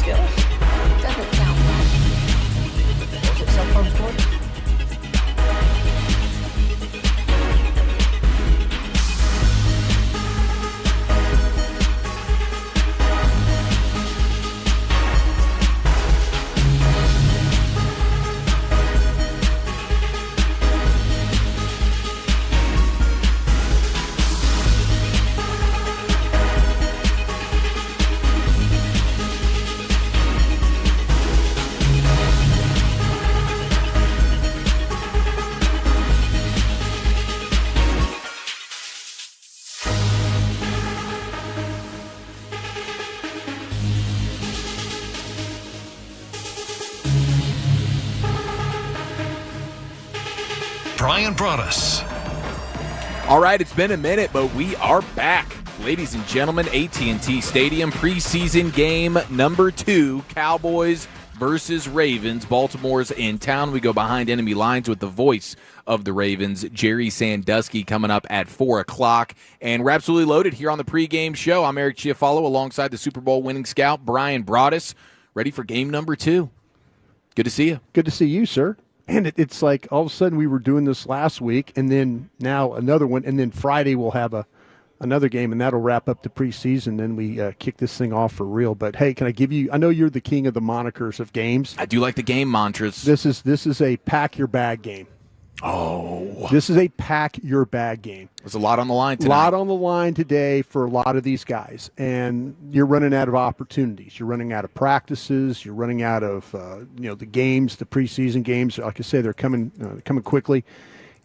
skills? Doesn't sound right. Was it cell phone story? Brian brought us. All right, it's been a minute, but we are back. Ladies and gentlemen, AT&T Stadium preseason game number 2, Cowboys versus Ravens. Baltimore's in town. We go behind enemy lines with the voice of the Ravens, Jerry Sandusky, coming up at 4 o'clock. And we're absolutely loaded here on the pregame show. I'm Eric Chiafalo alongside the Super Bowl winning scout, Brian Broaddus, ready for game number 2. Good to see you. Good to see you, sir. And it's like all of a sudden we were doing this last week, and then now another one, and then Friday we'll have another game, and that'll wrap up the preseason. Then we kick this thing off for real. But hey, can I give you? I know you're the king of the monikers of games. I do like the game mantras. This is a pack your bag game. Oh, this is a pack your bag game. There's a lot on the line tonight. A lot on the line today for a lot of these guys, and you're running out of opportunities. You're running out of practices. You're running out of the games, the preseason games. Like I say, they're coming quickly,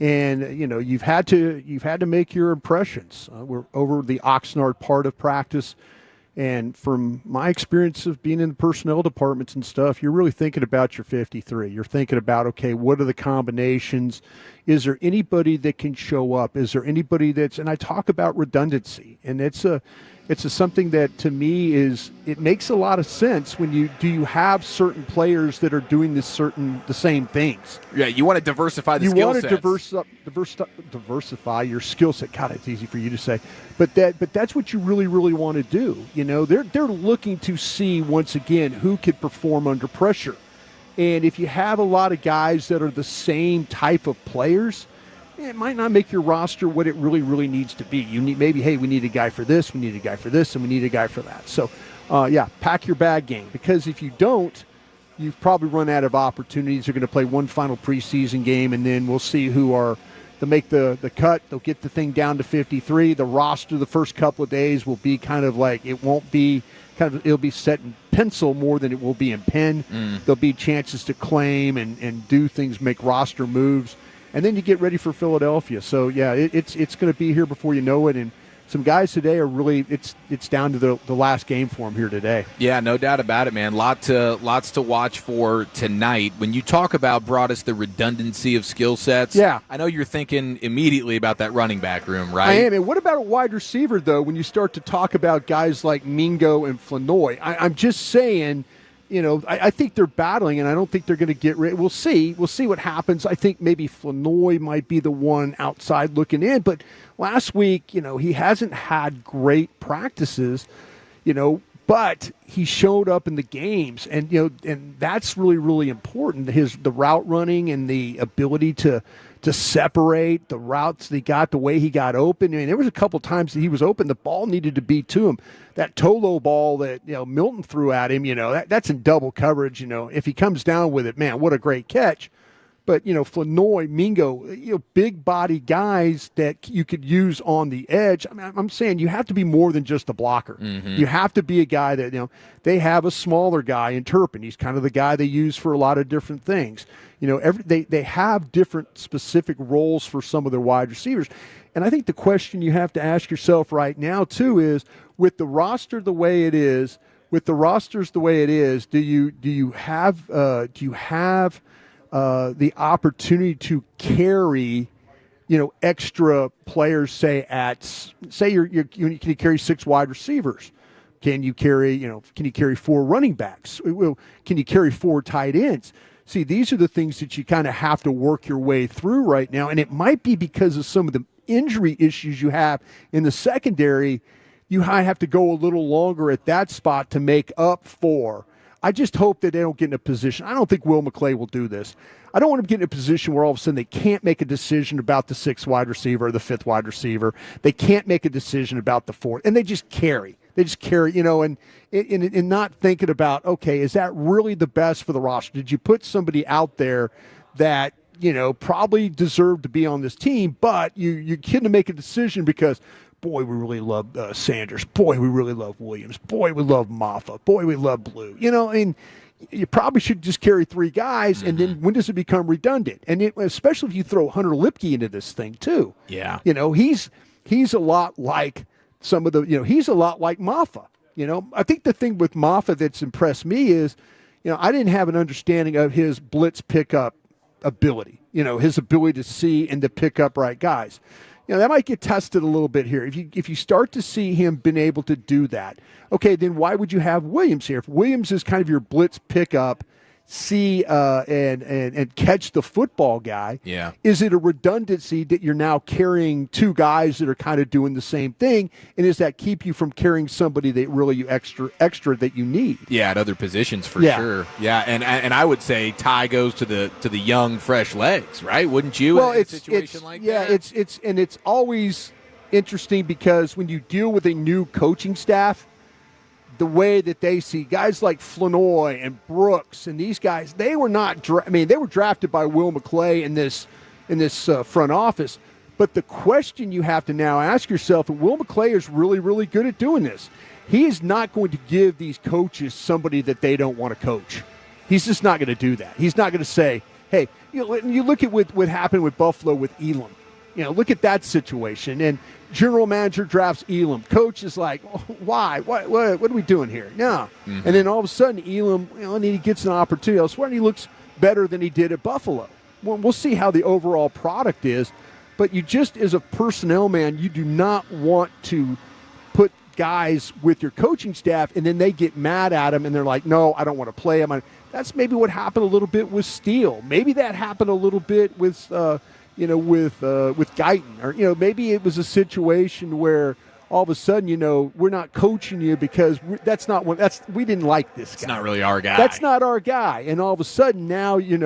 and you've had to make your impressions. We're over the Oxnard part of practice. And from my experience of being in the personnel departments and stuff, you're really thinking about your 53. You're thinking about, okay, what are the combinations? Is there anybody that can show up? Is there anybody and I talk about redundancy, and it's something that to me it makes a lot of sense when you have certain players that are doing the same things. Yeah, you want to diversify the skill sets. You want to diversify your skill set. God, it's easy for you to say, but that's what you really, really want to do. They're looking to see once again who could perform under pressure, and if you have a lot of guys that are the same type of players, it might not make your roster what it really, really needs to be. You need we need a guy for this, we need a guy for this, and we need a guy for that. So, pack your bag game, because if you don't, you've probably run out of opportunities. They're going to play one final preseason game, and then we'll see who are to make the cut. They'll get the thing down to 53. The roster the first couple of days will be kind of like, it'll be set in pencil more than it will be in pen. There'll be chances to claim and do things, make roster moves. And then you get ready for Philadelphia. So, yeah, it's going to be here before you know it. And some guys today are really it's down to the last game for them here today. Yeah, no doubt about it, man. Lots to watch for tonight. When you talk about, Broaddus, the redundancy of skill sets, yeah, I know you're thinking immediately about that running back room, right? I am. And what about a wide receiver, though, when you start to talk about guys like Mingo and Flanoy? I'm just saying – I think they're battling, and I don't think they're going to get rid. We'll see. We'll see what happens. I think maybe Flanoy might be the one outside looking in. But last week, he hasn't had great practices, but he showed up in the games, and and that's really, really important. The route running and the ability to separate the routes that he got, the way he got open. I mean, there was a couple times that he was open, the ball needed to be to him. That Tolo ball that Milton threw at him, that's in double coverage. If he comes down with it, man, what a great catch. But, Flanoy, Mingo, big body guys that you could use on the edge. I mean, I'm saying you have to be more than just a blocker. Mm-hmm. You have to be a guy that, they have a smaller guy in Turpin. He's kind of the guy they use for a lot of different things. They have different specific roles for some of their wide receivers. And I think the question you have to ask yourself right now, too, is with the roster the way it is, do you have the opportunity to carry, extra players? Say you can carry 6 wide receivers. Can you carry 4 running backs? Can you carry 4 tight ends? See, these are the things that you kind of have to work your way through right now, and it might be because of some of the injury issues you have in the secondary. You have to go a little longer at that spot to make up for I just hope that they don't get in a position. I don't think Will McClay will do this. I don't want them to get in a position where all of a sudden they can't make a decision about the 6th wide receiver or the 5th wide receiver. They can't make a decision about the 4th, and they just carry. They just carry, and not thinking about, okay, is that really the best for the roster? Did you put somebody out there that, probably deserved to be on this team, but you couldn't make a decision because, boy, we really love Sanders. Boy, we really love Williams. Boy, we love Moffa. Boy, we love Blue. And you probably should just carry 3 guys, and then when does it become redundant? And especially if you throw Hunter Lipke into this thing too. Yeah. He's a lot like some of the, he's a lot like Moffa. I think the thing with Moffa that's impressed me is, I didn't have an understanding of his blitz pickup ability, his ability to see and to pick up right guys. That might get tested a little bit here. If you start to see him being able to do that, okay, then why would you have Williams here? If Williams is kind of your blitz pickup, see and catch the football guy, is it a redundancy that you're now carrying 2 guys that are kind of doing the same thing? And does that keep you from carrying somebody that really you extra that you need? Yeah, at other positions for sure. Yeah, and I would say Ty goes to the young, fresh legs, right? Wouldn't you? Well, in a situation like that? It's always interesting because when you deal with a new coaching staff, the way that they see guys like Flanoy and Brooks and these guys, they were not. They were drafted by Will McClay in this front office. But the question you have to now ask yourself, and Will McClay is really, really good at doing this. He is not going to give these coaches somebody that they don't want to coach. He's just not going to do that. He's not going to say, "Hey, you look at what happened with Buffalo with Elam. Look at that situation." And general manager drafts Elam. Coach is like, why? What are we doing here? No. And then all of a sudden, Elam, and he gets an opportunity elsewhere, and he looks better than he did at Buffalo. Well, we'll see how the overall product is. But you just, as a personnel man, you do not want to put guys with your coaching staff, and then they get mad at him, and they're like, no, I don't want to play him. That's maybe what happened a little bit with Steele. Maybe that happened a little bit with Guyton, or maybe it was a situation where all of a sudden, we're not coaching you because we didn't like this guy. It's not really our guy. That's not our guy, and all of a sudden now you're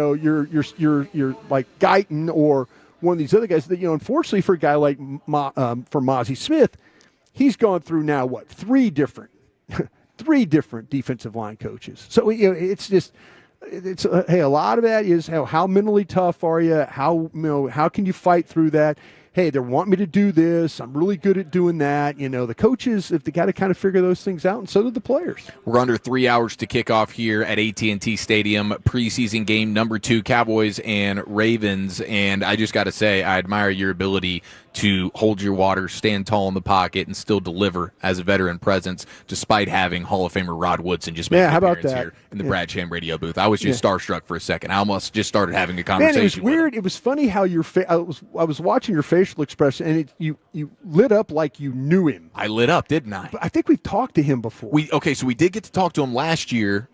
like Guyton or one of these other guys that unfortunately for a guy like for Mozzie Smith, he's gone through now 3 different defensive line coaches. So it's just. Hey, a lot of that is how mentally tough are you? How can you fight through that? Hey, they want me to do this. I'm really good at doing that. The coaches, if they got to kind of figure those things out, and so do the players. We're under 3 hours to kick off here at AT&T Stadium, preseason game number 2, Cowboys and Ravens. And I just got to say, I admire your ability to hold your water, stand tall in the pocket, and still deliver as a veteran presence, despite having Hall of Famer Rod Woodson just make an appearance here in the Brad Sham radio booth. I was just starstruck for a second. I almost just started having a conversation. Man, it was weird. It was funny how I was watching your facial expression, and you lit up like you knew him. I lit up, didn't I? But I think we've talked to him before. So we did get to talk to him last year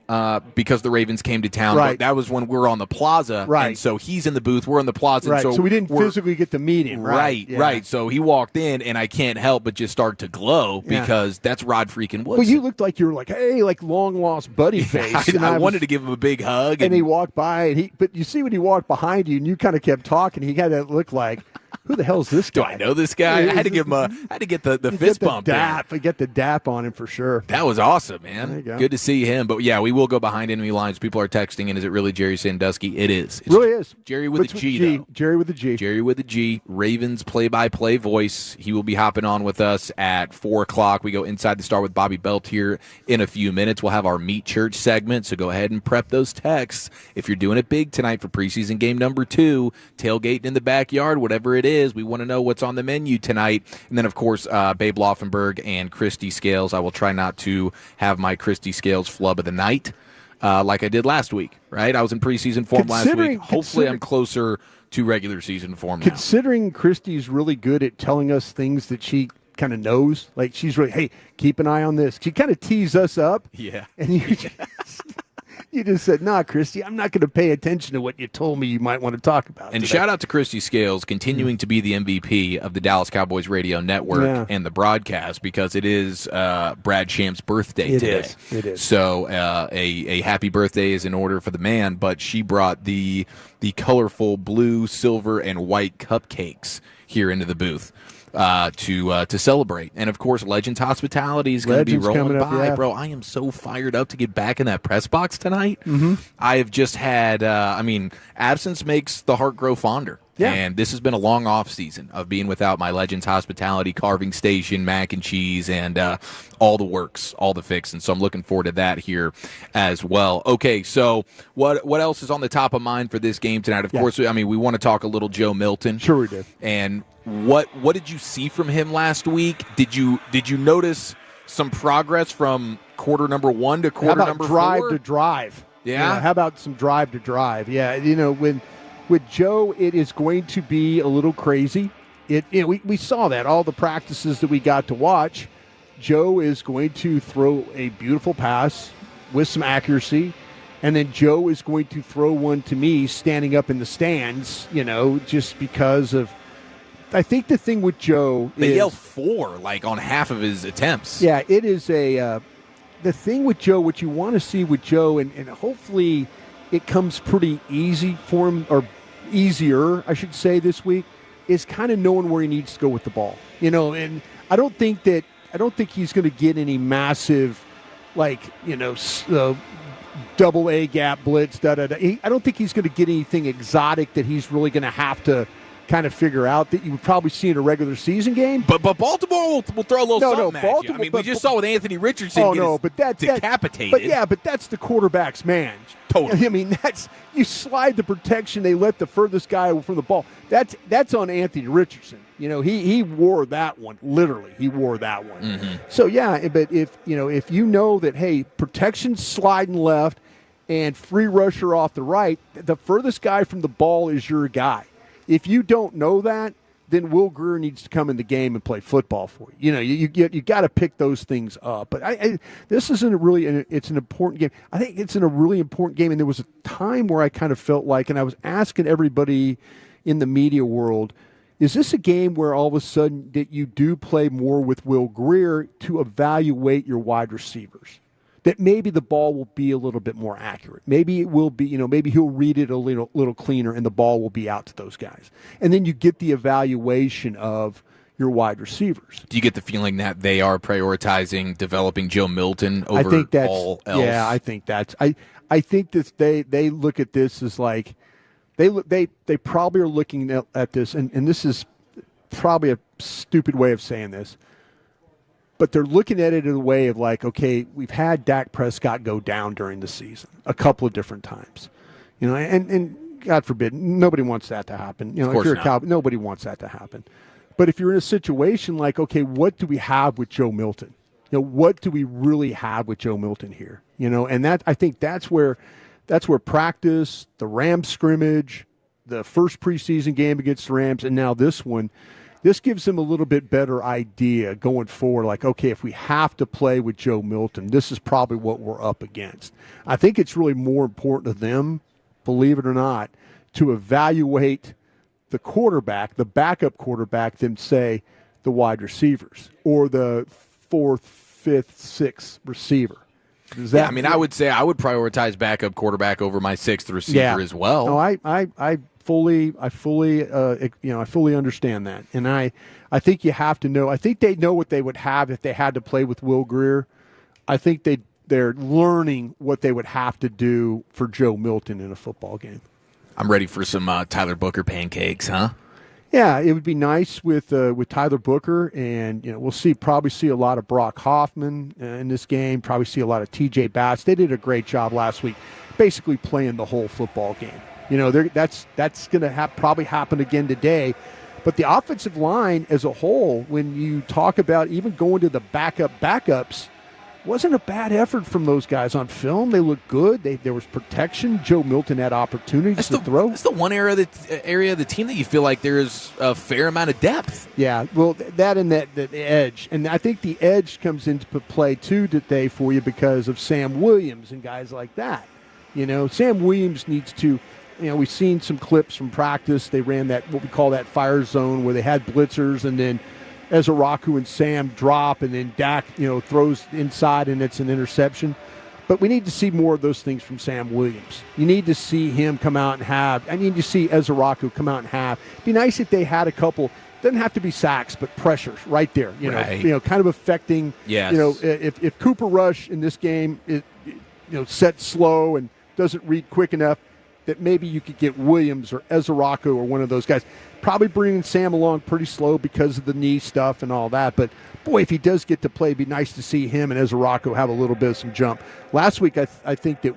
because the Ravens came to town. Right. But that was when we were on the plaza. Right. And so he's in the booth. We're in the plaza. Right. And so we didn't physically get to meet him. Right. Yeah. So he walked in, and I can't help but just start to glow because that's Rod freaking Woodson. Well, you looked like you were like, hey, like long lost buddy face. I wanted to give him a big hug. And he walked by, but you see when he walked behind you, and you kind of kept talking, he had to look like, who the hell is this guy? Do I know this guy? I had to give him I had to get the fist bump. Get the dap on him for sure. That was awesome, man. There you go. Good to see him. But yeah, we will go behind enemy lines. People are texting, and is it really Jerry Sandusky? It is. It really is. Jerry with a G, though. Jerry with a G. Jerry with a G. Ravens play-by-play voice. He will be hopping on with us at 4 o'clock. We go inside the star with Bobby Belt here in a few minutes. We'll have our Meet Church segment, so go ahead and prep those texts. If you're doing it big tonight for preseason game number 2, tailgating in the backyard, whatever it is, we want to know what's on the menu tonight. And then, of course, Babe Laughenberg and Christy Scales. I will try not to have my Christy Scales flub of the night like I did last week, right? I was in preseason form last week. Hopefully I'm closer to regular season form now. Considering Christy's really good at telling us things that she kind of knows, like she's really, hey, keep an eye on this. She kind of tees us up. Yeah. And You just said, nah, Christy, I'm not going to pay attention to what you told me you might want to talk about. And today. shout out to Christy Scales, continuing to be the MVP of the Dallas Cowboys radio network and the broadcast, because it is Brad Shamp's birthday today. It is. So a happy birthday is in order for the man, but she brought the colorful blue, silver, and white cupcakes here into the booth to celebrate. And of course, Legends Hospitality is going to be rolling by. Yeah. Bro, I am so fired up to get back in that press box tonight. I have just had absence makes the heart grow fonder. Yeah. And this has been a long off season of being without my Legends Hospitality carving station, mac and cheese, and all the works, all the fix. And so I'm looking forward to that here as well. Okay, so what else is on the top of mind for this game tonight? Of course, we want to talk a little Joe Milton. Sure we do. And what did you see from him last week? Did you notice some progress from quarter number 1 to quarter number 4? Drive to drive. Yeah. How about some drive to drive? Yeah. With Joe, it is going to be a little crazy. We saw that all the practices that we got to watch. Joe is going to throw a beautiful pass with some accuracy, and then Joe is going to throw one to me standing up in the stands. Just because of. I think the thing with Joe they yell 4 on half of his attempts. Yeah, it is the thing with Joe. What you want to see with Joe, and hopefully it comes pretty easy for him, or easier, I should say, this week, is kind of knowing where he needs to go with the ball. And I don't think he's going to get any massive, double A gap blitz. I don't think he's going to get anything exotic that he's really going to have to kind of figure out that you would probably see in a regular season game. But Baltimore will throw a little something at Baltimore, you. We just saw with Anthony Richardson decapitated. But that's the quarterback's man. Totally. That's you slide the protection. They let the furthest guy from the ball. That's on Anthony Richardson. He wore that one. Literally, he wore that one. Mm-hmm. So yeah, but if you know that, hey, protection sliding left and free rusher off the right, the furthest guy from the ball is your guy. If you don't know that, then Will Grier needs to come in the game and play football for you. You got to pick those things up. But this isn't it's an important game. I think it's in a really important game. And there was a time where I kind of felt like, and I was asking everybody in the media world, is this a game where all of a sudden that you do play more with Will Grier to evaluate your wide receivers? That maybe the ball will be a little bit more accurate. Maybe it will be, maybe he'll read it a little cleaner and the ball will be out to those guys. And then you get the evaluation of your wide receivers. Do you get the feeling that they are prioritizing developing Joe Milton over all else? Yeah, I think that's I think that they look at this as like they probably are looking at this, and this is probably a stupid way of saying this. But they're looking at it in a way of like, okay, we've had Dak Prescott go down during the season a couple of different times, and God forbid, nobody wants that to happen. If you're a Cowboy, nobody wants that to happen. But if you're in a situation like, okay, what do we have with Joe Milton? What do we really have with Joe Milton here? And that I think that's where practice, the Rams scrimmage, the first preseason game against the Rams, and now this one. This gives them a little bit better idea going forward, like, okay, if we have to play with Joe Milton, this is probably what we're up against. I think it's really more important to them, believe it or not, to evaluate the quarterback, the backup quarterback, than, say, the wide receivers or the 4th, 5th, 6th receiver. I would say I would prioritize backup quarterback over my 6th receiver as well. No, I fully understand that, and I think you have to know. I think they know what they would have if they had to play with Will Grier. I think they're learning what they would have to do for Joe Milton in a football game. I'm ready for some Tyler Booker pancakes, huh? Yeah, it would be nice with Tyler Booker, and we'll probably see a lot of Brock Hoffman in this game. Probably see a lot of T.J. Batts. They did a great job last week, basically playing the whole football game. That's going to probably happen again today. But the offensive line as a whole, when you talk about even going to the backups, wasn't a bad effort from those guys on film. They looked good. There was protection. Joe Milton had opportunities to throw. That's the one area of the team that you feel like there is a fair amount of depth. Yeah, well, that and the edge. And I think the edge comes into play, too, today for you because of Sam Williams and guys like that. Sam Williams needs to. We've seen some clips from practice. They ran that, what we call that fire zone, where they had blitzers, and then Ezeraku and Sam drop, and then Dak, throws inside, and it's an interception. But we need to see more of those things from Sam Williams. You need to see him come out and have. I need to see Ezeraku come out and have. It'd be nice if they had a couple. Doesn't have to be sacks, but pressures right there. Right. Kind of affecting. Yes. If Cooper Rush in this game, sets slow and doesn't read quick enough, that maybe you could get Williams or Ezeraku or one of those guys. Probably bringing Sam along pretty slow because of the knee stuff and all that. But, boy, if he does get to play, it'd be nice to see him and Ezeraku have a little bit of some jump. Last week, I think that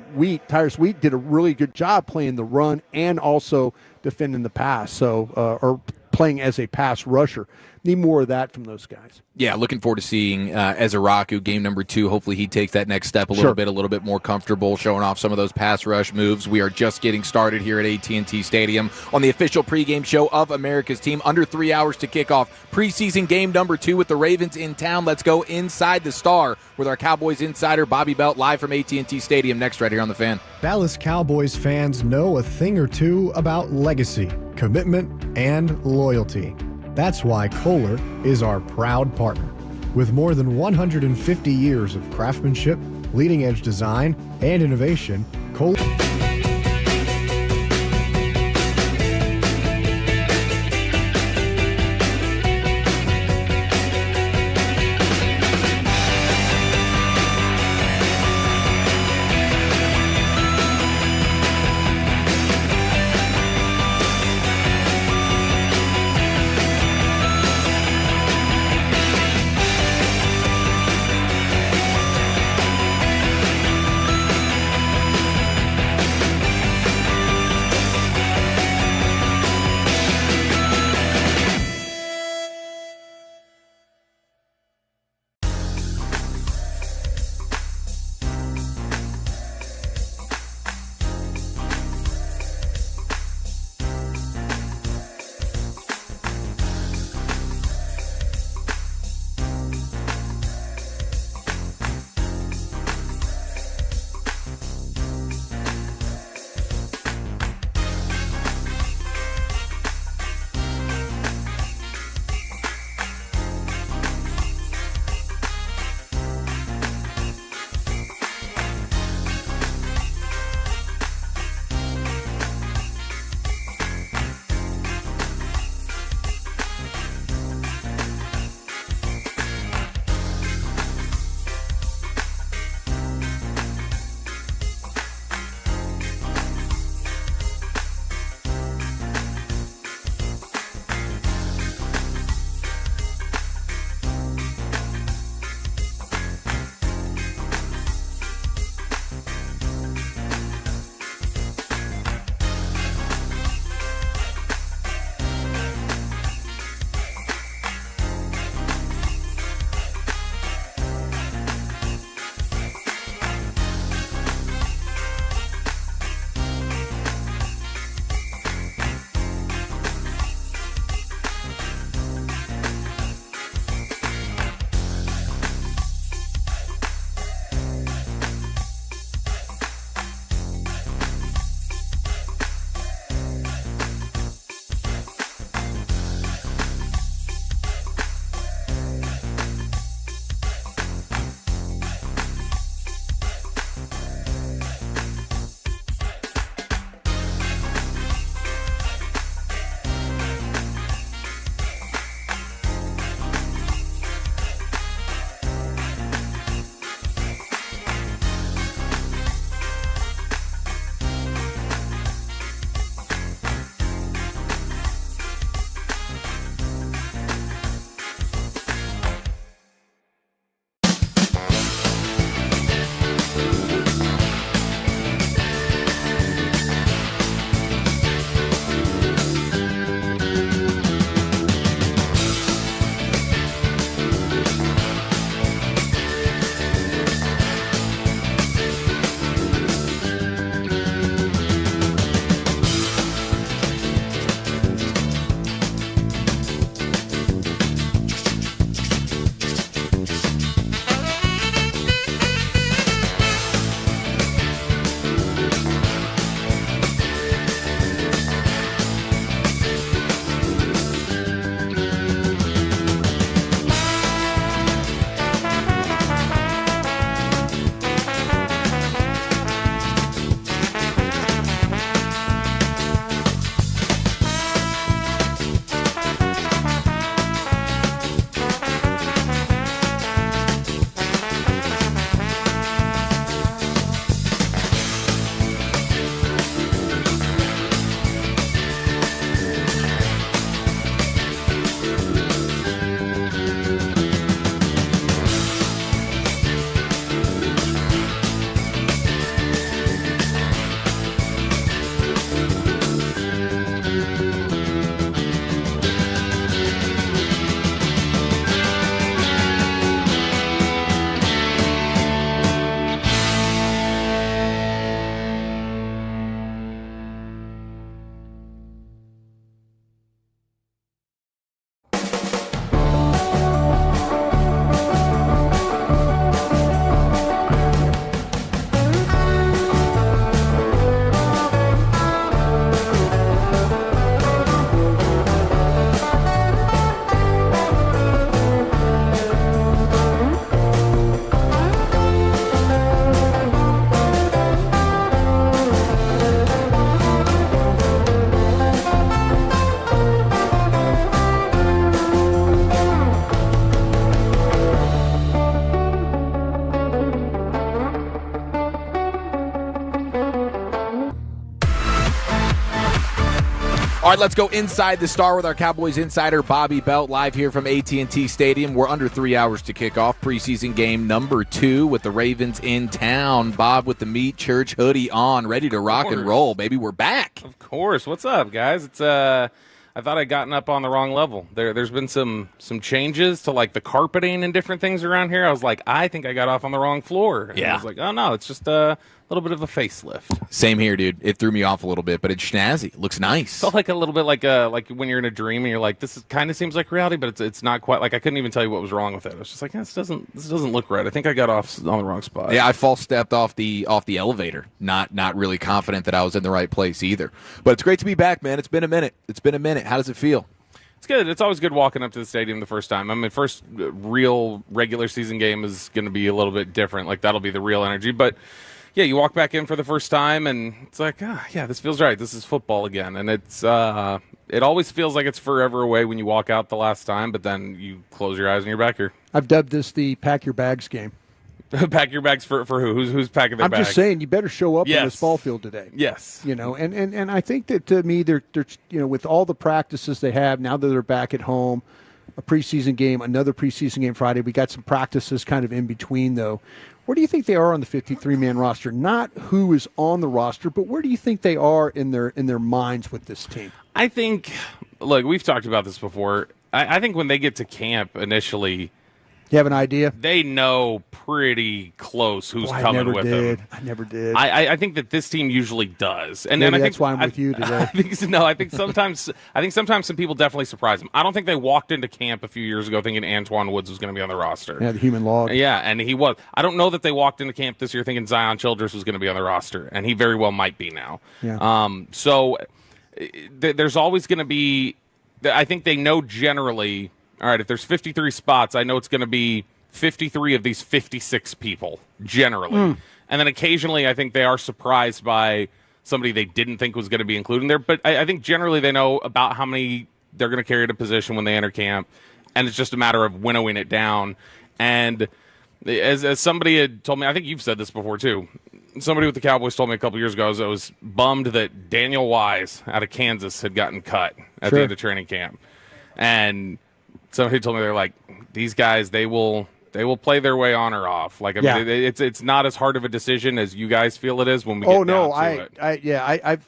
Tyrus Wheat did a really good job playing the run and also defending the pass, or playing as a pass rusher. Need more of that from those guys. Yeah, looking forward to seeing Ezeraku, game number 2. Hopefully he takes that next step a little bit more comfortable, showing off some of those pass rush moves. We are just getting started here at AT&T Stadium on the official pregame show of America's team. Under 3 hours to kick off preseason game number 2 with the Ravens in town. Let's go inside the Star with our Cowboys insider, Bobby Belt, live from AT&T Stadium next right here on The Fan. Dallas Cowboys fans know a thing or two about legacy, commitment, and loyalty. That's why Kohler is our proud partner. With more than 150 years of craftsmanship, leading-edge design, and innovation, Kohler... All right, let's go inside the Star with our Cowboys insider, Bobby Belt, live here from AT&T Stadium. We're under 3 hours to kick off preseason game number 2 with the Ravens in town. Bob with the Meat Church hoodie on, ready to rock and roll, baby. We're back. Of course. What's up, guys? It's I thought I'd gotten up on the wrong level. There's been some changes to like the carpeting and different things around here. I was like, I think I got off on the wrong floor. And I was like, oh no, it's just a little bit of a facelift. Same here, dude. It threw me off a little bit, but it's snazzy. It looks nice. Felt like a little bit like when you're in a dream and you're like, this kind of seems like reality, but it's not quite. Like I couldn't even tell you what was wrong with it. I was just like, this doesn't look right. I think I got off on the wrong spot. Yeah, I false stepped off the elevator. Not really confident that I was in the right place either. But it's great to be back, man. It's been a minute. How does it feel? It's good. It's always good walking up to the stadium the first time. I mean, first real regular season game is going to be a little bit different. Like that'll be the real energy, but. Yeah, you walk back in for the first time, and it's like, yeah, this feels right. This is football again, and it's it always feels like it's forever away when you walk out the last time, but then you close your eyes and you're back here. I've dubbed this the pack your bags game. Pack your bags for who? Who's packing their bags? I'm just saying, you better show up in this ball field today. Yes. And I think that to me, they're with all the practices they have now that they're back at home, a preseason game, another preseason game Friday. We got some practices kind of in between though. Where do you think they are on the 53-man roster? Not who is on the roster, but where do you think they are in their minds with this team? I think, look, we've talked about this before. I think when they get to camp initially, you have an idea? They know pretty close who's coming with them. I never did. I think that this team usually does, and Maybe I think that's why I'm with you today. I think sometimes some people definitely surprise them. I don't think they walked into camp a few years ago thinking Antoine Woods was going to be on the roster. Yeah, the human log. Yeah, and he was. I don't know that they walked into camp this year thinking Zion Childress was going to be on the roster, and he very well might be now. Yeah. So there's always going to be. I think they know generally. All right, if there's 53 spots, I know it's going to be 53 of these 56 people, generally. And then occasionally I think they are surprised by somebody they didn't think was going to be included in there. But I think generally they know about how many they're going to carry at a position when they enter camp, and it's just a matter of winnowing it down. And as somebody had told me, I think you've said this before too, somebody with the Cowboys told me a couple years ago, I was bummed that Daniel Wise out of Kansas had gotten cut at the end of training camp. And somebody told me they're like, these guys, they will play their way on or off. Like, I mean, it's not as hard of a decision as you guys feel it is when we get down to it.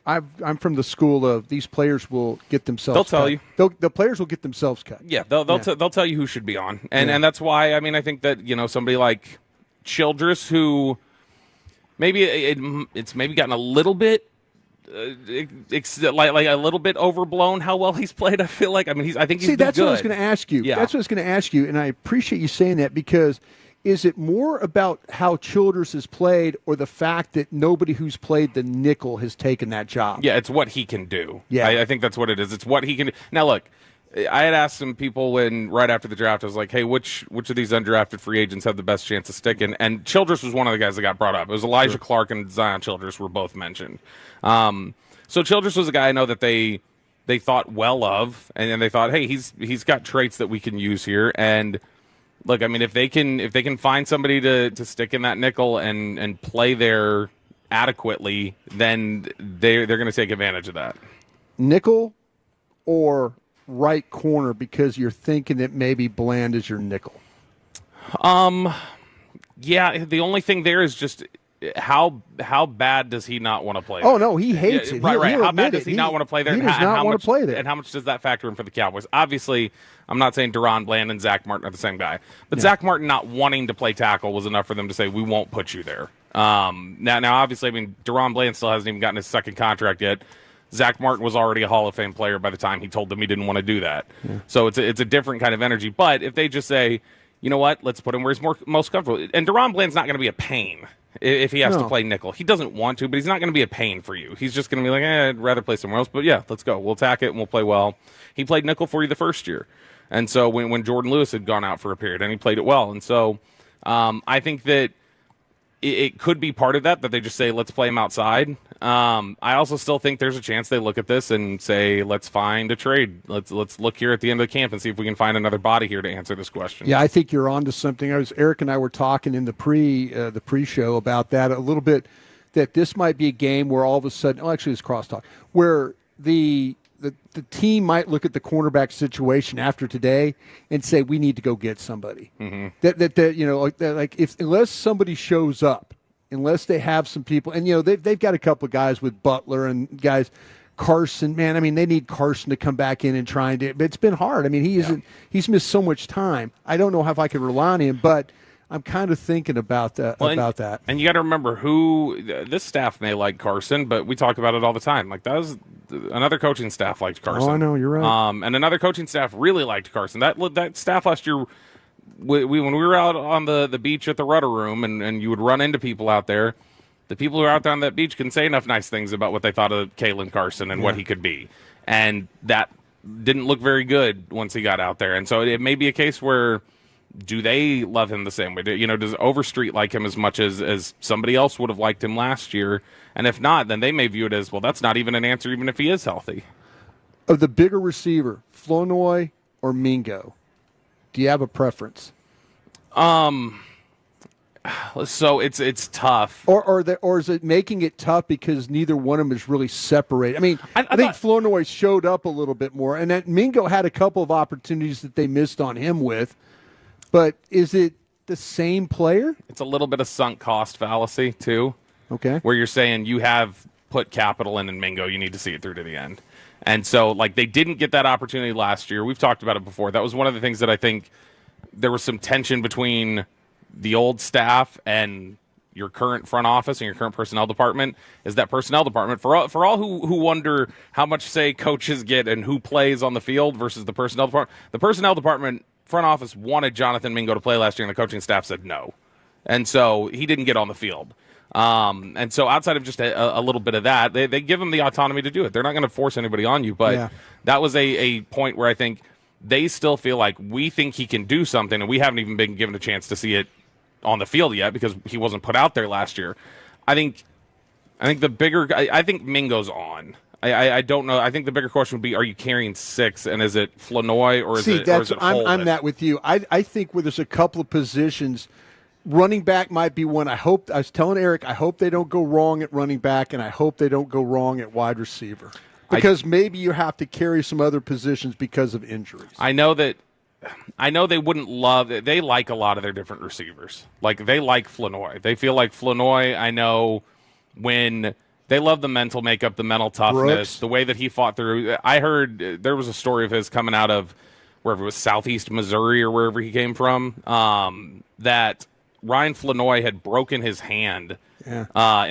I'm from the school of these players will get themselves. They'll tell you. The players will get themselves cut. Yeah, they'll tell you who should be on, and that's why. I mean, I think that somebody like Childress, who maybe it's maybe gotten a little bit. Like a little bit overblown how well he's played. I feel like. I mean, I think he's that's good. What I was going to ask you. Yeah. That's what I was going to ask you, and I appreciate you saying that because is it more about how Childress has played or the fact that nobody who's played the nickel has taken that job? Yeah, it's what he can do. Yeah, I think that's what it is. It's what he can do. Now, look, I had asked some people right after the draft, I was like, hey, which of these undrafted free agents have the best chance of sticking? And Childress was one of the guys that got brought up. It was Elijah Clark and Zion Childress were both mentioned. So Childress was a guy I know that they thought well of, and then they thought, hey, he's got traits that we can use here. And look, I mean, if they can find somebody to stick in that nickel and play there adequately, then they're going to take advantage of that. Nickel or right corner because you're thinking that maybe Bland is your nickel. Yeah, the only thing there is just how bad does he not want to play there? Oh no, he hates it. Right. How bad does he not want to play there? He does not want to play there. And how much does that factor in for the Cowboys? Obviously, I'm not saying Deron Bland and Zach Martin are the same guy, but Zach Martin not wanting to play tackle was enough for them to say we won't put you there. Now, obviously, I mean, Deron Bland still hasn't even gotten his second contract yet. Zach Martin was already a Hall of Fame player by the time he told them he didn't want to do that. Yeah. So it's a different kind of energy. But if they just say, you know what, let's put him where he's most comfortable. And Deron Bland's not going to be a pain if he has to play nickel. He doesn't want to, but he's not going to be a pain for you. He's just going to be like, I'd rather play somewhere else. But, yeah, let's go. We'll attack it, and we'll play well. He played nickel for you the first year. And so when Jordan Lewis had gone out for a period, and he played it well. And so I think that it could be part of that they just say, let's play him outside. I also still think there's a chance they look at this and say, let's find a trade. Let's look here at the end of the camp and see if we can find another body here to answer this question. Yeah, I think you're on to something. Eric and I were talking in the pre-show about that a little bit, that this might be a game where all of a sudden, actually it's crosstalk, where the the team might look at the cornerback situation after today and say we need to go get somebody. Mm-hmm. Unless somebody shows up, unless they have some people, and they've got a couple of guys with Butler and guys. Carson, man, I mean, they need Carson to come back in and try and do it. But it's been hard. I mean, he's missed so much time. I don't know how if I could rely on him, but I'm kind of thinking about that. And you got to remember this staff may like Carson, but we talk about it all the time. Like, that was another coaching staff liked Carson. Oh, I know, you're right. And another coaching staff really liked Carson. That staff last year, when we were out on the beach at the Rudder Room, and you would run into people out there. The people who are out there on that beach can say enough nice things about what they thought of Kalen Carson and what he could be. And that didn't look very good once he got out there. And so it may be a case where, do they love him the same way? Does Overstreet like him as much as somebody else would have liked him last year? And if not, then they may view it as, well, that's not even an answer even if he is healthy. Of the bigger receiver, Flournoy or Mingo, do you have a preference? So it's tough. Or is it making it tough because neither one of them is really separated? I mean, I think Flournoy showed up a little bit more, and that Mingo had a couple of opportunities that they missed on him with. But is it the same player? It's a little bit of sunk cost fallacy, too. Okay. Where you're saying you have put capital in Mingo, you need to see it through to the end. And so, they didn't get that opportunity last year. We've talked about it before. That was one of the things that I think there was some tension between the old staff and your current front office and your current personnel department. Is that personnel department, for all who wonder how much say coaches get and who plays on the field versus the personnel department front office wanted Jonathan Mingo to play last year, and the coaching staff said no. And so he didn't get on the field. And so outside of just a little bit of that, they give him the autonomy to do it. They're not going to force anybody on you, but that was a point where I think they still feel like we think he can do something, and we haven't even been given a chance to see it on the field yet because he wasn't put out there last year. I think Mingo's on. I don't know. I think the bigger question would be: are you carrying 6, and is it Flournoy or is it Holden? I'm that with you. I think where there's a couple of positions, running back might be one. I was telling Eric, I hope they don't go wrong at running back, and I hope they don't go wrong at wide receiver because maybe you have to carry some other positions because of injuries. I know they wouldn't love it. They like a lot of their different receivers. Like, they like Flournoy. They feel like Flournoy, I know, when they love the mental makeup, the mental toughness, Brooks. The way that he fought through. I heard there was a story of his coming out of wherever it was, Southeast Missouri or wherever he came from, that Ryan Flournoy had broken his hand in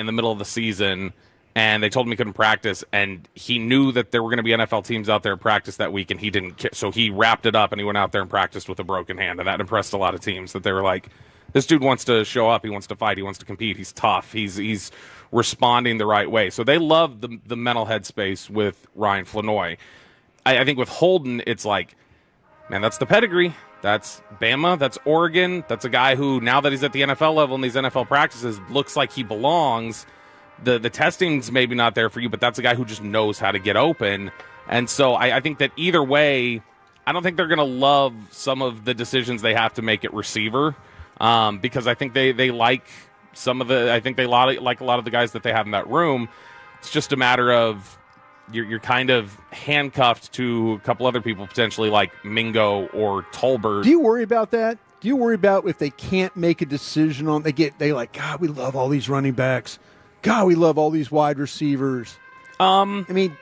the middle of the season, and they told him he couldn't practice, and he knew that there were going to be NFL teams out there in practice that week, and he didn't. So he wrapped it up, and he went out there and practiced with a broken hand, and that impressed a lot of teams, that they were like, this dude wants to show up, he wants to fight, he wants to compete, he's tough, he's responding the right way. So they love the mental headspace with Ryan Flournoy. I think with Holden, it's like, man, that's the pedigree. That's Bama. That's Oregon. That's a guy who, now that he's at the NFL level in these NFL practices, looks like he belongs. The testing's maybe not there for you, but that's a guy who just knows how to get open. And so I think that either way, I don't think they're going to love some of the decisions they have to make at receiver, because I think they like some of the. I think they like a lot of the guys that they have in that room. It's just a matter of you're kind of handcuffed to a couple other people potentially, like Mingo or Tolbert. Do you worry about that? Do you worry about if they can't make a decision on they like, God, we love all these running backs. God, we love all these wide receivers. I mean,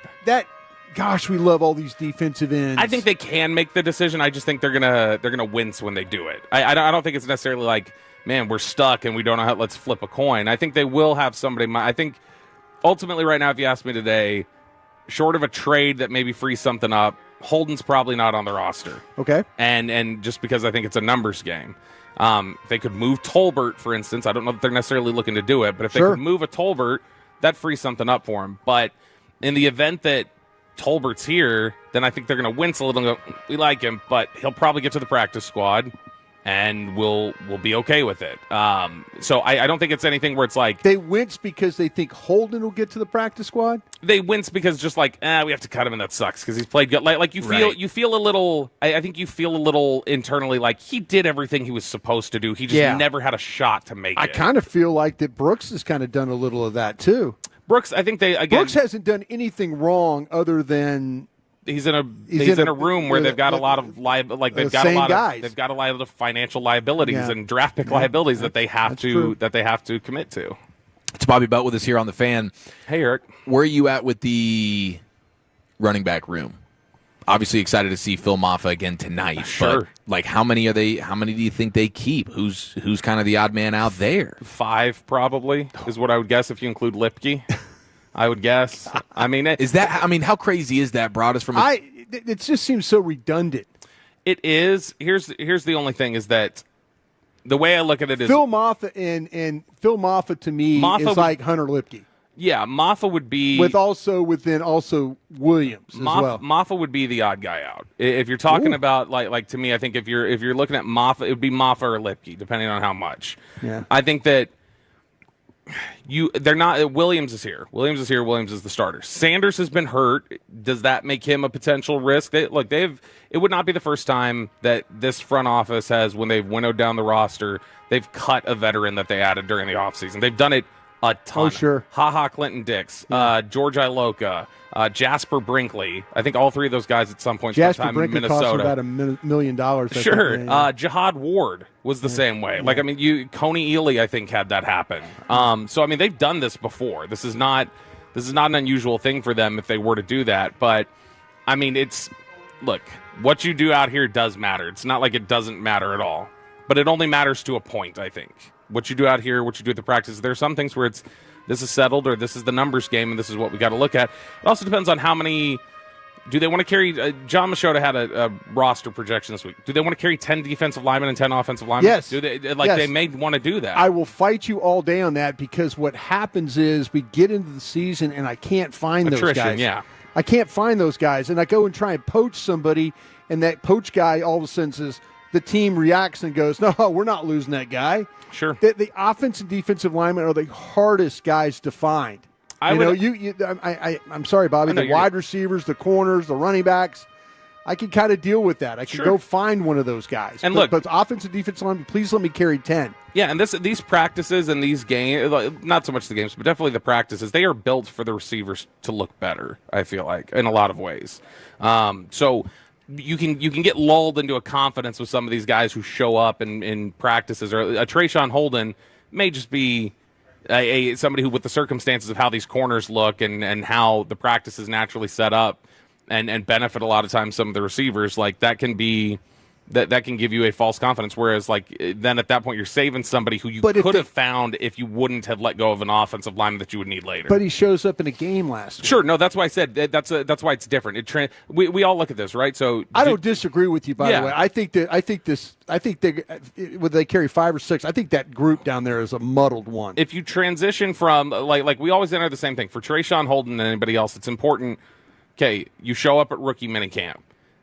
gosh, we love all these defensive ends. I think they can make the decision. I just think they're gonna wince when they do it. I don't think it's necessarily like, man, we're stuck and we don't know how. Let's flip a coin. I think they will have somebody. I think ultimately, right now, if you ask me today, short of a trade that maybe frees something up, Holden's probably not on the roster. Okay, and just because I think it's a numbers game. If they could move Tolbert, for instance, I don't know if they're necessarily looking to do it, but if they could move a Tolbert, that frees something up for him. But in the event that Tolbert's here, then I think they're going to wince a little and go, we like him, but he'll probably get to the practice squad, and we'll be okay with it. So I don't think it's anything where it's like... They wince because they think Holden will get to the practice squad? They wince because just like, we have to cut him, and that sucks because he's played good. Like you feel a little... I think you feel a little internally like he did everything he was supposed to do. He just never had a shot to make it. I kind of feel like that Brooks has kind of done a little of that too. Brooks, I think Brooks hasn't done anything wrong other than he's in a room where they've got a lot of they've got a lot of financial liabilities and draft pick liabilities that they have to commit to. It's Bobby Butt with us here on the Fan. Hey, Eric, where are you at with the running back room? Obviously excited to see Phil Maffa again tonight. Sure. But how many do you think they keep? Who's kind of the odd man out there? 5 probably is what I would guess if you include Lipke. I would guess. I mean, how crazy is that, Broadus? It just seems so redundant. It is. Here's the only thing is that the way I look at it is Phil Maffa and Phil Maffa to me is like Hunter Lipke. Yeah, Maffa would be also Williams as well. Maffa would be the odd guy out. If you're talking about like to me, I think if you're looking at Maffa, it would be Maffa or Lipke, depending on how much. Yeah. I think that they're not. Williams is here. Williams is the starter. Sanders has been hurt. Does that make him a potential risk? It would not be the first time that this front office has, when they've winnowed down the roster, they've cut a veteran that they added during the offseason. They've done it a ton. Oh, sure. Ha Clinton Dix, George Iloka, Jasper Brinkley. I think all 3 of those guys at some point spent time in Minnesota. Cost about $1 million. Sure. Jihad Ward was the same way. Yeah. Coney Ely, I think, had that happen. So they've done this before. This is not an unusual thing for them if they were to do that. But look, what you do out here does matter. It's not like it doesn't matter at all. But it only matters to a point, I think. What you do out here, what you do at the practice, there are some things where this is settled, or this is the numbers game, and this is what we got to look at. It also depends on how many. Do they want to carry? John Machota had a roster projection this week. Do they want to carry 10 defensive linemen and 10 offensive linemen? Yes. Do they yes. They may want to do that. I will fight you all day on that, because what happens is we get into the season and I can't find those guys. Yeah. I can't find those guys, and I go and try and poach somebody, and that poach guy all of a sudden says, the team reacts and goes, no, we're not losing that guy. Sure. The offensive and defensive linemen are the hardest guys to find. I'm sorry, Bobby. The wide receivers, the corners, the running backs, I can kind of deal with that. I can go find one of those guys. And but offensive, defensive linemen, please let me carry 10. Yeah, and these practices and these games, not so much the games, but definitely the practices, they are built for the receivers to look better, I feel like, in a lot of ways. So you can get lulled into a confidence with some of these guys who show up in practices. Or a Trayshawn Holden may just be somebody who, with the circumstances of how these corners look and how the practice is naturally set up, and benefit a lot of times some of the receivers, like that can be that can give you a false confidence. Whereas then at that point you're saving somebody who you could have found if you wouldn't have let go of an offensive lineman that you would need later. But he shows up in a game last week. Sure, no, that's why I said that's why it's different. We all look at this, right? So I don't disagree with you, by the way. I think would they carry 5 or 6? I think that group down there is a muddled one. If you transition from like we always enter the same thing for Trayshawn Holden and anybody else, it's important. Okay, you show up at rookie minicamp,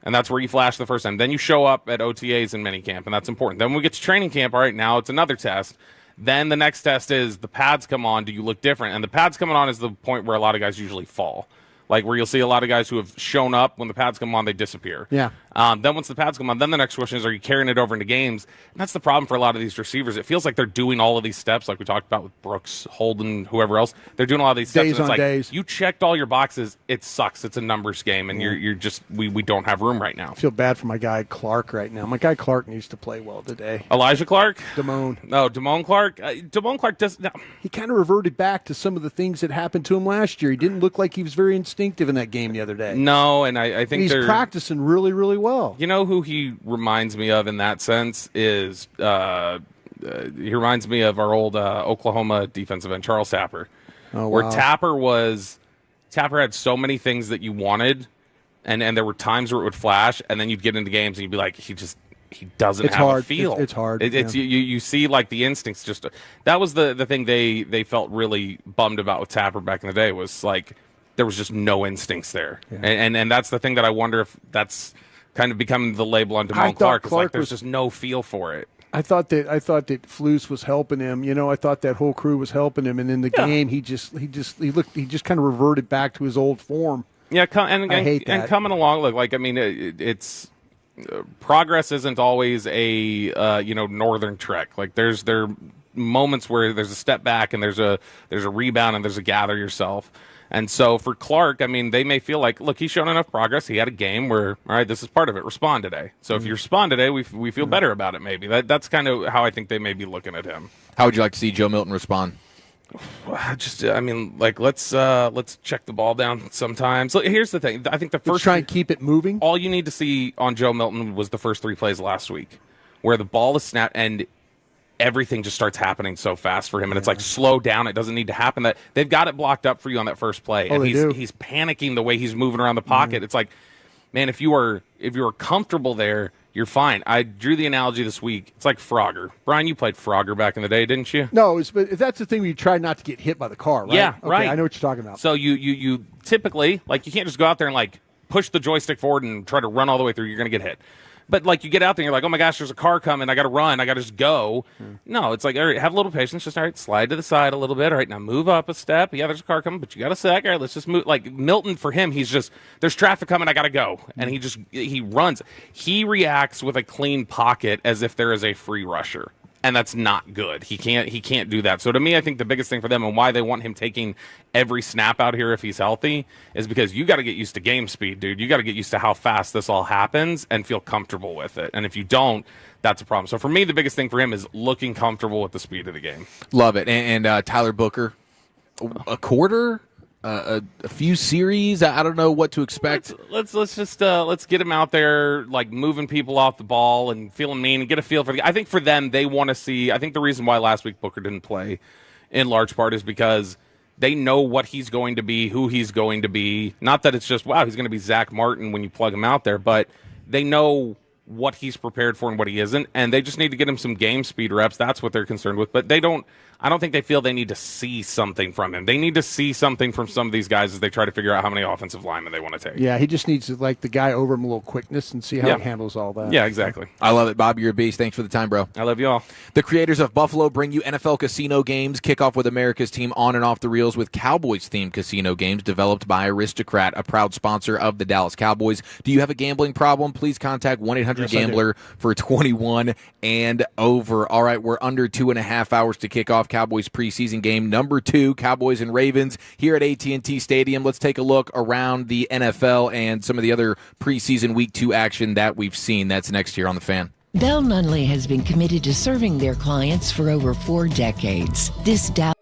and that's where you flash the first time. Then you show up at OTAs and minicamp, and that's important. Then when we get to training camp, all right, now it's another test. Then the next test is the pads come on. Do you look different? And the pads coming on is the point where a lot of guys usually fall. Like where you'll see a lot of guys who have shown up, when the pads come on, they disappear. Yeah. Then once the pads come on, then the next question is, are you carrying it over into games? And that's the problem for a lot of these receivers. It feels like they're doing all of these steps, like we talked about with Brooks, Holden, whoever else. They're doing a lot of these steps. Days and it's on days. You checked all your boxes. It sucks. It's a numbers game, and you're just we don't have room right now. I feel bad for my guy Clark right now. My guy Clark needs to play well today. Elijah Clark? Damone. No, Damone Clark? Damone Clark does no. He kind of reverted back to some of the things that happened to him last year. He didn't look like he was very instinctive in that game the other day. No, and I think he's practicing really, really well. You know who he reminds me of in that sense is he reminds me of our old Oklahoma defensive end, Charles Tapper. Oh, wow. Where Tapper had so many things that you wanted, and there were times where it would flash, and then you'd get into games and you'd be like, he doesn't have hard. a feel. It's hard. You see like the instincts just that was the thing they felt really bummed about with Tapper back in the day, was like there was just no instincts there. Yeah. And that's the thing that I wonder if that's kind of becoming the label on Damone Clark. It's like there's just no feel for it. I thought that Flus was helping him. You know, I thought that whole crew was helping him, and in the game he just kind of reverted back to his old form. Yeah, I hate that. And coming along, it's progress isn't always a northern trek. Like there moments where there's a step back and there's a rebound and there's a gather yourself. And so for Clark, I mean, they may feel like, look, he's shown enough progress. He had a game where, all right, this is part of it. Respond today. So if you respond today, we feel better about it maybe. That's kind of how I think they may be looking at him. How would you like to see Joe Milton respond? I mean, like, let's check the ball down sometimes. Look, here's the thing. I think the first Let's try and keep it moving. All you need to see on Joe Milton was the first 3 plays last week where the ball is snapped and everything just starts happening so fast for him, and it's like, slow down. It doesn't need to happen. That they've got it blocked up for you on that first play, and he's panicking the way he's moving around the pocket. It's like, man, if you are comfortable there, you're fine. I drew the analogy this week. It's like Frogger. Brian, you played Frogger back in the day, didn't you? No, but that's the thing where you try not to get hit by the car, right? Yeah, okay, right. I know what you're talking about. So you typically, like, you can't just go out there and like push the joystick forward and try to run all the way through. You're going to get hit. But, like, you get out there and you're like, oh, my gosh, there's a car coming. I got to run. I got to just go. No, it's like, all right, have a little patience. Just, all right, slide to the side a little bit. All right, now move up a step. Yeah, there's a car coming, but you got a sec. All right, let's just move. Like, Milton, for him, he's just, there's traffic coming. I got to go. And he runs. He reacts with a clean pocket as if there is a free rusher. And that's not good. He can't do that. So to me, I think the biggest thing for them and why they want him taking every snap out here if he's healthy is because you got to get used to game speed, dude. You got to get used to how fast this all happens and feel comfortable with it. And if you don't, that's a problem. So for me, the biggest thing for him is looking comfortable with the speed of the game. Love it. And Tyler Booker, a quarter, a few series. I don't know what to expect. Let's get him out there, like, moving people off the ball and feeling mean and get a feel for the. I think for them, they want to see. I think the reason why last week Booker didn't play, in large part, is because they know what he's going to be, who he's going to be. Not that it's just, wow, he's going to be Zach Martin when you plug him out there, but they know what he's prepared for and what he isn't, and they just need to get him some game speed reps. That's what they're concerned with. But I don't think they feel they need to see something from him. They need to see something from some of these guys as they try to figure out how many offensive linemen they want to take. Yeah, he just needs to, like, the guy over him a little quickness and see how he handles all that. Yeah, exactly. I love it, Bob. You're a beast. Thanks for the time, bro. I love you all. The creators of Buffalo bring you NFL casino games. Kick off with America's team on and off the reels with Cowboys-themed casino games developed by Aristocrat, a proud sponsor of the Dallas Cowboys. Do you have a gambling problem? Please contact 1-800-GAMBLER for 21 and over. All right, we're under 2.5 hours to kick off Cowboys preseason game number 2, Cowboys and Ravens here at AT&T Stadium. Let's take a look around the NFL and some of the other preseason week 2 action that we've seen. That's next here on The Fan. Bell Nunley has been committed to serving their clients for over 4 decades. This Dallas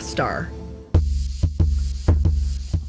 star.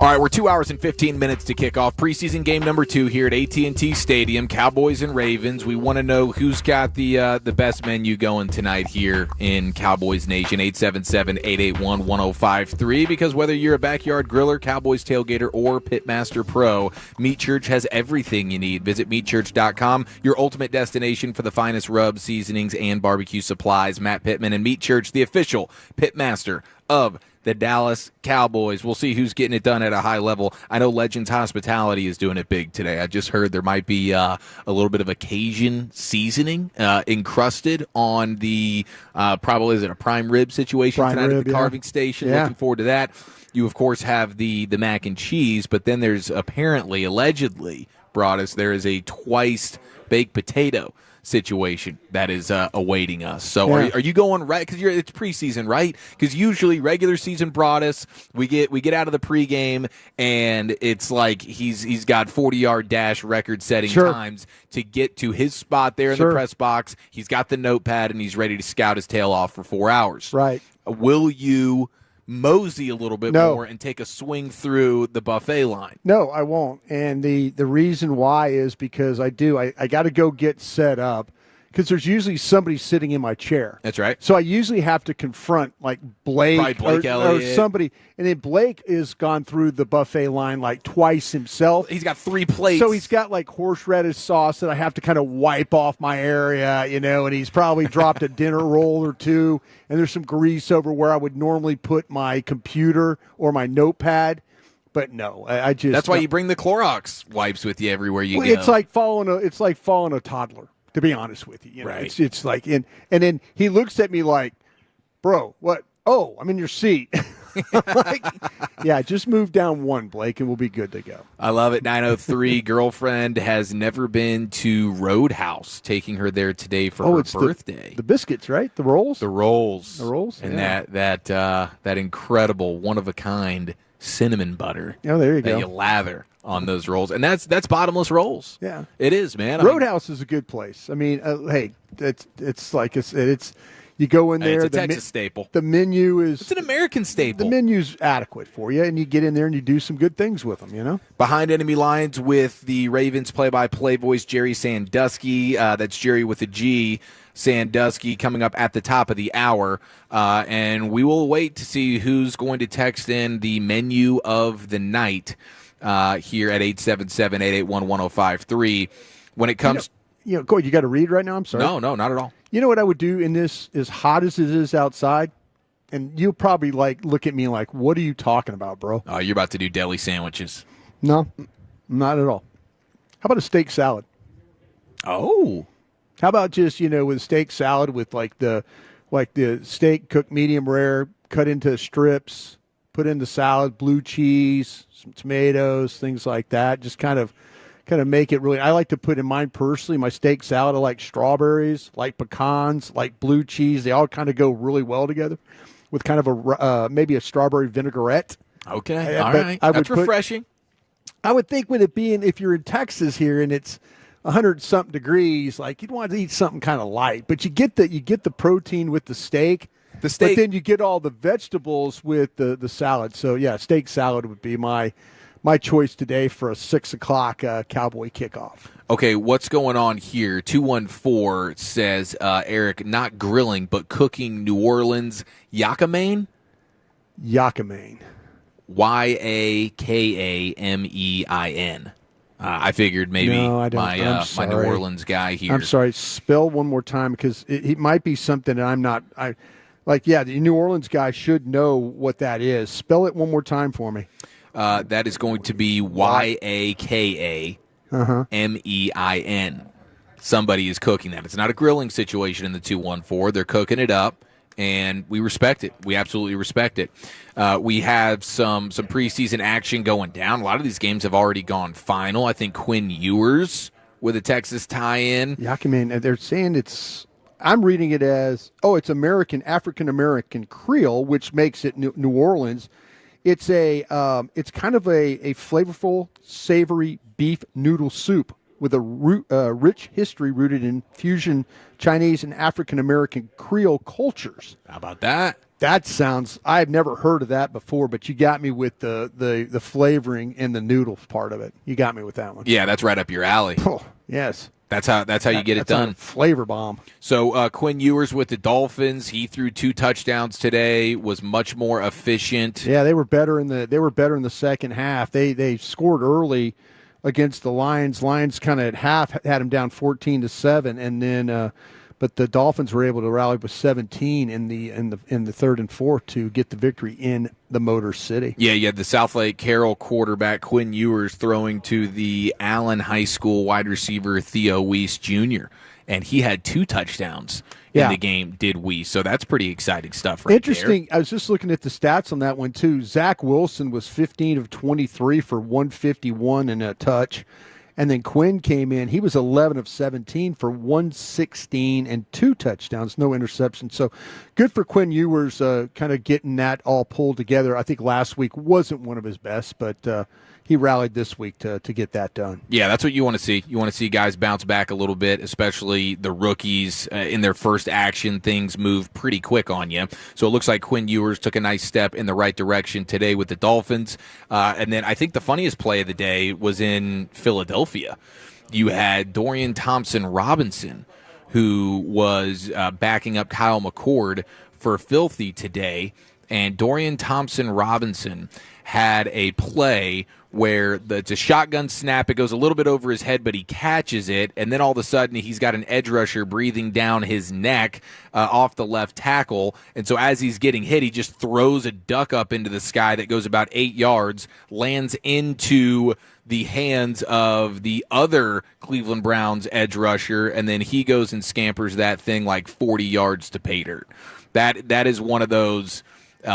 All right, we're 2 hours and 15 minutes to kick off preseason game number 2 here at AT&T Stadium, Cowboys and Ravens. We want to know who's got the best menu going tonight here in Cowboys Nation, 877-881-1053, because whether you're a backyard griller, Cowboys tailgater, or Pitmaster Pro, Meat Church has everything you need. Visit meatchurch.com, your ultimate destination for the finest rubs, seasonings, and barbecue supplies. Matt Pittman and Meat Church, the official Pitmaster of the Dallas Cowboys. We'll see who's getting it done at a high level. I know Legends Hospitality is doing it big today. I just heard there might be a little bit of Cajun seasoning encrusted on the, probably is it a prime rib situation tonight at the carving station. Yeah. Looking forward to that. You, of course, have the mac and cheese, but then there's allegedly, Broadus, there is a twice baked potato situation that is awaiting us. So yeah. are you going right? Because it's preseason, right? Because usually regular season brought us. We get out of the pregame and it's like he's got 40-yard dash record-setting times to get to his spot there in the press box. He's got the notepad and he's ready to scout his tail off for 4 hours. Right. Will you mosey a little bit more and take a swing through the buffet line? No, I won't. And the reason why is because I got to go get set up because there's usually somebody sitting in my chair. That's right. So I usually have to confront like Blake or somebody. And then Blake has gone through the buffet line like twice himself. He's got 3 plates. So he's got like horseradish sauce that I have to kind of wipe off my area, and he's probably dropped a dinner roll or two. And there's some grease over where I would normally put my computer or my notepad. But no, I just. That's why you bring the Clorox wipes with you everywhere you go. It's like following a toddler, to be honest with you. Right. It's like and then he looks at me like, bro, what? Oh, I'm in your seat. I'm like, yeah, just move down one, Blake, and we'll be good to go. I love it. 903 girlfriend has never been to Roadhouse, taking her there today for her birthday. The biscuits, right? The rolls? The rolls. The rolls? And yeah. that incredible, one-of-a-kind cinnamon butter. Oh, there you that go. You lather on those rolls. And that's bottomless rolls. Yeah. It is, man. Roadhouse is a good place. I mean, hey, it's like it's you go in there. It's a Texas staple. The menu is. It's an American staple. The menu's adequate for you, and you get in there and you do some good things with them, Behind enemy lines with the Ravens play-by-play voice, Jerry Sandusky. That's Jerry with a G. Sandusky coming up at the top of the hour. And we will wait to see who's going to text in the menu of the night here at 877-881-1053. When it comes... Corey, you got to read right now? I'm sorry. No, not at all. You know what I would do in this, as hot as it is outside? And you'll probably look at me like, what are you talking about, bro? Oh, you're about to do deli sandwiches. No, not at all. How about a steak salad? Oh. How about just, with steak salad with like the steak cooked medium rare, cut into strips, put in the salad, blue cheese, some tomatoes, things like that. Just kind of make it really. I like to put in mine personally, my steak salad. I like strawberries, like pecans, like blue cheese. They all kind of go really well together with kind of a maybe a strawberry vinaigrette. Okay, all right. That's refreshing. I would think with it being, if you're in Texas here and it's 100-something degrees, like you'd want to eat something kind of light, but you get the protein with the steak. But then you get all the vegetables with the salad. So yeah, steak salad would be my choice today for a 6 o'clock Cowboy kickoff. Okay, what's going on here? 214 says, Eric, not grilling, but cooking New Orleans yakamain? Yakamain. Yakamein. I figured maybe my New Orleans guy here. I'm sorry. Spell one more time because it might be something that I'm not. The New Orleans guy should know what that is. Spell it one more time for me. That is going to be Yakamein. Somebody is cooking that. It's not a grilling situation in the 214. They're cooking it up, and we respect it. We absolutely respect it. We have some preseason action going down. A lot of these games have already gone final. I think Quinn Ewers with a Texas tie-in. Yakamain, they're saying it's – I'm reading it as, it's African-American Creole, which makes it New Orleans. It's it's kind of a flavorful, savory beef noodle soup with a rich history rooted in fusion Chinese and African-American Creole cultures. How about that? That sounds, I've never heard of that before, but you got me with the flavoring and the noodle part of it. You got me with that one. Yeah, that's right up your alley. Oh, yes. That's how you get it done. A flavor bomb. So Quinn Ewers with the Dolphins, he threw 2 touchdowns today, was much more efficient. Yeah, they were better in the second half. They scored early against the Lions. Lions kind of at half had them down 14-7, and then but the Dolphins were able to rally with 17 in the third and fourth to get the victory in the Motor City. Yeah, you had the Southlake Carroll quarterback Quinn Ewers throwing to the Allen High School wide receiver Theo Weiss Jr., and he had 2 touchdowns in the game, did Weiss. So that's pretty exciting stuff right Interesting. there. I was just looking at the stats on that one, too. Zach Wilson was 15 of 23 for 151 and a touch. And then Quinn came in. He was 11 of 17 for 116 and 2 touchdowns, no interceptions. So good for Quinn Ewers kind of getting that all pulled together. I think last week wasn't one of his best, but he rallied this week to get that done. Yeah, that's what you want to see. You want to see guys bounce back a little bit, especially the rookies. In their first action, things move pretty quick on you. So it looks like Quinn Ewers took a nice step in the right direction today with the Dolphins. And then I think the funniest play of the day was in Philadelphia. You had Dorian Thompson-Robinson, who was backing up Kyle McCord for Filthy today. And Dorian Thompson-Robinson had a play where it's a shotgun snap. It goes a little bit over his head, but he catches it, and then all of a sudden he's got an edge rusher breathing down his neck off the left tackle. And so as he's getting hit, he just throws a duck up into the sky that goes about 8 yards, lands into the hands of the other Cleveland Browns edge rusher, and then he goes and scampers that thing like 40 yards to pay dirt. That is one of those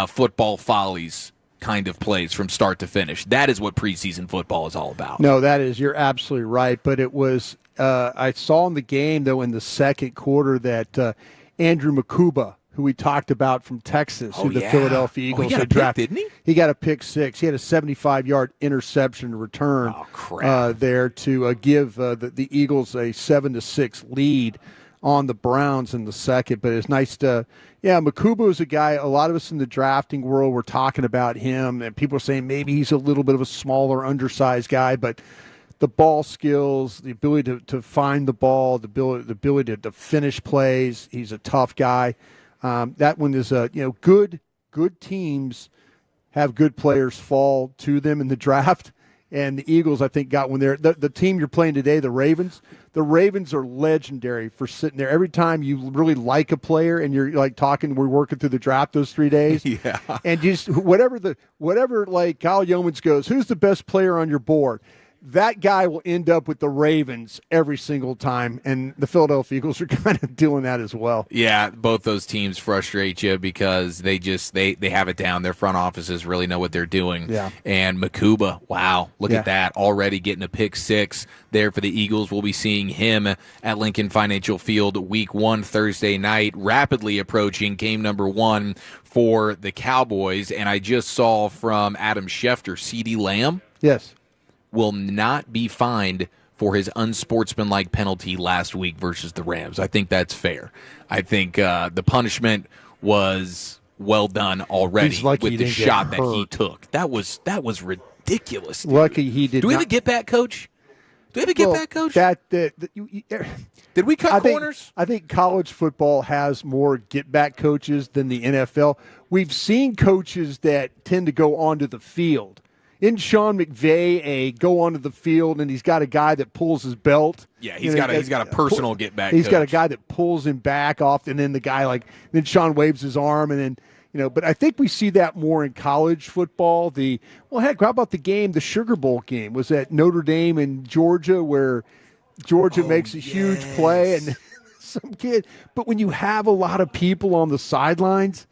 football follies kind of plays from start to finish. That is what preseason football is all about. No, you're absolutely right. But it was, I saw in the game, though, in the second quarter that Andrew Makuba, who we talked about from Texas, who the Philadelphia Eagles had drafted. Didn't he? He got a pick 6. He had a 75-yard interception return there to give the Eagles a 7-6 lead on the Browns in the second. But it's nice to, Makuba is a guy, a lot of us in the drafting world were talking about him, and people are saying maybe he's a little bit of a smaller, undersized guy, but the ball skills, the ability to find the ball, the ability to finish plays, he's a tough guy. That one is, good teams have good players fall to them in the draft. And the Eagles, I think, got one there. The team you're playing today, the Ravens are legendary for sitting there. Every time you really like a player and you're like we're working through the draft those 3 days. Yeah. And just whatever like Kyle Yeomans goes, who's the best player on your board? That guy will end up with the Ravens every single time, and the Philadelphia Eagles are kind of doing that as well. Yeah, both those teams frustrate you because they have it down. Their front offices really know what they're doing. Yeah. And Makuba, wow, look at that, already getting a pick 6 there for the Eagles. We'll be seeing him at Lincoln Financial Field week 1 Thursday night, rapidly approaching game number 1 for the Cowboys. And I just saw from Adam Schefter, CeeDee Lamb. Yes. Will not be fined for his unsportsmanlike penalty last week versus the Rams. I think that's fair. I think the punishment was well done already with the shot that he took. That was ridiculous. Dude. Lucky he did. Do we have a get back coach? Did we cut corners? I think college football has more get back coaches than the NFL. We've seen coaches that tend to go onto the field. Isn't Sean McVay go onto the field and he's got a guy that pulls his belt? Yeah, he's got a personal get back. He's got a guy that pulls him back off, and then the guy then Sean waves his arm, and then But I think we see that more in college football. How about the Sugar Bowl game? Was that Notre Dame and Georgia where Georgia makes a huge play and some kid? But when you have a lot of people on the sidelines,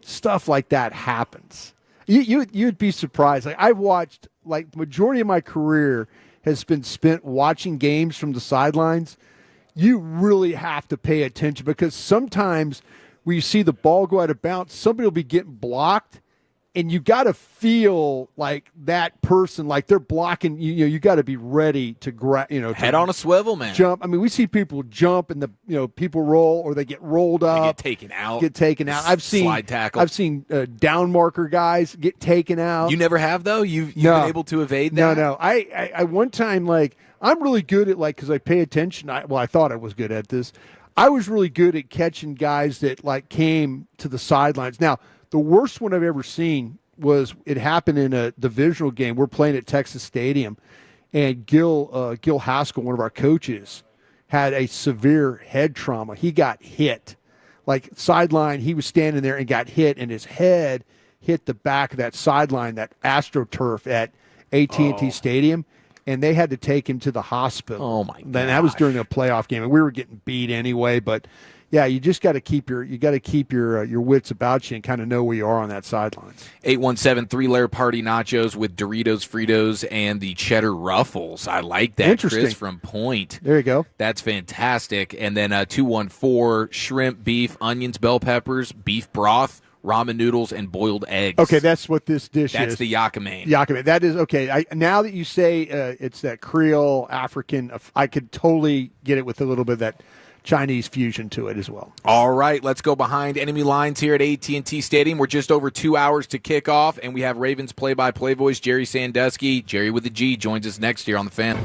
stuff like that happens. You'd be surprised. I've watched, majority of my career has been spent watching games from the sidelines. You really have to pay attention because sometimes when you see the ball go out of bounds, somebody will be getting blocked, and you got to feel like that person, like they're blocking. You got to be ready to grab. Head on a swivel, man. Jump. I mean, we see people jump and people roll, or they get rolled up, get taken out. I've seen slide tackle. I've seen down marker guys get taken out. You never have though. You've been able to evade that. No. I one time, like, I'm really good at, like, because I pay attention. I thought I was good at this. I was really good at catching guys that, like, came to the sidelines. Now, the worst one I've ever seen was it happened in a divisional game. We're playing at Texas Stadium, and Gil Haskell, one of our coaches, had a severe head trauma. He got hit. Like, sideline, he was standing there and got hit, and his head hit the back of that sideline, that AstroTurf at AT&T Stadium, and they had to take him to the hospital. Oh, my God. And that was during a playoff game, and we were getting beat anyway, but – yeah, you just got to keep your wits about you and kind of know where you are on that sidelines. 817 3-layer party nachos with Doritos, Fritos, and the cheddar ruffles. I like that. Interesting. Chris from Point. There you go. That's fantastic. And then 214 shrimp, beef, onions, bell peppers, beef broth, ramen noodles, and boiled eggs. Okay, that's what this dish is. That's the yakame. Yakame. That is okay. Now that you say it's that Creole African, I could totally get it with a little bit of that Chinese fusion to it as well. All right, let's go behind enemy lines here at AT&T Stadium. We're just over 2 hours to kick off, and we have Ravens play-by-play voice Jerry Sandusky. Jerry with a G joins us next year on The Fan.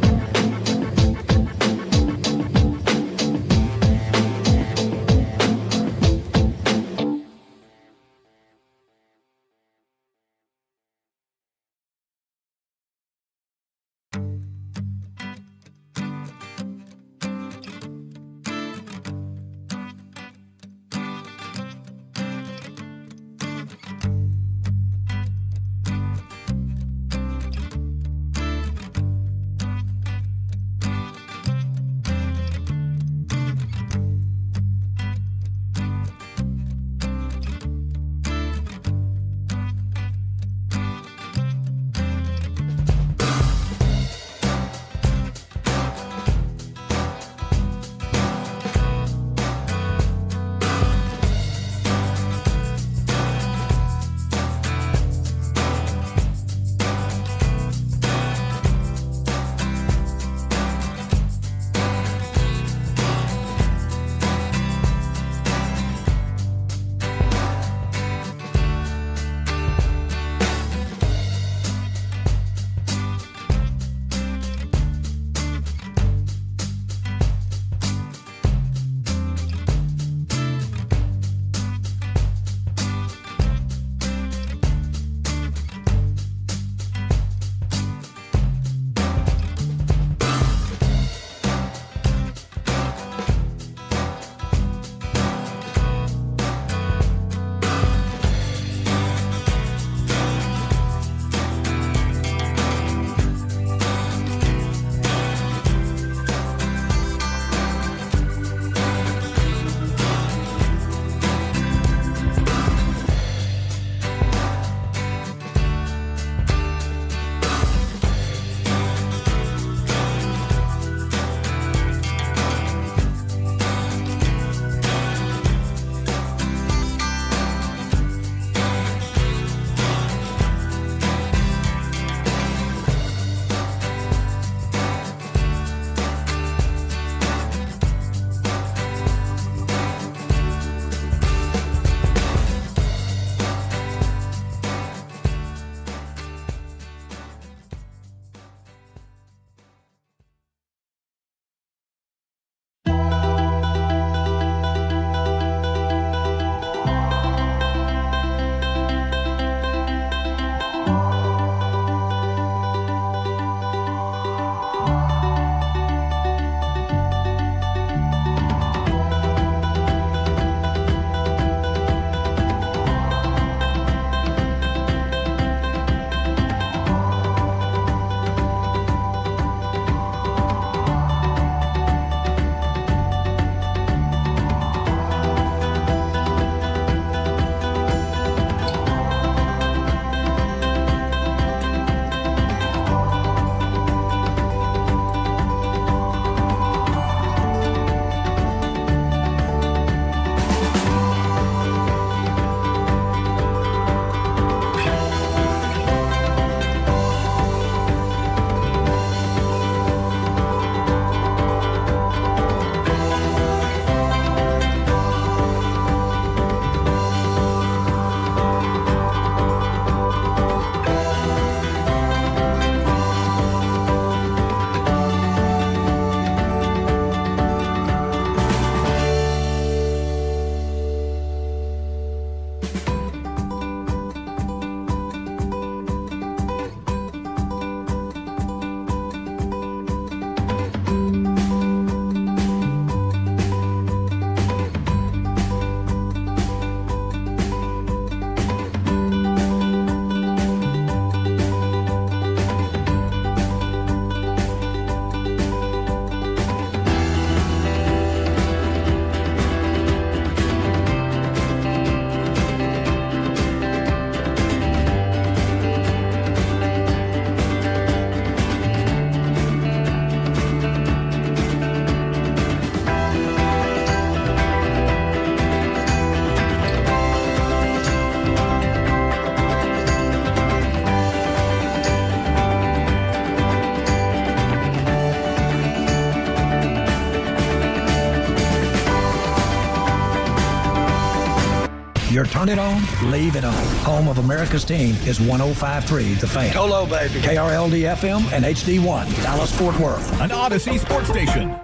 Your turn it on, leave it on. Home of America's team is 105.3 The Fan. Hello, baby. KRLD-FM and HD1, Dallas-Fort Worth. An Odyssey sports station.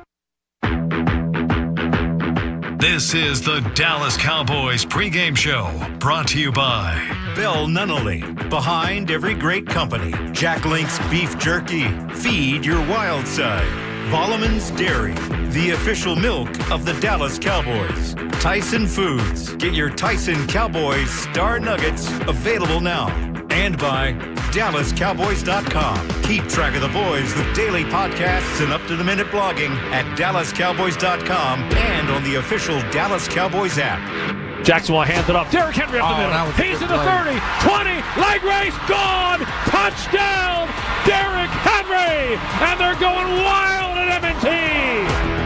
This is the Dallas Cowboys pregame show, brought to you by Bell Nunnally. Behind every great company. Jack Link's Beef Jerky. Feed your wild side. Volleman's Dairy, the official milk of the Dallas Cowboys. Tyson Foods. Get your Tyson Cowboys Star Nuggets available now. And by DallasCowboys.com. Keep track of the boys with daily podcasts and up-to-the-minute blogging at DallasCowboys.com and on the official Dallas Cowboys app. Jackson will hand it off. Derrick Henry up the middle. He's in the 30, 20, leg race, gone! Touchdown, Derrick Henry! And they're going wild at M&T!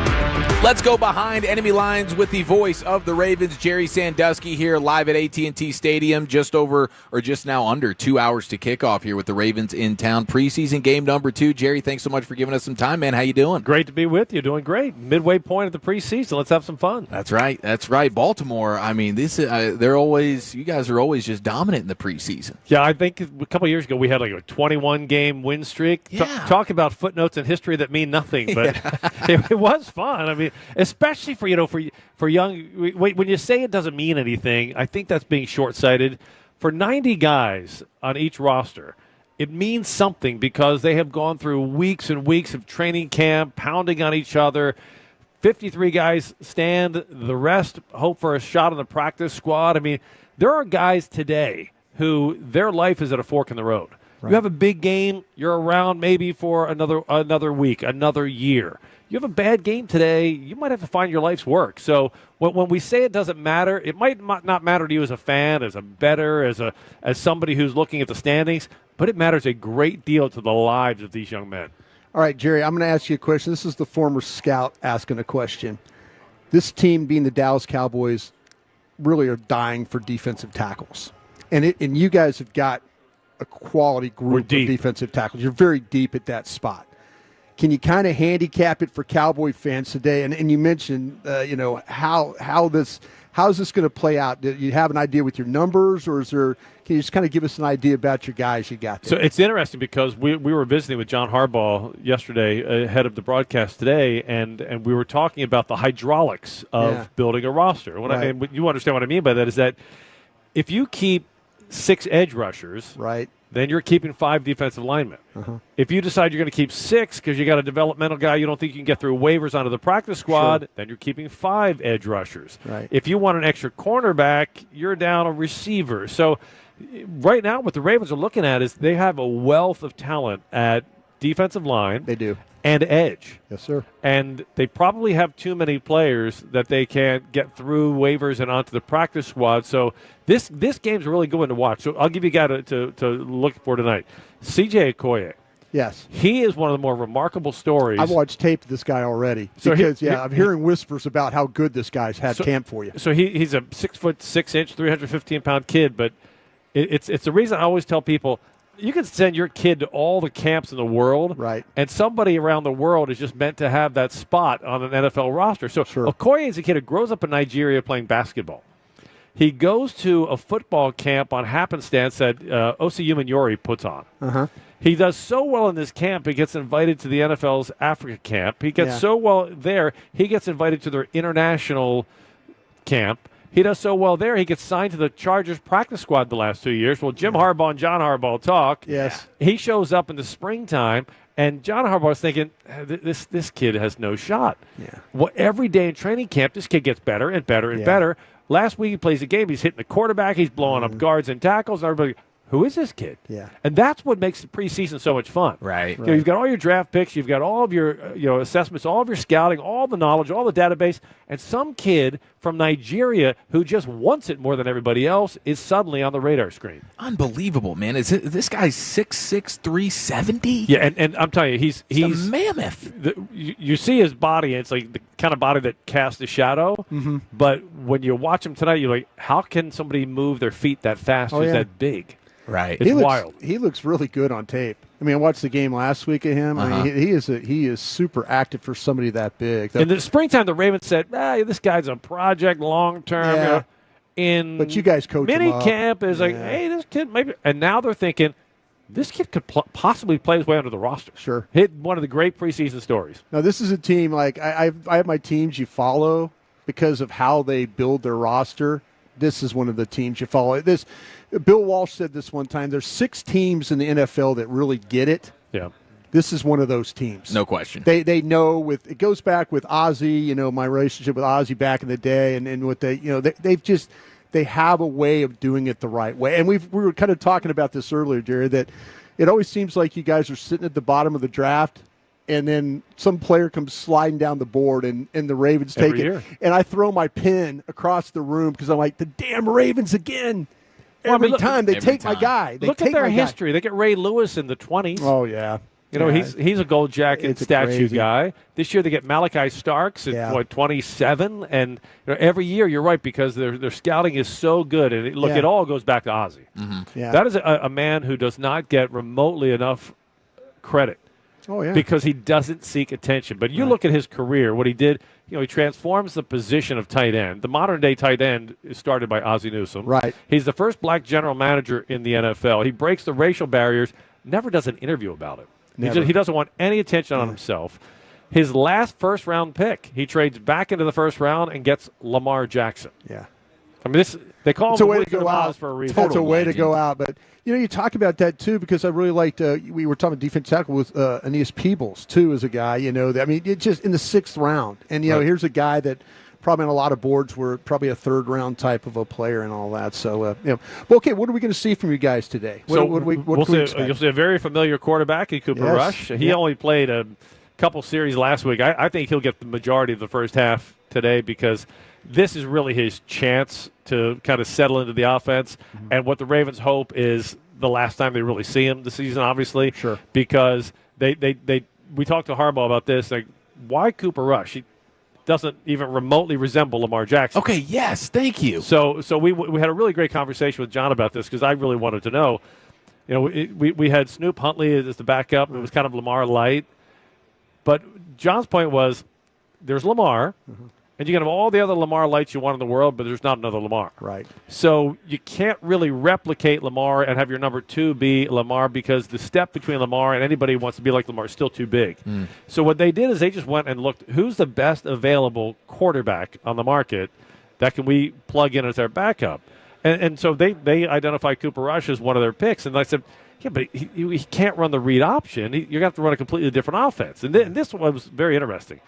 Let's go behind enemy lines with the voice of the Ravens, Jerry Sandusky, here live at AT&T Stadium, just now under 2 hours to kickoff here with the Ravens in town. Preseason game number 2. Jerry, thanks so much for giving us some time, man. How you doing? Great to be with you. Doing great. Midway point of the preseason. Let's have some fun. That's right. That's right. Baltimore, I mean, this you guys are always just dominant in the preseason. Yeah, I think a couple of years ago we had like a 21-game win streak. Yeah. Talk about footnotes in history that mean nothing, but it was fun. I mean, especially for young. When you say it doesn't mean anything, I think that's being short-sighted. For 90 guys on each roster, it means something because they have gone through weeks and weeks of training camp, pounding on each other. 53 guys stand. The rest hope for a shot on the practice squad. I mean, there are guys today who their life is at a fork in the road. Right. You have a big game, you're around maybe for another week, another year. You have a bad game today, you might have to find your life's work. So when we say it doesn't matter, it might not matter to you as a fan, as a bettor, as somebody who's looking at the standings, but it matters a great deal to the lives of these young men. All right, Jerry, I'm going to ask you a question. This is the former scout asking a question. This team, being the Dallas Cowboys, really are dying for defensive tackles. And you guys have got a quality group of defensive tackles. You're very deep at that spot. Can you kind of handicap it for Cowboy fans today? And you mentioned, how is this going to play out? Do you have an idea with your numbers, or can you just kind of give us an idea about your guys you got there? So it's interesting because we were visiting with John Harbaugh yesterday ahead of the broadcast today, and we were talking about the hydraulics of building a roster. And you understand what I mean by that is that if you keep 6 edge rushers, right, then you're keeping 5 defensive linemen. Uh-huh. If you decide you're going to keep 6 because you got a developmental guy you don't think you can get through waivers onto the practice squad, then you're keeping 5 edge rushers. Right. If you want an extra cornerback, you're down a receiver. So right now what the Ravens are looking at is they have a wealth of talent at defensive line. They do. And edge. Yes, sir. And they probably have too many players that they can't get through waivers and onto the practice squad. So this game's a really good one to watch. So I'll give you a guy to look for tonight. C.J. Okoye. Yes. He is one of the more remarkable stories. I've watched tape of this guy already. So because, I'm hearing whispers about how good this guy's had camp for you. So he's a 6'6", 315-pound kid, but it's the reason I always tell people, you can send your kid to all the camps in the world, right? And somebody around the world is just meant to have that spot on an NFL roster. So Okoye is a kid who grows up in Nigeria playing basketball. He goes to a football camp on happenstance that Osi Umenyiori puts on. Uh-huh. He does so well in this camp, he gets invited to the NFL's Africa camp. He gets so well there, he gets invited to their international camp. He does so well there, he gets signed to the Chargers practice squad the last 2 years. Well, Jim Harbaugh and John Harbaugh talk. Yes. He shows up in the springtime, and John Harbaugh is thinking, this kid has no shot. Yeah. Well, every day in training camp, this kid gets better and better and better. Last week he plays a game, he's hitting the quarterback, he's blowing up guards and tackles, and everybody, who is this kid? Yeah. And that's what makes the preseason so much fun. Right. You know, you've got all your draft picks, you've got all of your assessments, all of your scouting, all the knowledge, all the database, and some kid from Nigeria who just wants it more than everybody else is suddenly on the radar screen. Unbelievable, man. This guy's 6'6", 370? Yeah, and I'm telling you, he's a mammoth. You see his body, and it's like the kind of body that casts a shadow. Mm-hmm. But when you watch him tonight, you're like, how can somebody move their feet that fast who's that big? Right. It's wild. He looks really good on tape. I mean, I watched the game last week of him. I mean, he is super active for somebody that big. In the springtime, the Ravens said, this guy's a project long-term. Yeah. in But you guys coach him mini up. camp is like, Yeah. hey, this kid maybe. And now they're thinking, this kid could possibly play his way under the roster. Sure. Hit one of the great preseason stories. Now, this is a team, like, I have my teams you follow because of how they build their roster. This is one of the teams you follow. Bill Walsh said this one time. There's 6 teams in the NFL that really get it. Yeah. This is one of those teams. No question. They know it goes back with Ozzie, my relationship with Ozzie back in the day, and what they have a way of doing it the right way. And we were kind of talking about this earlier, Jerry, that it always seems like you guys are sitting at the bottom of the draft, and then some player comes sliding down the board, and the Ravens take it. And I throw my pen across the room because I'm like, the damn Ravens again. Every time they take my guy. Look at their history. They get Ray Lewis in the 20s. Oh, yeah. He's a gold jacket statue crazy guy. This year they get Malachi Starks at 27, and every year you're right because their scouting is so good, and it all goes back to Ozzie. Mm-hmm. Yeah. That is a man who does not get remotely enough credit. Oh yeah, because he doesn't seek attention. But you look at his career, what he did. He transforms the position of tight end. The modern day tight end is started by Ozzie Newsome. Right. He's the first black general manager in the NFL. He breaks the racial barriers. Never does an interview about it. He doesn't want any attention on himself. His last first-round pick, he trades back into the first round and gets Lamar Jackson. Yeah. I mean, they call him a way Wizard to go of Oz out for a reason. That's a way to go out. But, you talk about that, too, because I really liked we were talking defense tackle with Aeneas Peebles, too, as a guy, it's just in the 6th round. And, here's a guy that probably on a lot of boards were probably a 3rd-round type of a player and all that. So, well, okay, what are we going to see from you guys today? You'll see a very familiar quarterback in Cooper Rush. He only played a couple series last week. I think he'll get the majority of the first half today because this is really his chance to kind of settle into the offense. Mm-hmm. And what the Ravens hope is the last time they really see him this season, obviously. Sure. Because we talked to Harbaugh about this. Like, why Cooper Rush? He doesn't even remotely resemble Lamar Jackson. Okay, yes, thank you. So we had a really great conversation with John about this because I really wanted to know. We had Snoop Huntley as the backup. It was kind of Lamar light. But John's point was there's Lamar, and you can have all the other Lamar lights you want in the world, but there's not another Lamar. Right. So you can't really replicate Lamar and have your number 2 be Lamar because the step between Lamar and anybody who wants to be like Lamar is still too big. So what they did is they just went and looked, who's the best available quarterback on the market that can we plug in as our backup? And so they identified Cooper Rush as one of their picks. And I said, yeah, but he can't run the read option. You're going to have to run a completely different offense. And this one was very interesting.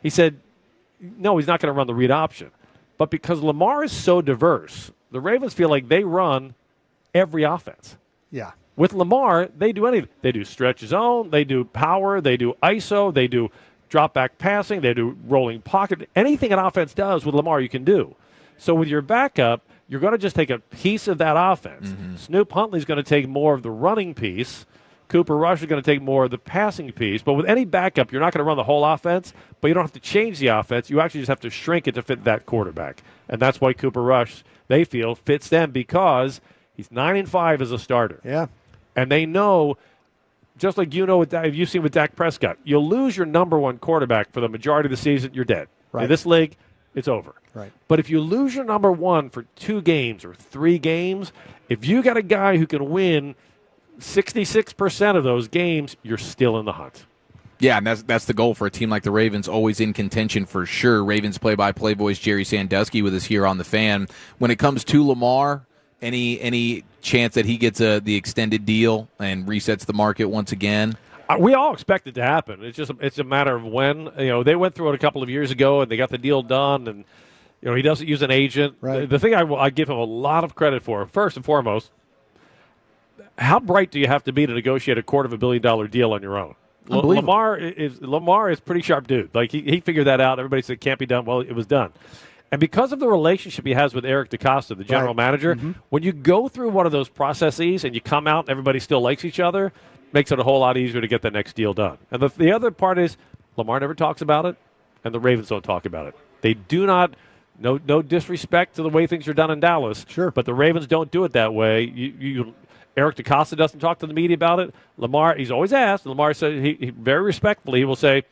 He said, no, he's not going to run the read option. But because Lamar is so diverse, the Ravens feel like they run every offense. Yeah. With Lamar, they do anything. They do stretch zone, they do power, they do ISO, they do drop back passing, they do rolling pocket. Anything an offense does with Lamar, you can do. So with your backup, you're going to just take a piece of that offense. Mm-hmm. Snoop Huntley's going to take more of the running piece. Cooper Rush is going to take more of the passing piece. But with any backup, you're not going to run the whole offense, but you don't have to change the offense. You actually just have to shrink it to fit that quarterback. And that's why Cooper Rush, they feel, fits them because he's 9-5 as a starter. Yeah. And they know, just like you've seen with Dak Prescott, you'll lose your number 1 quarterback for the majority of the season, you're dead. Right. In this league, it's over. Right. But if you lose your number 1 for 2 games or 3 games, if you got a guy who can win 66% of those games, you're still in the hunt. Yeah, and that's the goal for a team like the Ravens, always in contention for sure. Ravens play-by-play voice Jerry Sandusky with us here on The Fan. When it comes to Lamar, any chance that he gets the extended deal and resets the market once again? We all expect it to happen. It's a matter of when. They went through it a couple of years ago, and they got the deal done, and he doesn't use an agent. Right. The thing I give him a lot of credit for, first and foremost, how bright do you have to be to negotiate a $250 million deal on your own? Lamar is pretty sharp dude. Like he figured that out. Everybody said it can't be done. Well, it was done. And because of the relationship he has with Eric DeCosta, the general manager, when you go through one of those processes and you come out and everybody still likes each other, makes it a whole lot easier to get the next deal done. And the other part is Lamar never talks about it, and the Ravens don't talk about it. They do not. No disrespect to the way things are done in Dallas. Sure. But the Ravens don't do it that way. Eric DeCosta doesn't talk to the media about it. Lamar, he's always asked. Lamar said he very respectfully, he will say,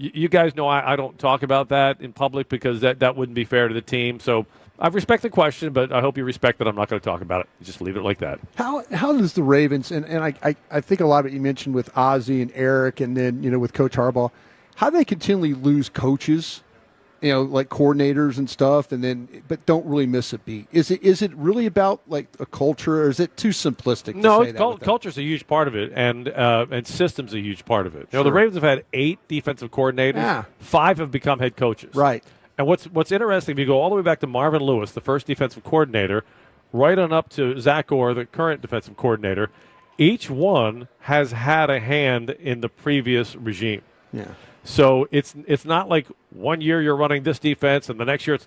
You guys know I don't talk about that in public because that wouldn't be fair to the team. So I respect the question, but I hope you respect that I'm not going to talk about it. Just leave it like that. How does the Ravens, and I think a lot of it you mentioned with Ozzie and Eric and then, with Coach Harbaugh, how do they continually lose coaches, like coordinators and stuff, but don't really miss a beat? Is it really about like a culture, or is it too simplistic to say that? Culture's a huge part of it, and systems a huge part of it. The Ravens have had 8 defensive coordinators. Yeah. 5 have become head coaches. Right. And what's interesting, if you go all the way back to Marvin Lewis, the first defensive coordinator, right on up to Zach Orr, the current defensive coordinator, each one has had a hand in the previous regime. Yeah. So it's not like one year you're running this defense and the next year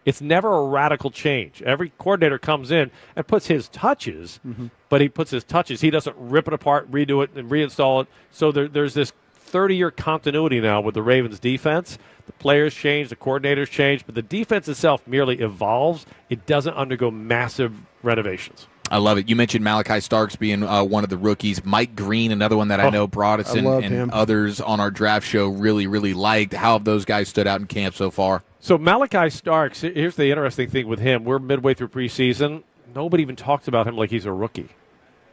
it's never a radical change. Every coordinator comes in and puts his touches, but he puts his touches. He doesn't rip it apart, redo it, and reinstall it. So there's this 30-year continuity now with the Ravens defense. The players change, the coordinators change, but the defense itself merely evolves. It doesn't undergo massive renovations. I love it. You mentioned Malachi Starks being one of the rookies. Mike Green, another one that I know Broadus and others on our draft show really, really liked. How have those guys stood out in camp so far? So Malachi Starks, here's the interesting thing with him. We're midway through preseason. Nobody even talks about him like he's a rookie.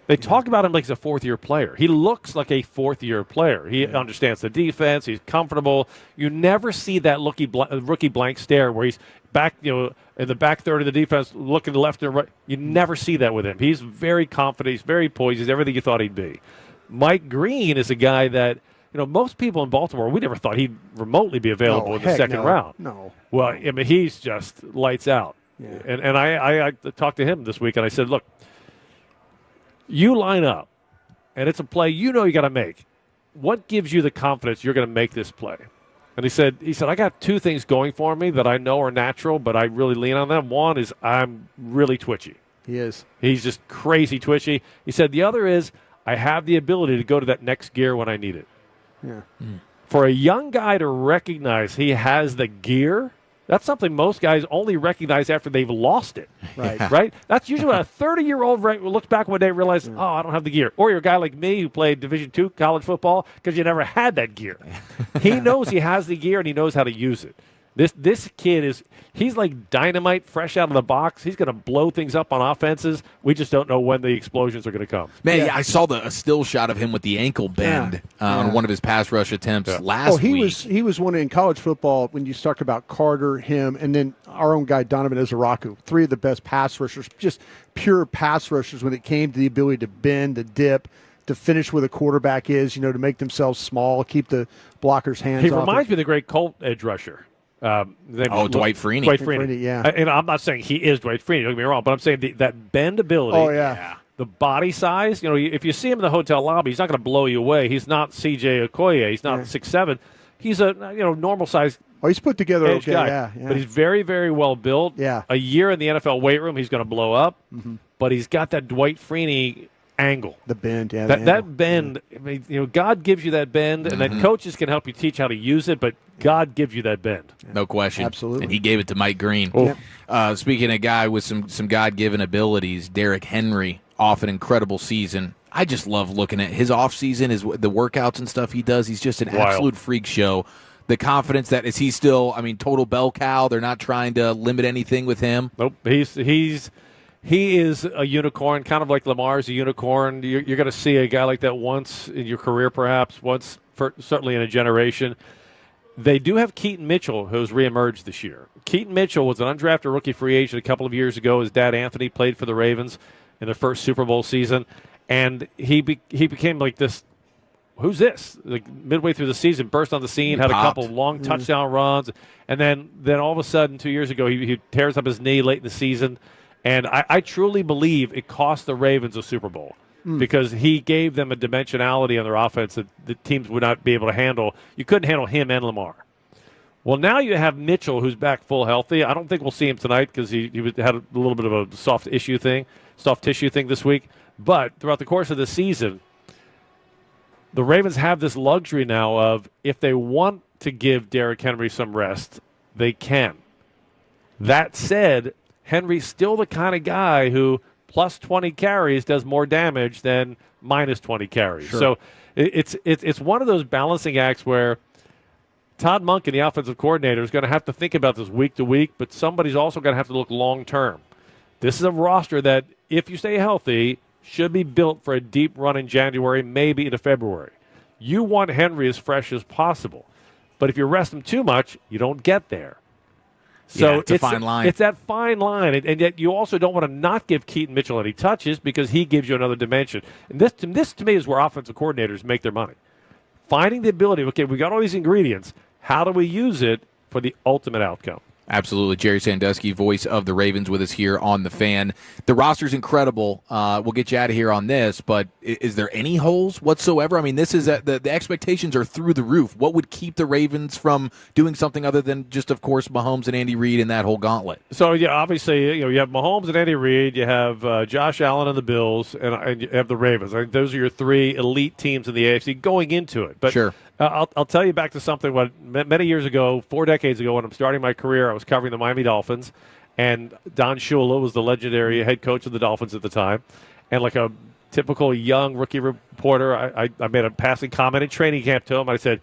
They talk about him like he's a fourth-year player. He looks like a fourth-year player. He understands the defense. He's comfortable. You never see that rookie blank stare where he's back, in the back third of the defense, looking left and right. You never see that with him. He's very confident. He's very poised. He's everything you thought he'd be. Mike Green is a guy that, most people in Baltimore, we never thought he'd remotely be available in the second round. No. Well, I mean, he's just lights out. Yeah. And I talked to him this week, and I said, look, you line up, and it's a play you got to make. What gives you the confidence you're going to make this play? And he said, I got 2 things going for me that I know are natural, but I really lean on them. One is I'm really twitchy. He is. He's just crazy twitchy. He said the other is I have the ability to go to that next gear when I need it. Yeah. For a young guy to recognize he has the gear, that's something most guys only recognize after they've lost it. Right. Right? That's usually when a 30-year-old looks back one day and realizes, I don't have the gear. Or you're a guy like me who played Division II college football because you never had that gear. He knows he has the gear and he knows how to use it. This kid he's like dynamite fresh out of the box. He's going to blow things up on offenses. We just don't know when the explosions are going to come. Man, I saw a still shot of him with the ankle bend on one of his pass rush attempts last week. He was one in college football when you talk about Carter, him, and then our own guy Donovan Ezeraku. 3 of the best pass rushers, just pure pass rushers when it came to the ability to bend, to dip, to finish where the quarterback is, to make themselves small, keep the blockers' hands off. He reminds me of the great Colt edge rusher. Dwight Freeney. Dwight Freeney, yeah. And I'm not saying he is Dwight Freeney, don't get me wrong, but I'm saying that bendability. Oh, yeah. The body size, if you see him in the hotel lobby, he's not going to blow you away. He's not C.J. Okoye. He's not 6'7". He's a normal size. Oh, he's put together okay, guy. Yeah. But he's very, very well built. Yeah. A year in the NFL weight room, he's going to blow up. Mm-hmm. But he's got that Dwight Freeney angle. The bend, yeah. That bend, I mean, God gives you that bend, and then coaches can help you teach how to use it, but God gives you that bend. No question. Absolutely. And he gave it to Mike Green. Speaking of a guy with some God-given abilities, Derrick Henry off an incredible season. I just love looking at his offseason, the workouts and stuff he does. He's just an absolute freak show. The confidence that is he still, total bell cow. They're not trying to limit anything with him. Nope. He is a unicorn, kind of like Lamar's a unicorn. You're going to see a guy like that once in your career, perhaps, certainly in a generation. They do have Keaton Mitchell, who's reemerged this year. Keaton Mitchell was an undrafted rookie free agent a couple of years ago. His dad, Anthony, played for the Ravens in their first Super Bowl season. And he became like this, who's this? Like midway through the season, burst on the scene, had a couple long touchdown runs. And then all of a sudden, 2 years ago, he tears up his knee late in the season. And I truly believe it cost the Ravens a Super Bowl because he gave them a dimensionality on their offense that the teams would not be able to handle. You couldn't handle him and Lamar. Well, now you have Mitchell, who's back full healthy. I don't think we'll see him tonight because he had a little bit of a soft tissue thing this week. But throughout the course of the season, the Ravens have this luxury now of if they want to give Derrick Henry some rest, they can. That said, Henry's still the kind of guy who plus 20 carries does more damage than minus 20 carries. Sure. So it's one of those balancing acts where Todd Monken, the offensive coordinator, is going to have to think about this week to week, but somebody's also going to have to look long term. This is a roster that, if you stay healthy, should be built for a deep run in January, maybe into February. You want Henry as fresh as possible, but if you rest him too much, you don't get there. So it's a fine line. It's that fine line, and yet you also don't want to not give Keaton Mitchell any touches because he gives you another dimension. And this to me is where offensive coordinators make their money. Finding the ability, okay, we got all these ingredients. How do we use it for the ultimate outcome? Absolutely. Jerry Sandusky, voice of the Ravens, with us here on The Fan. The roster's incredible. We'll get you out of here on this, but is there any holes whatsoever? I mean, this is the expectations are through the roof. What would keep the Ravens from doing something other than just, of course, Mahomes and Andy Reid and that whole gauntlet? So, yeah, obviously, you have Mahomes and Andy Reid. You have Josh Allen and the Bills, and you have the Ravens. I think those are your three elite teams in the AFC going into it. But sure. I'll tell you back to something many years ago, 4 decades ago, when I'm starting my career, I was covering the Miami Dolphins, and Don Shula was the legendary head coach of the Dolphins at the time. And like a typical young rookie reporter, I made a passing comment in training camp to him. I said,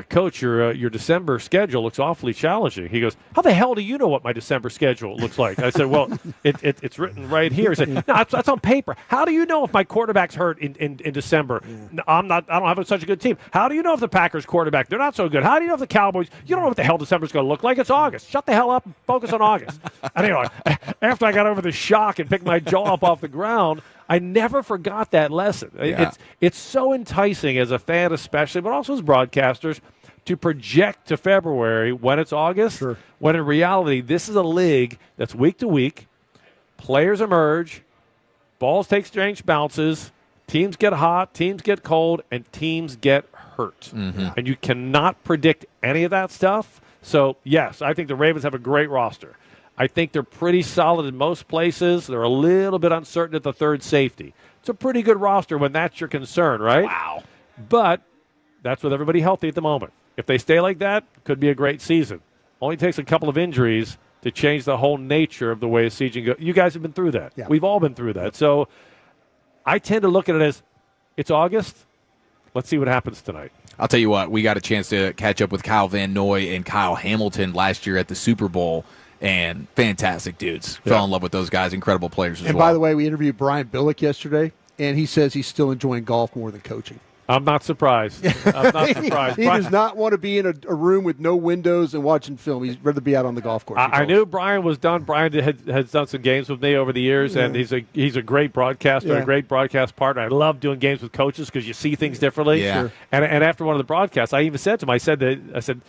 Coach, your December schedule looks awfully challenging. He goes, how the hell do you know what my December schedule looks like? I said, well, it's written right here. He said, no, that's on paper. How do you know if my quarterback's hurt in December? Yeah. I don't have such a good team. How do you know if the Packers quarterback, they're not so good? How do you know if the Cowboys, you don't know what the hell December's going to look like? It's August. Shut the hell up and focus on August. Anyway, after I got over the shock and picked my jaw up off the ground, I never forgot that lesson. Yeah. It's so enticing as a fan especially, but also as broadcasters, to project to February when it's August, Sure. when in reality this is a league that's week to week. Players emerge, balls take strange bounces, teams get hot, teams get cold, and teams get hurt. Mm-hmm. And you cannot predict any of that stuff. So, yes, I think the Ravens have a great roster. I think they're pretty solid in most places. They're a little bit uncertain at the third safety. It's a pretty good roster when that's your concern, right? Wow. But that's with everybody healthy at the moment. If they stay like that, could be a great season. Only takes a couple of injuries to change the whole nature of the way a season goes. You guys have been through that. Yeah. We've all been through that. So I tend to look at it as it's August. Let's see what happens tonight. I'll tell you what, we got a chance to catch up with Kyle Van Noy and Kyle Hamilton last year at the Super Bowl. And fantastic dudes. Yeah. Fell in love with those guys. Incredible players as And well. by the way, we interviewed Brian Billick yesterday, and he says he's still enjoying golf more than coaching. I'm not surprised. I'm not surprised. He does not want to be in a room with no windows and watching film. He'd rather be out on the golf course. I knew Brian was done. Brian has done some games with me over the years, and he's a great broadcaster, a great broadcast partner. I love doing games with coaches because you see things differently. Yeah. Sure. And after one of the broadcasts, I even said to him, I said,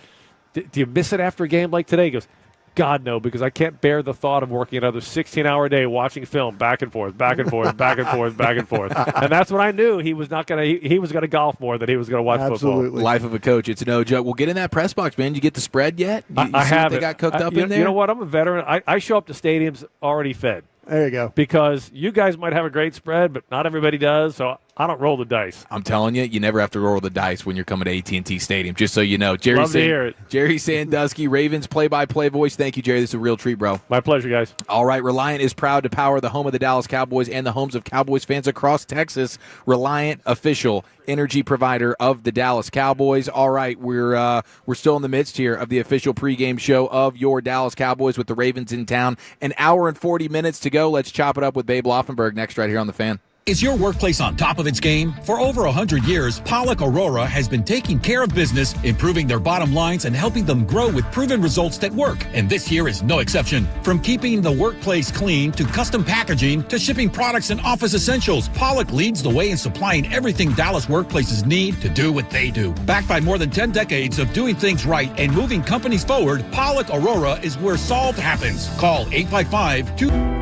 do you miss it after a game like today? He goes, God, no, because I can't bear the thought of working another 16-hour day watching film back and forth, back and forth, back and forth, back and forth. And that's when I knew he was not going to. He was going to golf more than he was going to watch Absolutely. football. Life of a coach. It's no joke. Well, get in that press box, man. Did you get the spread yet? You I see have what they it. got cooked up in there? You know what? I'm a veteran. I show up to stadiums already fed. There you go. Because you guys might have a great spread, but not everybody does, so I don't roll the dice. I'm telling you, you never have to roll the dice when you're coming to AT&T Stadium, just so you know. Love to hear it. Jerry Sandusky, Ravens play-by-play voice. Thank you, Jerry. This is a real treat, bro. My pleasure, guys. All right, Reliant is proud to power the home of the Dallas Cowboys and the homes of Cowboys fans across Texas. Reliant, official energy provider of the Dallas Cowboys. All right, we're still in the midst here of the official pregame show of your Dallas Cowboys with the Ravens in town. An hour and 40 minutes to go. Let's chop it up with Babe Laughenberg next right here on The Fan. Is your workplace on top of its game? For over 100 years, Pollock Aurora has been taking care of business, improving their bottom lines, and helping them grow with proven results that work. And this year is no exception. From keeping the workplace clean to custom packaging to shipping products and office essentials, Pollock leads the way in supplying everything Dallas workplaces need to do what they do. Backed by more than 10 decades of doing things right and moving companies forward, Pollock Aurora is where solved happens. Call 855-2...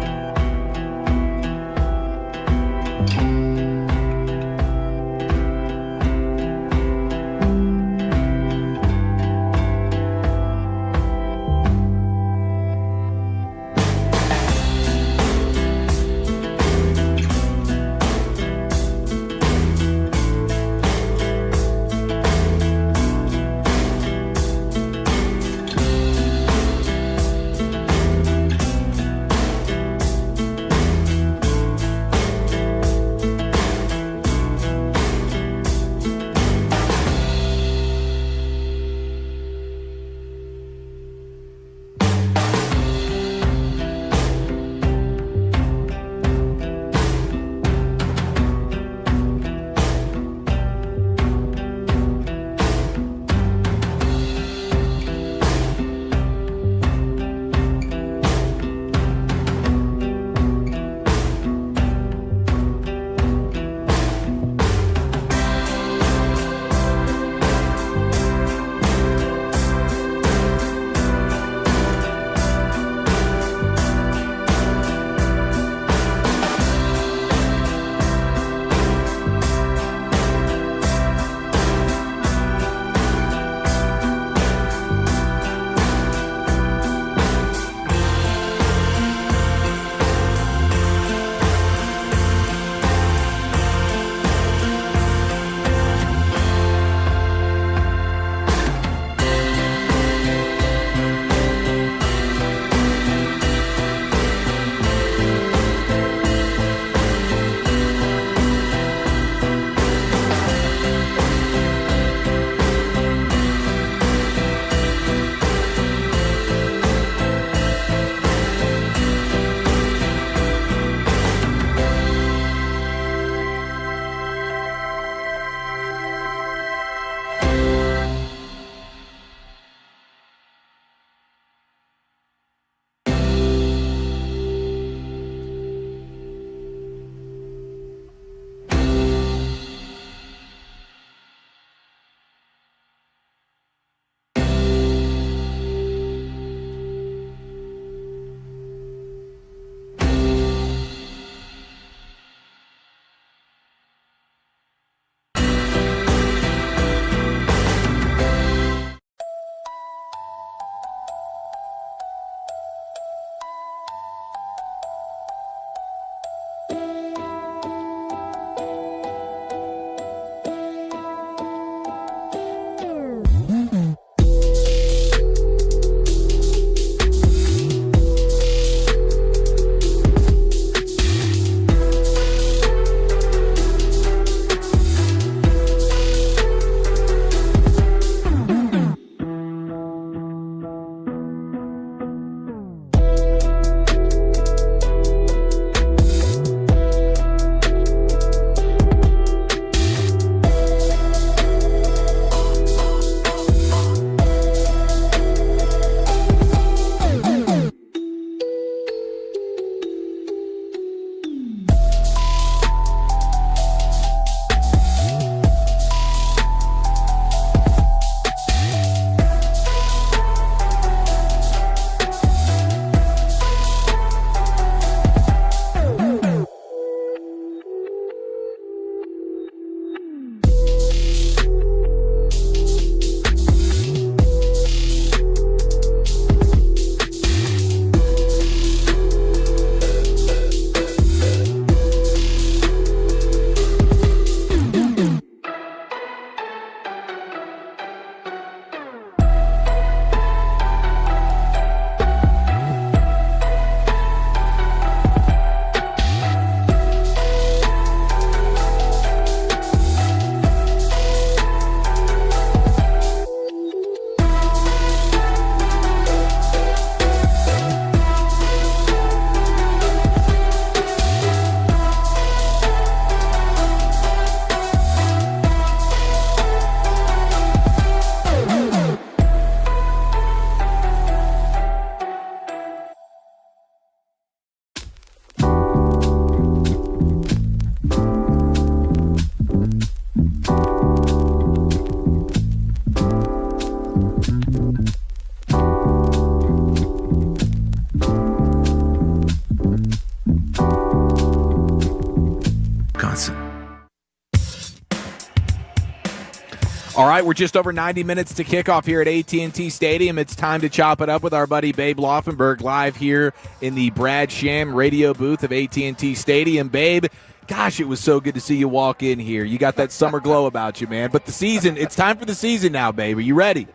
All right, we're just over 90 minutes to kickoff here at AT&T Stadium. It's time to chop it up with our buddy Babe Laughenberg live here in the Brad Sham radio booth of AT&T Stadium. Babe, gosh, it was so good to see you walk in here. You got that summer glow about you, man. But the season, it's time for the season now, babe. Are you ready?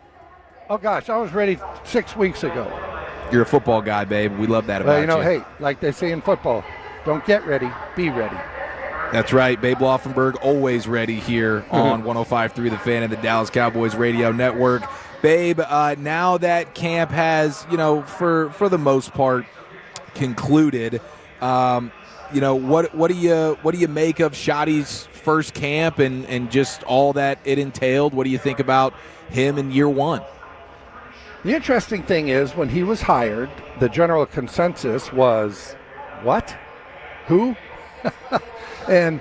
Oh, gosh, I was ready 6 weeks ago. You're a football guy, babe. We love that about you. Well, hey, like they say in football, don't get ready, be ready. That's right. Babe Laughenberg, always ready here on 105.3 The Fan and the Dallas Cowboys radio network. Babe, now that camp has, for the most part concluded, what do you make of Schotty's first camp and just all that it entailed? What do you think about him in year one? The interesting thing is when he was hired, the general consensus was, what? Who? And,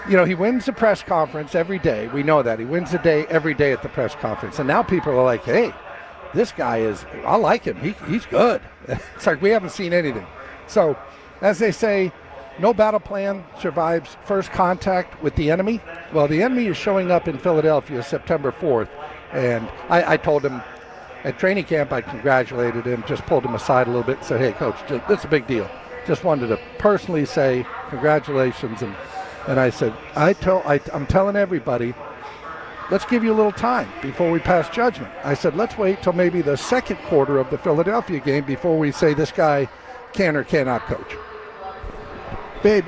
he wins the press conference every day. We know that. He wins the day every day at the press conference. And now people are like, hey, this guy I like him. He's good. It's like we haven't seen anything. So, as they say, no battle plan survives first contact with the enemy. Well, the enemy is showing up in Philadelphia September 4th. And I told him at training camp, I congratulated him, just pulled him aside a little bit and said, hey, Coach, this is a big deal. Just wanted to personally say congratulations, and I said I'm telling everybody, let's give you a little time before we pass judgment. I said let's wait till maybe the second quarter of the Philadelphia game before we say this guy can or cannot coach. Babe,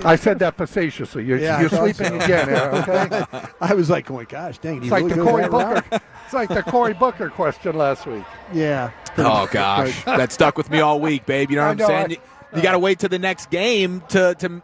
I said that facetiously. You're sleeping again, okay? I was like going, gosh, dang. It's like the Cory Booker. It's like the Cory Booker question last week. Yeah. Oh gosh, that stuck with me all week, babe. You know what I'm saying? You got to wait till the next game to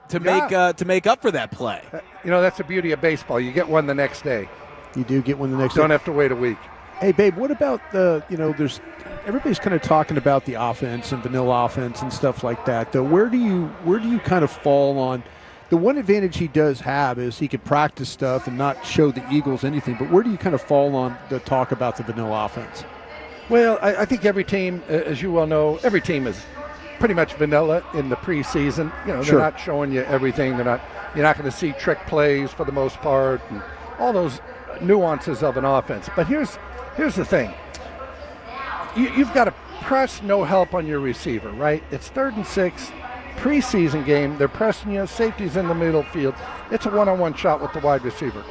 make up for that play. That's the beauty of baseball. You get one the next day. You do get one the next day. Don't have to wait a week. Hey, babe, what about there's everybody's kind of talking about the offense and vanilla offense and stuff like that. Though, where do you kind of fall on? The one advantage he does have is he could practice stuff and not show the Eagles anything. But where do you kind of fall on the talk about the vanilla offense? Well, I think every team, as you well know, every team is pretty much vanilla in the preseason. They're not showing you everything. You're not going to see trick plays for the most part and all those nuances of an offense. But here's the thing. You've got to press no help on your receiver, right? It's 3rd and 6, preseason game. They're pressing you. Safety's in the middle field. It's a one-on-one shot with the wide receiver.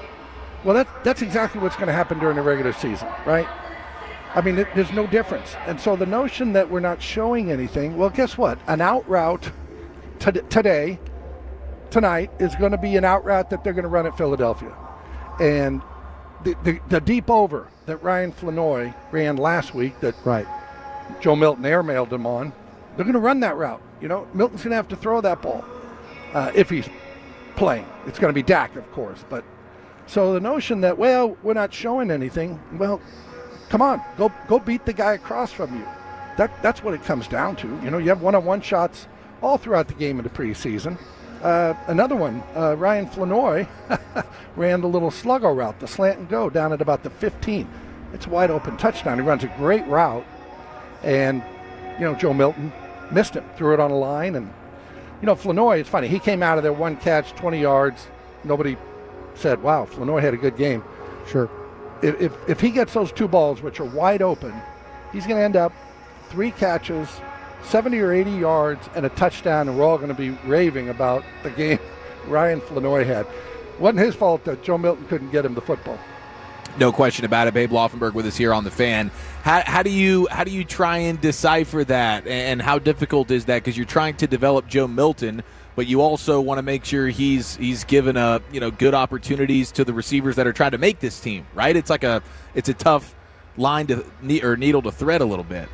Well, that's exactly what's going to happen during the regular season, right? I mean, there's no difference. And so the notion that we're not showing anything, well, guess what? An out route tonight, is going to be an out route that they're going to run at Philadelphia. And the deep over that Ryan Flanoy ran last week that Joe Milton airmailed him on, they're going to run that route. Milton's going to have to throw that ball if he's playing. It's going to be Dak, of course. But so the notion that, well, we're not showing anything, well, come on, go beat the guy across from you. That's what it comes down to. You have one-on-one shots all throughout the game in the preseason. Another one, Ryan Flanoy ran the little sluggo route, the slant and go down at about the 15. It's a wide open touchdown. He runs a great route, and Joe Milton missed him, threw it on a line, and Flanoy, it's funny. He came out of there, one catch, 20 yards. Nobody said, "Wow, Flanoy had a good game." Sure. If he gets those two balls, which are wide open, he's going to end up 3 catches, 70 or 80 yards, and a touchdown, and we're all going to be raving about the game Ryan Flanoy had. Wasn't his fault that Joe Milton couldn't get him the football. No question about it. Babe Laughenberg with us here on The Fan. How do you try and decipher that, and how difficult is that? Because you're trying to develop Joe Milton, but you also want to make sure he's given good opportunities to the receivers that are trying to make this team, right? It's a tough line or needle to thread a little bit.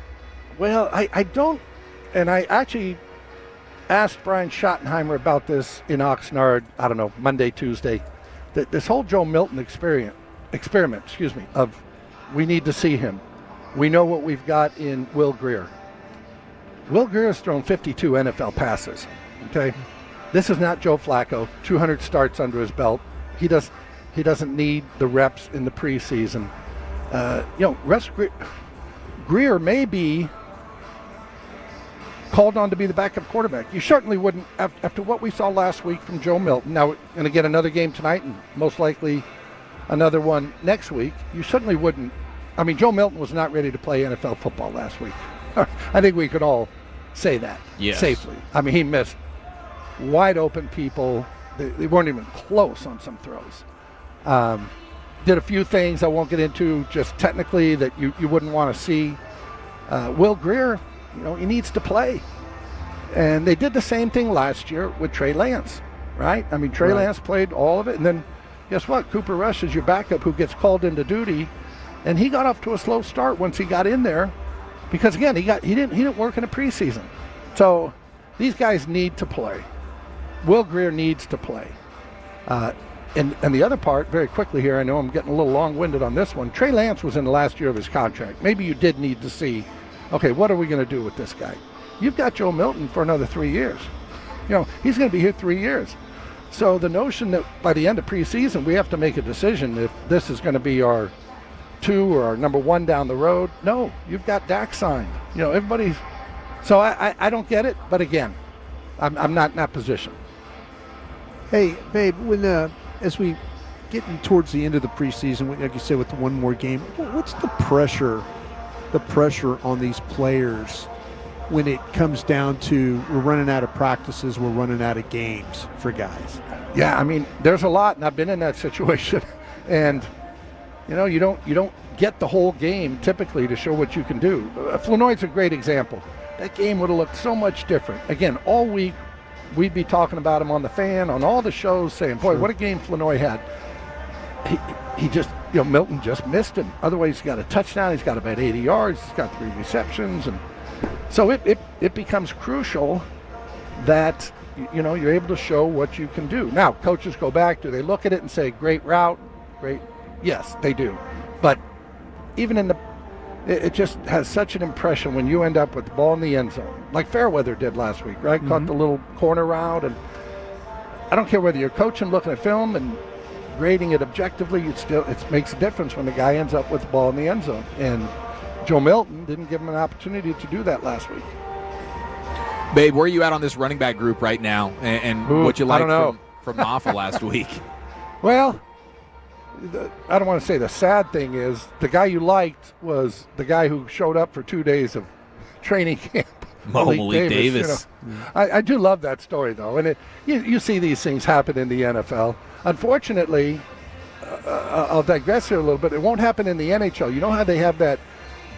Well, I don't, and I actually asked Brian Schottenheimer about this in Oxnard, I don't know, Monday, Tuesday, this whole Joe Milton experiment, of we need to see him. We know what we've got in Will Grier. Will Grier has thrown 52 NFL passes, okay? This is not Joe Flacco, 200 starts under his belt. He doesn't need the reps in the preseason. Russ Grier may be called on to be the backup quarterback. You certainly wouldn't, after what we saw last week from Joe Milton. Now, we're going to get another game tonight, and most likely another one next week, you certainly wouldn't. I mean, Joe Milton was not ready to play NFL football last week. I think we could all say that safely. I mean, he missed wide open people. They weren't even close on some throws. Did a few things I won't get into just technically that you wouldn't want to see. Will Grier, he needs to play. And they did the same thing last year with Trey Lance, right? I mean, Trey Lance played all of it. And then guess what? Cooper Rush is your backup who gets called into duty. And he got off to a slow start once he got in there because, again, he didn't work in the preseason. So these guys need to play. Will Grier needs to play. And the other part, very quickly here, I know I'm getting a little long-winded on this one. Trey Lance was in the last year of his contract. Maybe you did need to see, okay, what are we going to do with this guy? You've got Joe Milton for another 3 years. He's going to be here 3 years. So the notion that by the end of preseason we have to make a decision if this is going to be our 2 or our number 1 down the road. No, you've got Dak signed. Everybody's. So I don't get it. But again, I'm not in that position. Hey, babe, when as we getting towards the end of the preseason, like you said, with one more game, what's the pressure on these players when it comes down to we're running out of practices, we're running out of games for guys? Yeah, I mean, there's a lot, and I've been in that situation. And you don't get the whole game typically to show what you can do. Flanoy's a great example. That game would have looked so much different. Again, all week we'd be talking about him on the fan, on all the shows, saying, boy, what a game Flanoy had. He just, Milton just missed him. Otherwise, he's got a touchdown. He's got about 80 yards. He's got 3 receptions. And so it becomes crucial that, you're able to show what you can do. Now, coaches go back. Do they look at it and say, great route, great? Yes, they do. But even it just has such an impression when you end up with the ball in the end zone, like Fairweather did last week, right? Mm-hmm. Caught the little corner route. And I don't care whether you're coaching, looking at film, and grading it objectively, it makes a difference when the guy ends up with the ball in the end zone. And Joe Milton didn't give him an opportunity to do that last week. Babe, where are you at on this running back group right now? And what you like from Maffa last week? Well, I don't want to say the sad thing is the guy you liked was the guy who showed up for 2 days of training camp. Malik Davis. I do love that story, though. And you see these things happen in the NFL. Unfortunately, I'll digress here a little bit. It won't happen in the NHL. You know how they have that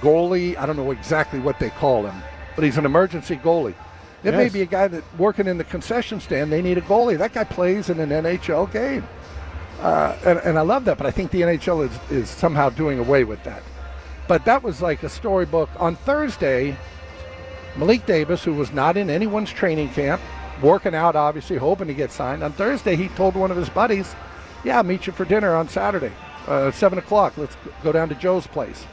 goalie? I don't know exactly what they call him, but he's an emergency goalie. It may be a guy that working in the concession stand. They need a goalie. That guy plays in an NHL game. And I love that, but I think the NHL is somehow doing away with that. But that was like a storybook. On Thursday, Malik Davis, who was not in anyone's training camp, working out, obviously, hoping to get signed. On Thursday, he told one of his buddies, I'll meet you for dinner on Saturday, 7 o'clock. Let's go down to Joe's place.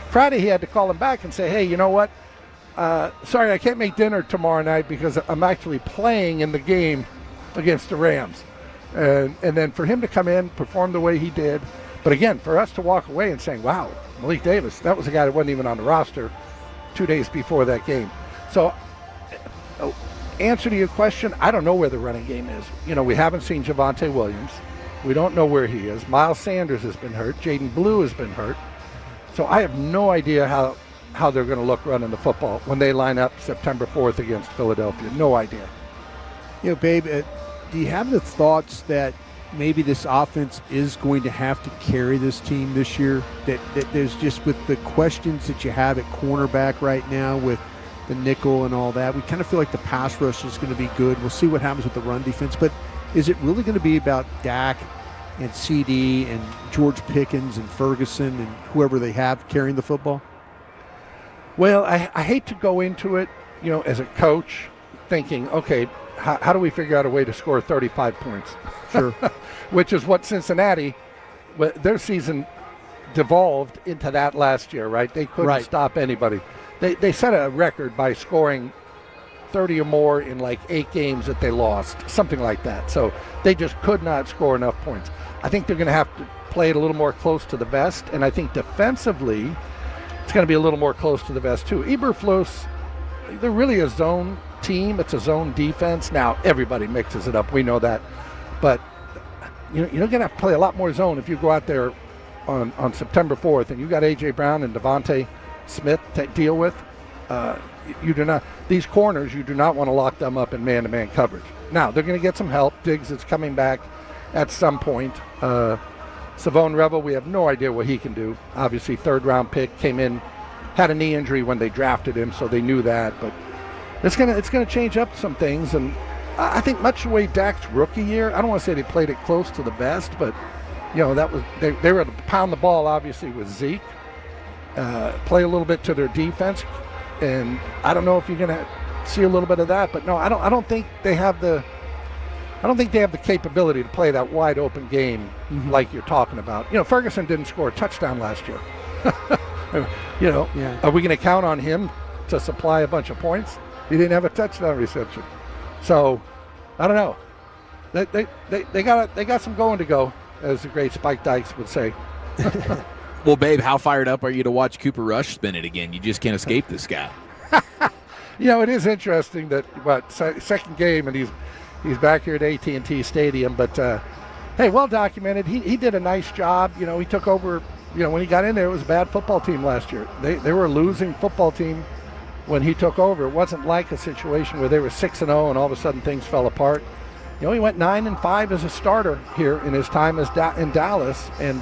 Friday, he had to call him back and say, hey, you know what? Sorry, I can't make dinner tomorrow night because I'm actually playing in the game against the Rams. And then for him to come in, perform the way he did. But again, for us to walk away and saying, wow, Malik Davis, that was a guy that wasn't even on the roster 2 days before that game. So answer to your question, I don't know where the running game is. We haven't seen Javonte Williams. We don't know where he is. Miles Sanders has been hurt. Jaden Blue has been hurt. So I have no idea how they're going to look running the football when they line up September 4th against Philadelphia. No idea. Babe, do you have the thoughts that maybe this offense is going to have to carry this team this year? That there's just with the questions that you have at cornerback right now with the nickel and all that, we kind of feel like the pass rush is going to be good. We'll see what happens with the run defense. But is it really going to be about Dak and CD and George Pickens and Ferguson and whoever they have carrying the football? Well, I hate to go into it, as a coach thinking, okay, how do we figure out a way to score 35 points? Sure. Which is what Cincinnati, their season devolved into that last year, right? They couldn't stop anybody. They set a record by scoring 30 or more in like 8 games that they lost, something like that. So they just could not score enough points. I think they're going to have to play it a little more close to the vest, and I think defensively it's going to be a little more close to the vest too. Eberflus, they're really a zone team. It's a zone defense. Now, everybody mixes it up. We know that. But, you're going to have to play a lot more zone if you go out there on September 4th and you got A.J. Brown and Devontae Smith to deal with. You do not, these corners, you do not want to lock them up in man-to-man coverage. Now, they're going to get some help. Diggs is coming back at some point. Savone Revel, we have no idea what he can do. Obviously, third-round pick, came in, had a knee injury when they drafted him, so they knew that. But it's gonna change up some things. And I think much the way Dak's rookie year, I don't want to say they played it close to the best, but, that was they were able to pound the ball, obviously, with Zeke, play a little bit to their defense. And I don't know if you're going to see a little bit of that, but no, I don't think they have the capability to play that wide open game like you're talking about. Ferguson didn't score a touchdown last year. Are we going to count on him to supply a bunch of points? He didn't have a touchdown reception. So I don't know. They got some going to go, as the great Spike Dykes would say. Well, babe, how fired up are you to watch Cooper Rush spin it again? You just can't escape this guy. It is interesting that second game and he's back here at AT&T Stadium. But hey, well documented. He did a nice job. He took over. When he got in there, it was a bad football team last year. They were a losing football team when he took over. It wasn't like a situation where they were 6-0 and all of a sudden things fell apart. He went 9-5 as a starter here in his time in Dallas, and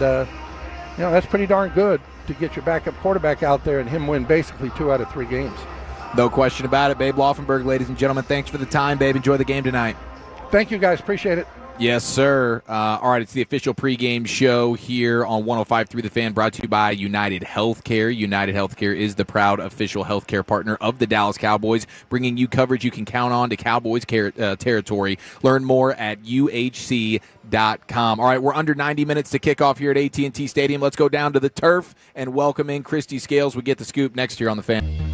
that's pretty darn good to get your backup quarterback out there and him win basically 2 out of 3 games. No question about it, Babe Laughenberg, ladies and gentlemen. Thanks for the time, babe. Enjoy the game tonight. Thank you, guys. Appreciate it. Yes, sir. All right, it's the official pregame show here on 105.3 The Fan, brought to you by United Healthcare. United Healthcare is the proud official healthcare partner of the Dallas Cowboys, bringing you coverage you can count on to Cowboys territory. Learn more at uhc.com. All right, we're under 90 minutes to kick off here at AT&T Stadium. Let's go down to the turf and welcome in Christy Scales. We get the scoop next year on The Fan.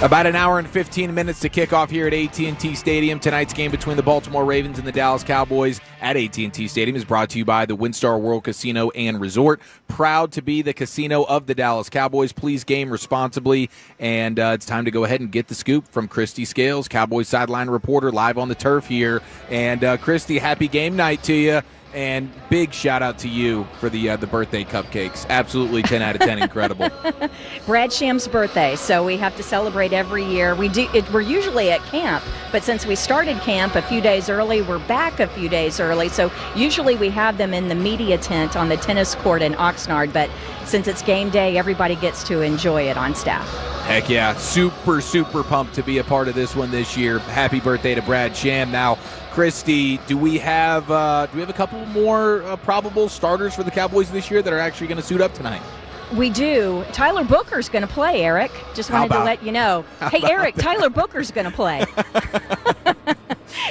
About an hour and 15 minutes to kick off here at AT&T Stadium. Tonight's game between the Baltimore Ravens and the Dallas Cowboys at AT&T Stadium is brought to you by the WinStar World Casino and Resort. Proud to be the casino of the Dallas Cowboys. Please game responsibly. And it's time to go ahead and get the scoop from Christy Scales, Cowboys sideline reporter, live on the turf here. And Christy, happy game night to you. And big shout out to you for the birthday cupcakes. Absolutely 10 out of 10, incredible. Brad Sham's birthday, so we have to celebrate every year. We're usually at camp, but since we started camp a few days early, we're back a few days early. So usually we have them in the media tent on the tennis court in Oxnard, but since it's game day, everybody gets to enjoy it on staff. Heck yeah, super pumped to be a part of this one this year. Happy birthday to Brad Sham. Now, Christy, do we have a couple more probable starters for the Cowboys this year that are actually going to suit up tonight? We do. Tyler Booker's going to play, Eric. Just wanted to let you know. Hey, Eric, Tyler Booker's going to play.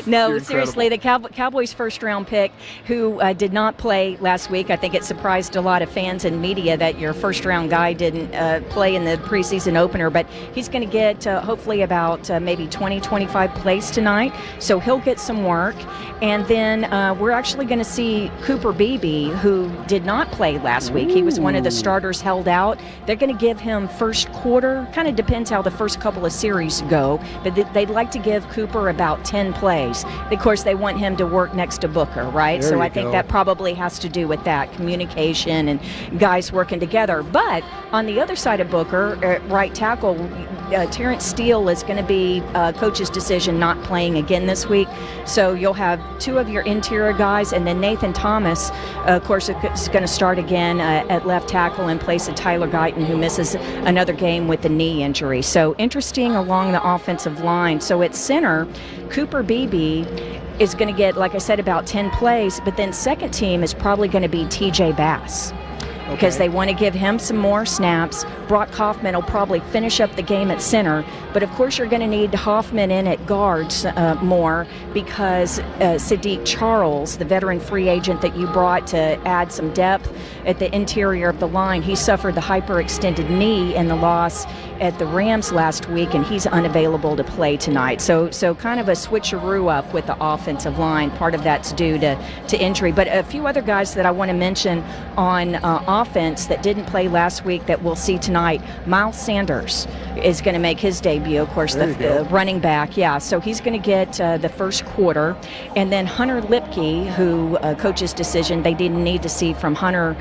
No, seriously, the Cowboys' first-round pick, who did not play last week. I think it surprised a lot of fans and media that your first-round guy didn't play in the preseason opener, but he's going to get hopefully about maybe 20-25 plays tonight, so he'll get some work. And then we're actually going to see Cooper Beebe, who did not play last week. He was one of the starters held out. They're going to give him first quarter. Kind of depends how the first couple of series go, but they'd like to give Cooper about 10 plays. Of course, they want him to work next to Booker, right? So I think that probably has to do with that, communication and guys working together. But on the other side of Booker, right tackle, Terrence Steele is going to be coach's decision not playing again this week. So you'll have two of your interior guys, and then Nathan Thomas, of course, is going to start again at left tackle in place of Tyler Guyton, who misses another game with the knee injury. So interesting along the offensive line. So at center, Cooper Beebe is going to get, like I said, about 10 plays, but then second team is probably going to be TJ Bass. Because they want to give him some more snaps. Brock Hoffman will probably finish up the game at center. But, of course, you're going to need Hoffman in at guards more because Sadiq Charles, the veteran free agent that you brought to add some depth at the interior of the line, he suffered the hyperextended knee in the loss at the Rams last week, and he's unavailable to play tonight. So kind of a switcheroo up with the offensive line. Part of that's due to injury. But a few other guys that I want to mention on offense that didn't play last week that we'll see tonight. Miles Sanders is going to make his debut, of course, the running back. Yeah, so he's going to get the first quarter. And then Hunter Lipke, who coach's decision, they didn't need to see from Hunter,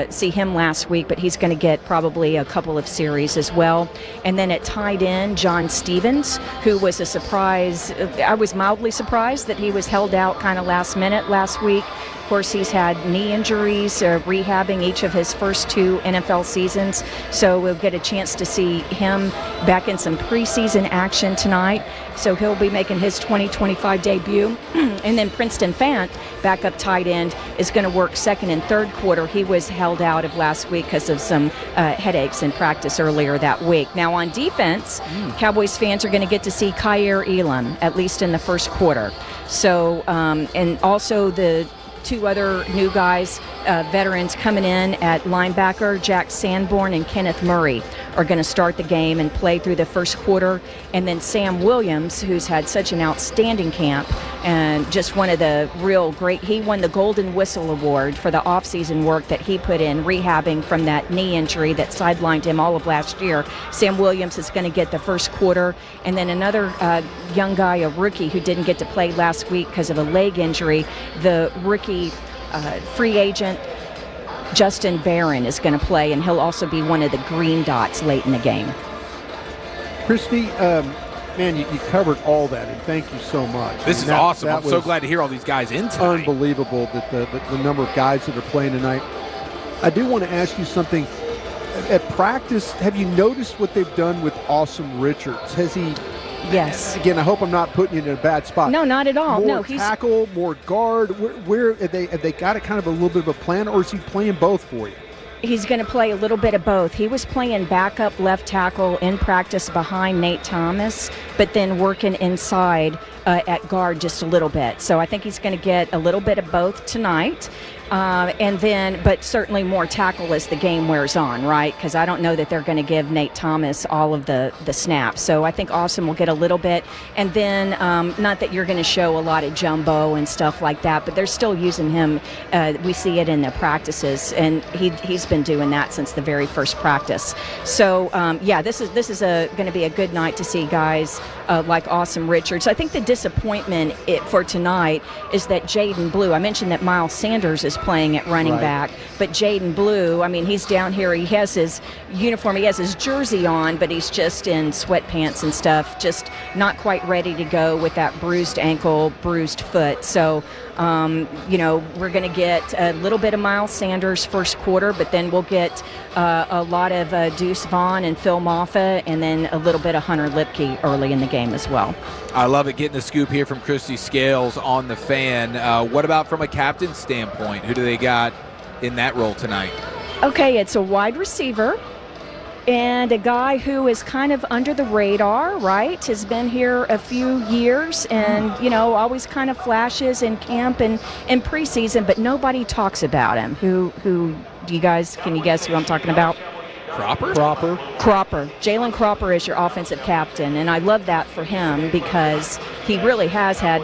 see him last week, but he's going to get probably a couple of series as well. And then at tight end, John Stevens, who was a surprise. I was mildly surprised that he was held out kind of last minute last week. Of course, he's had knee injuries, rehabbing each of his first two NFL seasons. So we'll get a chance to see him back in some preseason action tonight. So he'll be making his 2025 debut. And then Princeton Fant, backup tight end, is going to work second and third quarter. He was held out of last week because of some headaches in practice earlier that week. Now on defense, Cowboys fans are going to get to see Kyer Elam, at least in the first quarter. So, and also the two other new guys, veterans coming in at linebacker, Jack Sanborn and Kenneth Murray, are going to start the game and play through the first quarter. And then Sam Williams, who's had such an outstanding camp and just one of the real great, he won the Golden Whistle Award for the offseason work that he put in rehabbing from that knee injury that sidelined him all of last year. Sam Williams is going to get the first quarter. And then another young guy, a rookie who didn't get to play last week because of a leg injury, the rookie free agent Justin Barron is going to play, and he'll also be one of the green dots late in the game. Christy, man, you covered all that, and thank you so much. This is awesome. I'm so glad to hear all these guys in tonight. Unbelievable that the number of guys that are playing tonight. I do want to ask you something. At practice, have you noticed what they've done with Awesome Richards? Has he... Yes. Again, I hope I'm not putting you in a bad spot. No, not at all. More tackle, more guard. Where have they got a kind of a little bit of a plan, or is he playing both for you? He's going to play a little bit of both. He was playing backup left tackle in practice behind Nate Thomas, but then working inside at guard just a little bit. So I think he's going to get a little bit of both tonight. But certainly more tackle as the game wears on, right? Because I don't know that they're going to give Nate Thomas all of the snaps. So I think Austin will get a little bit. And then, not that you're going to show a lot of jumbo and stuff like that, but they're still using him. We see it in the practices, and he's been doing that since the very first practice. So, this is going to be a good night to see guys like Awesome Richards. I think the disappointment for tonight is that Jaden Blue, I mentioned that Miles Sanders is playing at running back, but Jaden Blue, I mean, he's down here, he has his uniform, he has his jersey on, but he's just in sweatpants and stuff, just not quite ready to go with that bruised ankle, bruised foot. So, we're going to get a little bit of Miles Sanders first quarter, but then we'll get a lot of Deuce Vaughn and Phil Moffa, and then a little bit of Hunter Lipke early in the game as well. I love it, getting the scoop here from Christy Scales on the Fan. What about from a captain standpoint? Who do they got in that role tonight? Okay, it's a wide receiver and a guy who is kind of under the radar, right? Has been here a few years and, always kind of flashes in camp and in preseason, but nobody talks about him. Who do you guys, can you guess who I'm talking about? Cropper. Jalen Cropper is your offensive captain, and I love that for him because he really has had,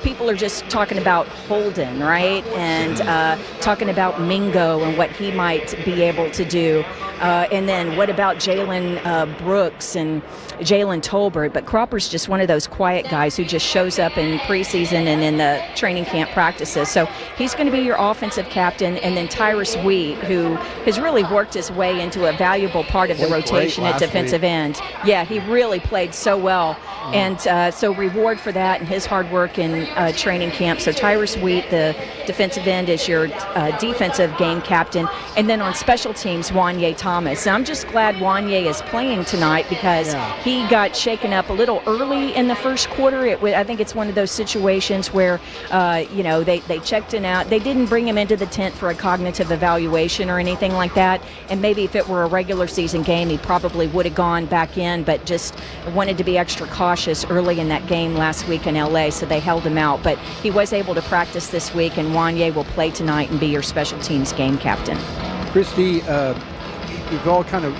people are just talking about Holden, right? And talking about Mingo and what he might be able to do. And then what about Jalen Brooks and Jalen Tolbert? But Cropper's just one of those quiet guys who just shows up in preseason and in the training camp practices. So he's going to be your offensive captain. And then Tyrus Wheat, who has really worked his way into a valuable part of the rotation at defensive end. Yeah, he really played so well. And so reward for that and his hard work in training camp. So Tyrus Wheat, the defensive end, is your defensive game captain. And then on special teams, Wanye Thomas. And I'm just glad Wanye is playing tonight because he got shaken up a little early in the first quarter. I think it's one of those situations where, they checked him out. They didn't bring him into the tent for a cognitive evaluation or anything like that. And maybe if it were a regular season game, he probably would have gone back in, but just wanted to be extra cautious early in that game last week in LA, so they held him out. But he was able to practice this week, and Wanye will play tonight and be your special teams game captain. Christy, we've all kind of,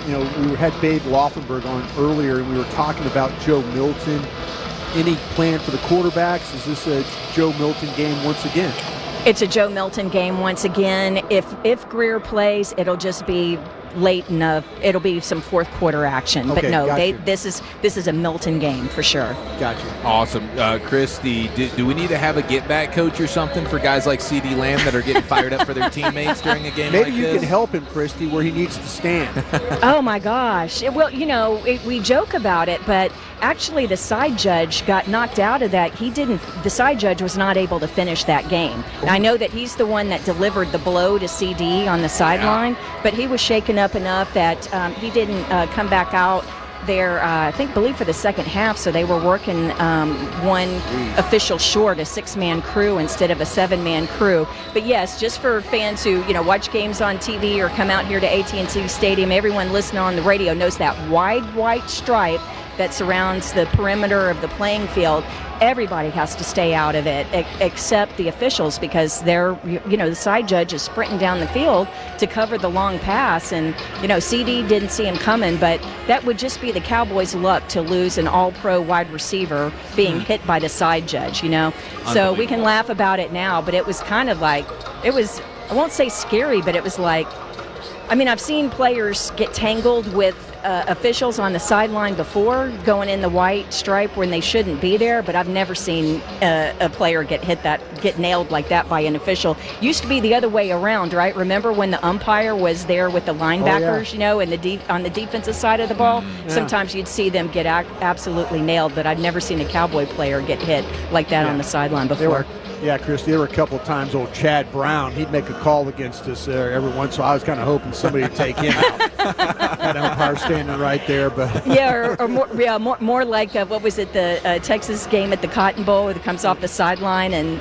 we had Babe Laughenberg on earlier, and we were talking about Joe Milton. Any plan for the quarterbacks? Is this a Joe Milton game once again? It's a Joe Milton game once again. If Greer plays, it'll just be late enough. It'll be some fourth quarter action. Okay, but no, gotcha. this is a Milton game for sure. Gotcha. Awesome. Christy, do we need to have a get-back coach or something for guys like C.D. Lamb that are getting fired up for their teammates during a game Maybe like you this? can help him, Christy, where he needs to stand. Oh, my gosh. Well, we joke about it, but actually the side judge got knocked out of that. The side judge was not able to finish that game. Now, I know that he's the one that delivered the blow to CD on the sideline, but he was shaken up enough that he didn't come back out there, believe for the second half, so they were working one official short, a 6-man crew instead of a 7-man crew. But yes, just for fans who watch games on TV or come out here to AT&T Stadium, everyone listening on the radio knows that wide white stripe that surrounds the perimeter of the playing field. Everybody has to stay out of it except the officials, because they're, the side judge is sprinting down the field to cover the long pass, and CD didn't see him coming, but that would just be the Cowboys' luck to lose an all-pro wide receiver being hit by the side judge, So we can laugh about it now, but it was kind of like, I won't say scary, but it was like, I've seen players get tangled with officials on the sideline before, going in the white stripe when they shouldn't be there, but I've never seen a player get nailed like that by an official. Used to be the other way around, right? Remember when the umpire was there with the linebackers, on the defensive side of the ball? Yeah. Sometimes you'd see them get absolutely nailed, but I've never seen a Cowboy player get hit like that on the sideline before. Yeah, Christy, there were a couple of times old Chad Brown, he'd make a call against us every once in a while. I was kind of hoping somebody would take him out. That umpire standing right there. But more like, what was it, the Texas game at the Cotton Bowl where he comes off the sideline and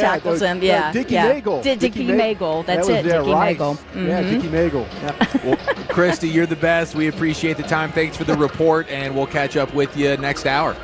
tackles him. Yeah, Dickie Magel. Dickie Magel, that's it, Dickie Magel. Mm-hmm. Yeah, Dickie Magel. Yeah. Well, Christy, you're the best. We appreciate the time. Thanks for the report, and we'll catch up with you next hour.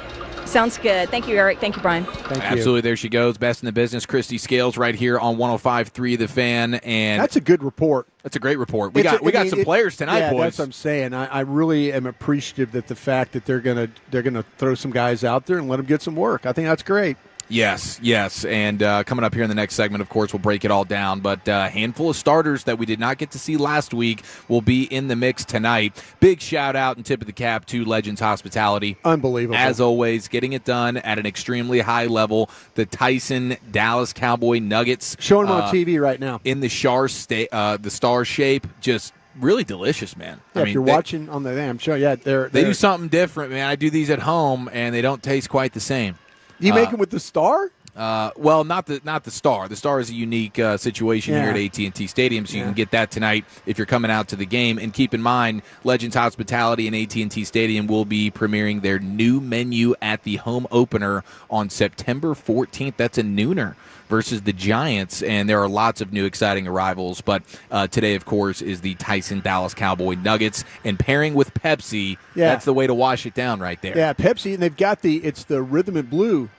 Sounds good. Thank you, Eric. Thank you, Brian. Absolutely. There she goes. Best in the business, Christy Scales, right here on 105.3 The Fan. And that's a good report. That's a great report. We got some players tonight, boys. That's what I'm saying. I really am appreciative that the fact that they're gonna throw some guys out there and let them get some work. I think that's great. Yes. And coming up here in the next segment, of course, we'll break it all down. But a handful of starters that we did not get to see last week will be in the mix tonight. Big shout-out and tip of the cap to Legends Hospitality. Unbelievable. As always, getting it done at an extremely high level. The Tyson Dallas Cowboy Nuggets. Showing them on TV right now. In the star shape. Just really delicious, man. Yeah, if you're watching on the damn show, they do something different, man. I do these at home, and they don't taste quite the same. You make them with the star? Well, not the star. The star is a unique situation here at AT&T Stadium, so you can get that tonight if you're coming out to the game. And keep in mind, Legends Hospitality and AT&T Stadium will be premiering their new menu at the home opener on September 14th. That's a nooner versus the Giants, and there are lots of new exciting arrivals. But today, of course, is the Tyson Dallas Cowboy Nuggets, and pairing with Pepsi, that's the way to wash it down right there. Yeah, Pepsi, and they've got it's the Rhythm and Blue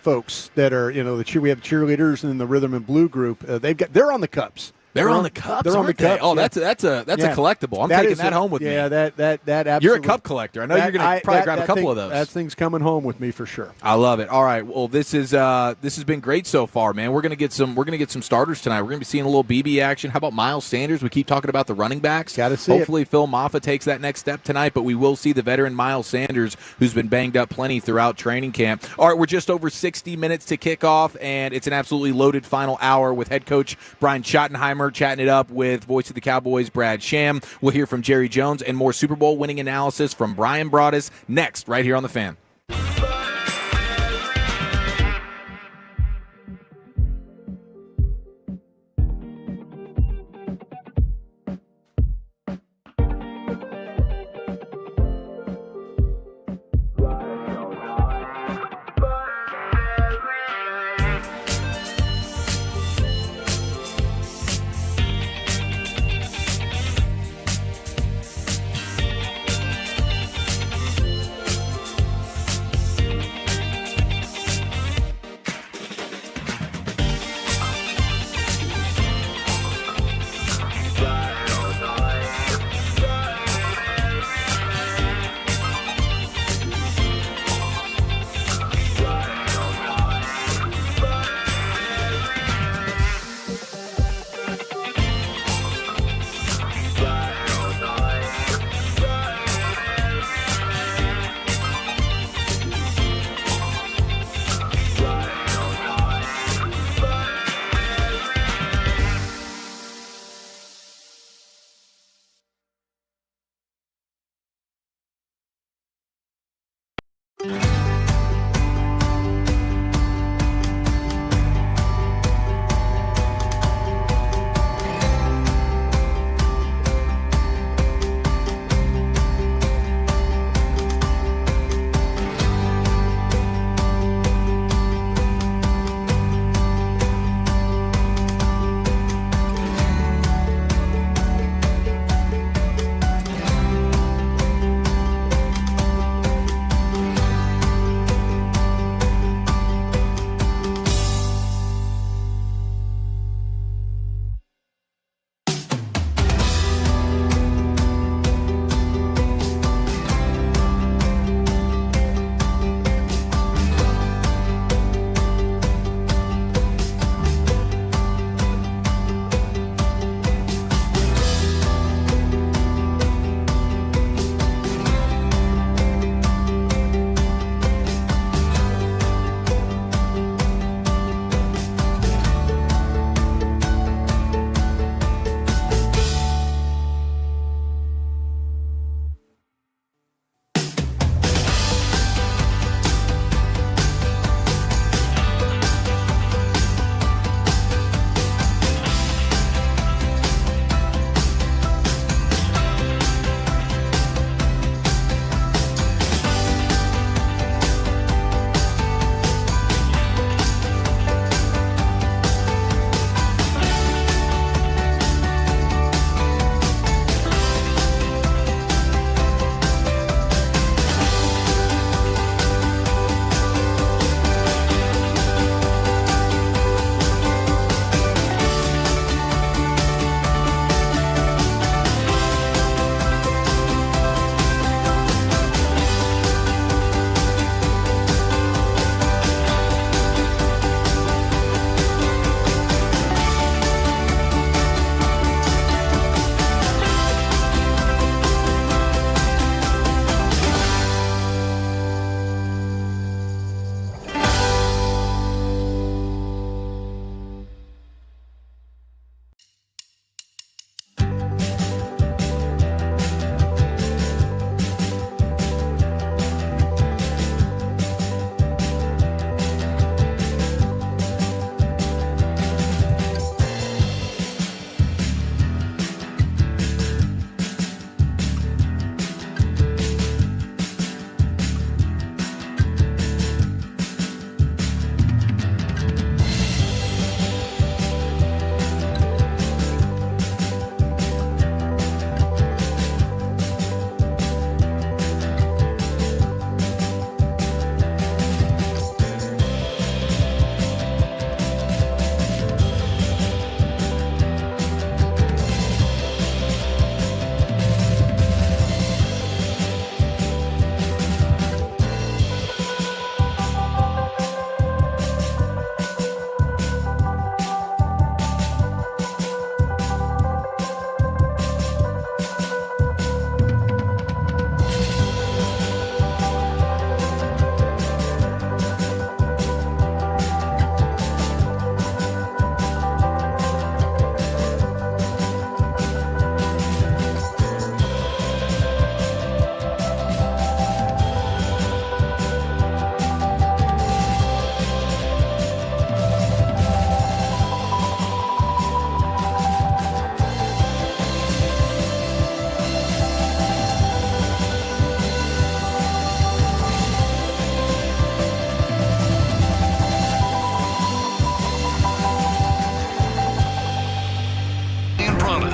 folks that are, we have cheerleaders and the Rhythm and Blue group. They're on the cups. They're on the cups. They're on the cups. Oh, that's a collectible. I'm taking that home with me. Yeah, that absolutely. You're a cup collector. I know you're going to probably grab a couple of those. That thing's coming home with me for sure. I love it. All right. Well, this has been great so far, man. We're going to get some starters tonight. We're going to be seeing a little BB action. How about Miles Sanders? We keep talking about the running backs. Got to see. Hopefully, Phil Maffa takes that next step tonight. But we will see the veteran Miles Sanders, who's been banged up plenty throughout training camp. All right, we're just over 60 minutes to kick off, and it's an absolutely loaded final hour with head coach Brian Schottenheimer chatting it up with voice of the Cowboys, Brad Sham. We'll hear from Jerry Jones and more Super Bowl winning analysis from Brian Broaddus next, right here on The Fan.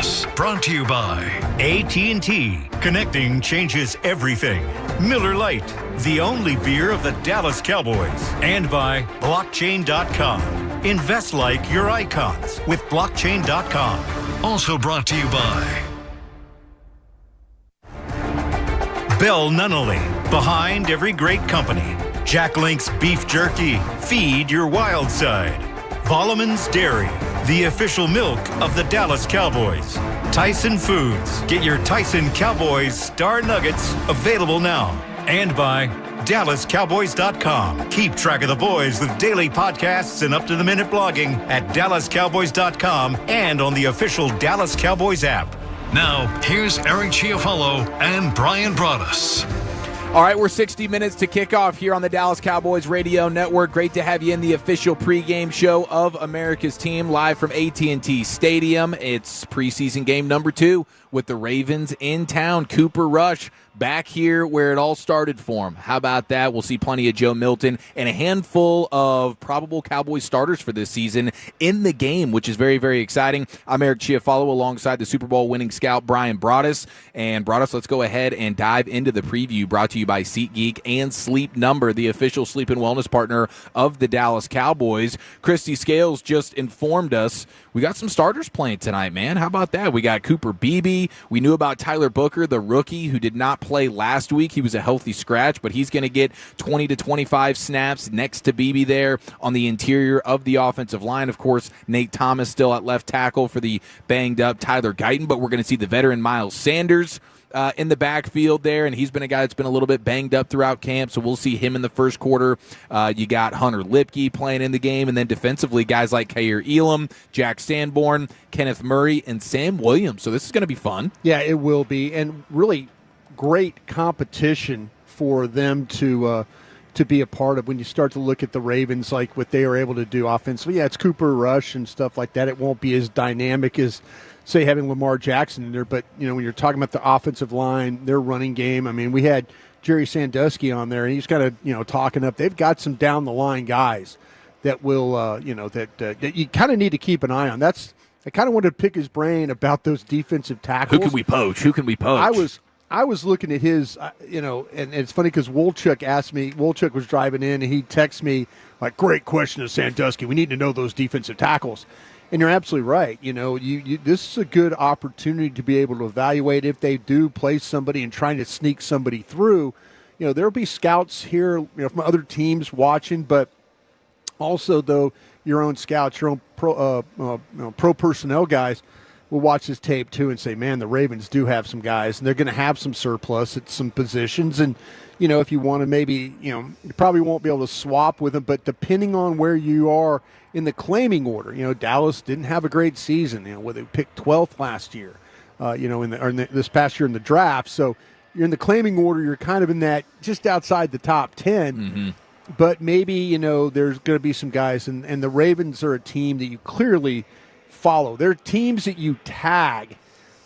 Broadus. Brought to you by AT&T. Connecting changes everything. Miller Lite, the only beer of the Dallas Cowboys. And by blockchain.com. Invest like your icons with blockchain.com. Also brought to you by Bell Nunnally, behind every great company. Jack Link's Beef Jerky, feed your wild side. Volleman's Dairy, the official milk of the Dallas Cowboys. Tyson Foods, get your Tyson Cowboys Star Nuggets available now. And by DallasCowboys.com. Keep track of the boys with daily podcasts and up-to-the-minute blogging at DallasCowboys.com and on the official Dallas Cowboys app. Now, here's Eric Chiafalo and Brian Broadus. All right, we're 60 minutes to kick off here on the Dallas Cowboys Radio Network. Great to have you in the official pregame show of America's team, live from AT&T Stadium. It's preseason game number 2 with the Ravens in town. Cooper Rush back here where it all started for him. How about that? We'll see plenty of Joe Milton and a handful of probable Cowboys starters for this season in the game, which is very, very exciting. I'm Eric Chiafalo alongside the Super Bowl winning scout Brian Broadus. And Broadus, let's go ahead and dive into the preview, brought to you by SeatGeek and Sleep Number, the official sleep and wellness partner of the Dallas Cowboys. Christy Scales just informed us we got some starters playing tonight, man. How about that? We got Cooper Beebe. We knew about Tyler Booker, the rookie who did not play last week. He was a healthy scratch, but he's going to get 20 to 25 snaps next to Beebe there on the interior of the offensive line. Of course, Nate Thomas still at left tackle for the banged-up Tyler Guyton, but we're going to see the veteran Miles Sanders in the backfield there, and he's been a guy that's been a little bit banged up throughout camp, so we'll see him in the first quarter. You got Hunter Lipke playing in the game, and then defensively, guys like Kair Elam, Jack Sanborn, Kenneth Murray, and Sam Williams. So this is going to be fun. Yeah, it will be, and really great competition for them to be a part of when you start to look at the Ravens, like what they are able to do offensively. Yeah, it's Cooper Rush and stuff like that. It won't be as dynamic as, say, having Lamar Jackson in there, but when you're talking about the offensive line, their running game, I mean, we had Jerry Sandusky on there, and he's kind of talking up. They've got some down the line guys that will that you kind of need to keep an eye on. I kind of wanted to pick his brain about those defensive tackles. Who can we poach? I was looking at his, and it's funny because Wolchuk asked me. Wolchuk was driving in, and he texted me like, "Great question to Sandusky. We need to know those defensive tackles." And you're absolutely right. This is a good opportunity to be able to evaluate if they do play somebody and trying to sneak somebody through. There'll be scouts here from other teams watching, but also, though, your own scouts, your own pro personnel guys will watch this tape, too, and say, man, the Ravens do have some guys, and they're going to have some surplus at some positions. And, if you want to maybe, you probably won't be able to swap with them, but depending on where you are in the claiming order, Dallas didn't have a great season, where they picked 12th last year, this past year in the draft. So you're in the claiming order, you're kind of in that just outside the top 10. Mm-hmm. But maybe, there's going to be some guys, and the Ravens are a team that you clearly follow. They're teams that you tag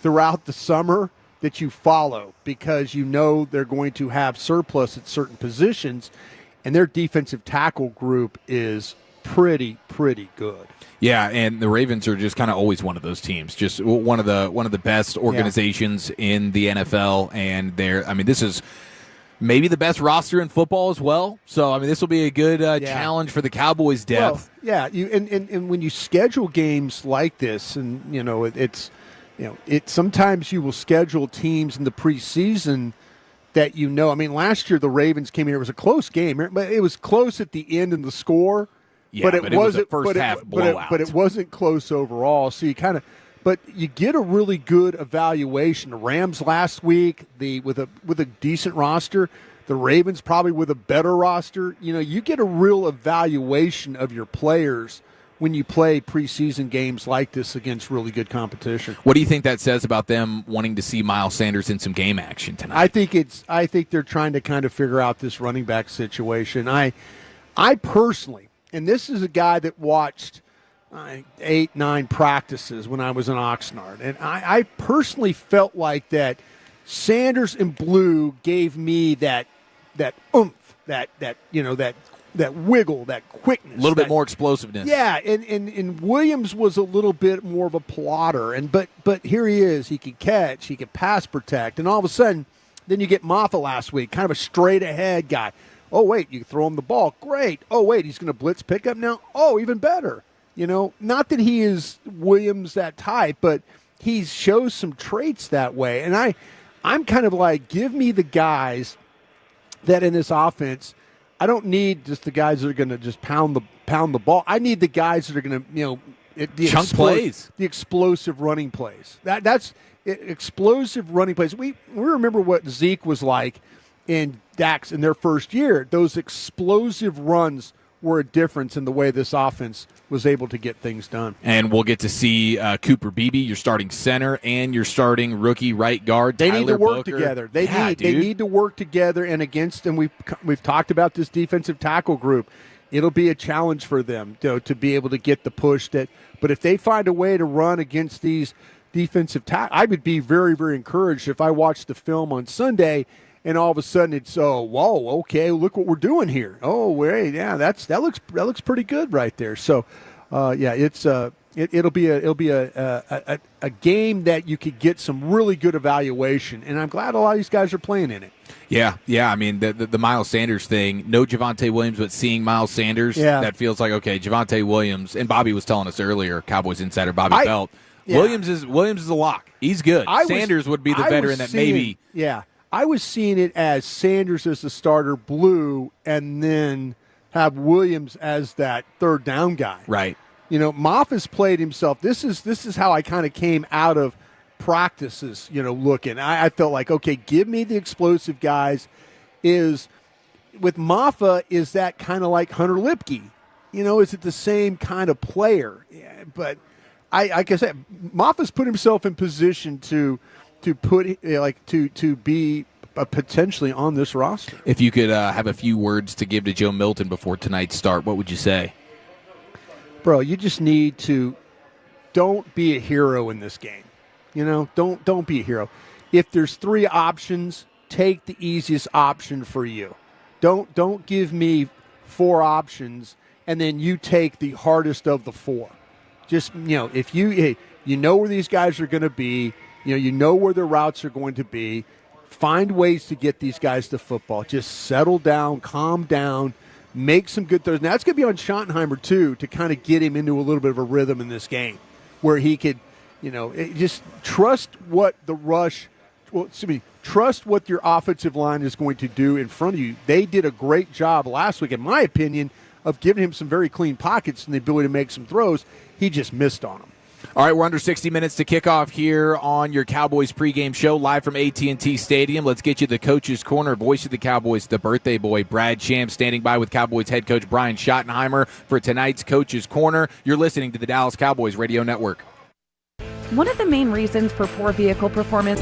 throughout the summer that you follow because they're going to have surplus at certain positions, and their defensive tackle group is pretty good. Yeah, and the Ravens are just kind of always one of those teams, just one of the best organizations in the NFL, and this is maybe the best roster in football as well. So, this will be a good challenge for the Cowboys' depth. Well, yeah, and when you schedule games like this, and it's sometimes you will schedule teams in the preseason that last year the Ravens came here. It was a close game, but it was close at the end in the score. Yeah, but it was a first half blowout. But it wasn't close overall. So but you get a really good evaluation. The Rams last week, with a decent roster. The Ravens probably with a better roster. You get a real evaluation of your players when you play preseason games like this against really good competition. What do you think that says about them wanting to see Miles Sanders in some game action tonight? I think they're trying to kind of figure out this running back situation. I personally, and this is a guy that watched 8-9 practices when I was in Oxnard, and I personally felt like that Sanders in blue gave me that oomph, that that wiggle, that quickness. A little bit more explosiveness. Yeah, and Williams was a little bit more of a plotter, but here he is. He can catch, he can pass protect, and all of a sudden, then you get Moffa last week, kind of a straight-ahead guy. Oh, wait, you throw him the ball. Great. Oh, wait, he's going to blitz pickup now? Oh, even better. Not that he is Williams that type, but he shows some traits that way. And I'm kind of like, give me the guys that in this offense, I don't need just the guys that are going to just pound the ball. I need the guys that are going to, chunk plays, the explosive running plays. That's explosive running plays. We remember what Zeke was like in Dax in their first year. Those explosive runs were a difference in the way this offense was able to get things done. And we'll get to see Cooper Beebe, your starting center, and your starting rookie right guard. They Tyler need to work Booker. together. They need to work together. And we've talked about this defensive tackle group. It'll be a challenge for them to be able to get the push but if they find a way to run against these defensive tackles, I would be very, very encouraged if I watched the film on Sunday and all of a sudden it's whoa, okay, look what we're doing here. Oh, wait, yeah, that looks pretty good right there. So, it'll be a game that you could get some really good evaluation, and I'm glad a lot of these guys are playing in it. Yeah. I mean, the Miles Sanders thing, no Javonte Williams, but seeing Miles Sanders, that feels like, okay, Javonte Williams, and Bobby was telling us earlier, Cowboys insider Bobby Belt, Williams is a lock. He's good. Sanders would be the veteran that maybe. Yeah. I was seeing it as Sanders as the starter, Blue, and then have Williams as that third down guy. Right. Moffa's played himself. This is how I kind of came out of practices, looking. I felt like, okay, give me the explosive guys. With Moffa, is that kind of like Hunter Lipke? Is it the same kind of player? Yeah, but like I said, Moffa's put himself in position to be potentially on this roster. If you could have a few words to give to Joe Milton before tonight's start, what would you say? Bro, you just need to don't be a hero in this game. Don't be a hero. If there's three options, take the easiest option for you. Don't give me four options and then you take the hardest of the four. Just if you know where these guys are going to be. You know where their routes are going to be. Find ways to get these guys to football. Just settle down, calm down, make some good throws. Now, that's going to be on Schottenheimer, too, to kind of get him into a little bit of a rhythm in this game where he could, just trust what trust what your offensive line is going to do in front of you. They did a great job last week, in my opinion, of giving him some very clean pockets and the ability to make some throws. He just missed on them. All right, we're under 60 minutes to kick off here on your Cowboys pregame show live from AT&T Stadium. Let's get you the Coach's Corner. Voice of the Cowboys, the birthday boy, Brad Sham, standing by with Cowboys head coach Brian Schottenheimer for tonight's Coach's Corner. You're listening to the Dallas Cowboys Radio Network. One of the main reasons for poor vehicle performance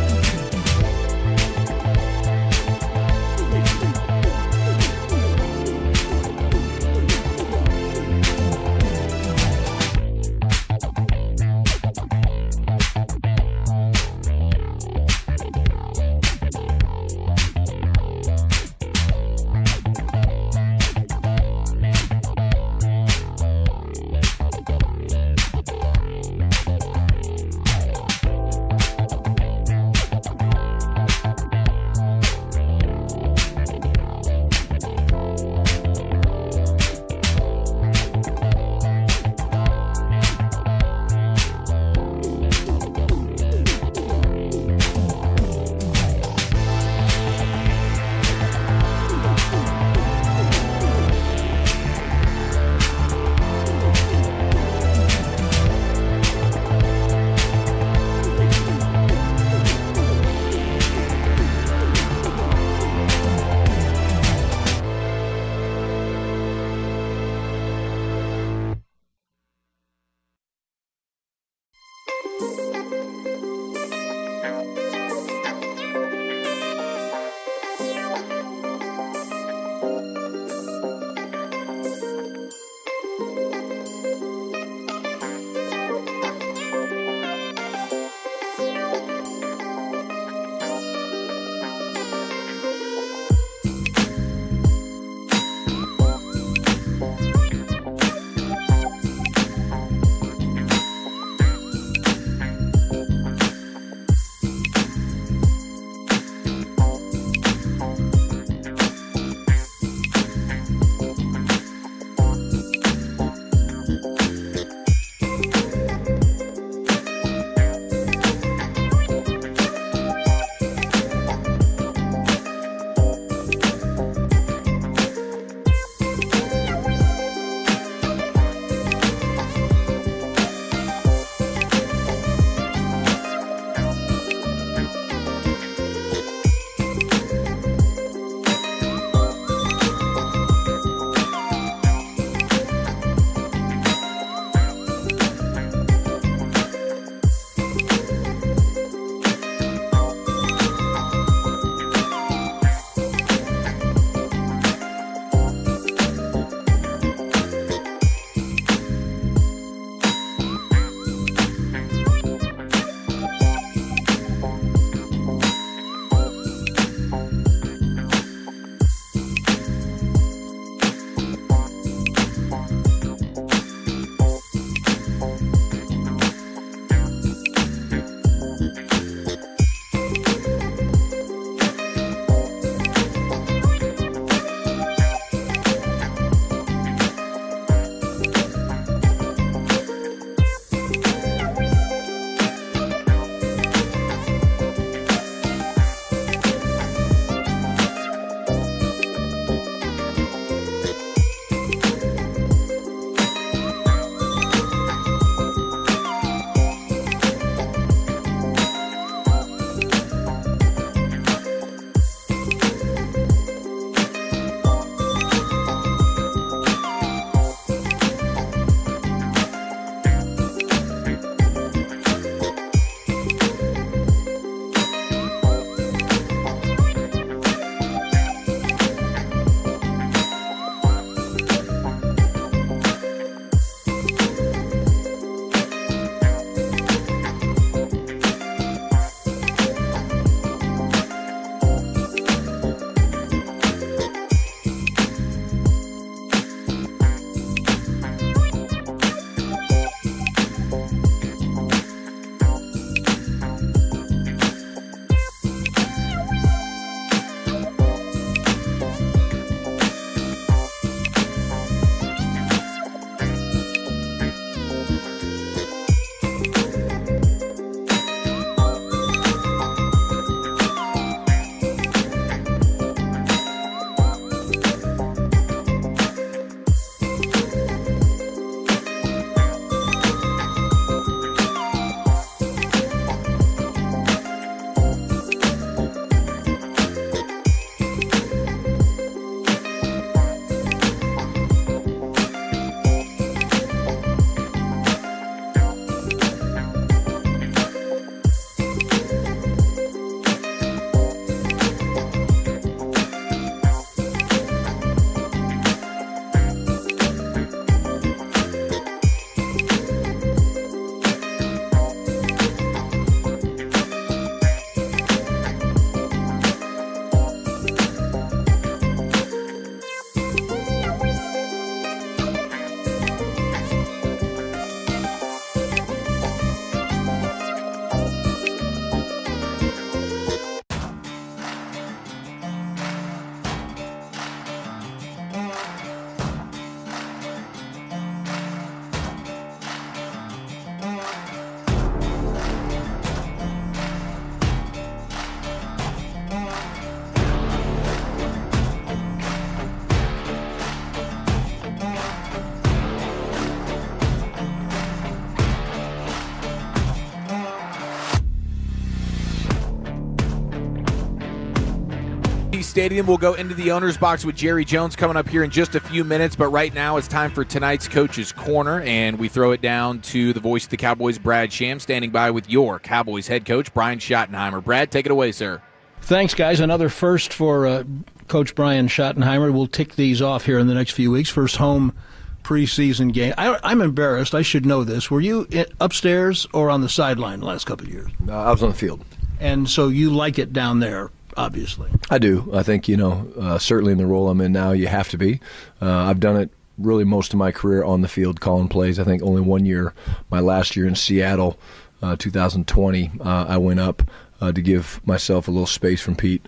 Stadium. We'll go into the owner's box with Jerry Jones coming up here in just a few minutes, but right now it's time for tonight's Coach's Corner, and we throw it down to the voice of the Cowboys, Brad Sham, standing by with your Cowboys head coach, Brian Schottenheimer. Brad, take it away, sir. Thanks, guys. Another first for Coach Brian Schottenheimer. We'll tick these off here in the next few weeks. First home preseason game. I'm embarrassed. I should know this. Were you upstairs or on the sideline the last couple of years? I was on the field. And so you like it down there, obviously. I do. I think, certainly in the role I'm in now, you have to be. I've done it really most of my career on the field calling plays. I think only one year, my last year in Seattle, 2020, I went up to give myself a little space from Pete.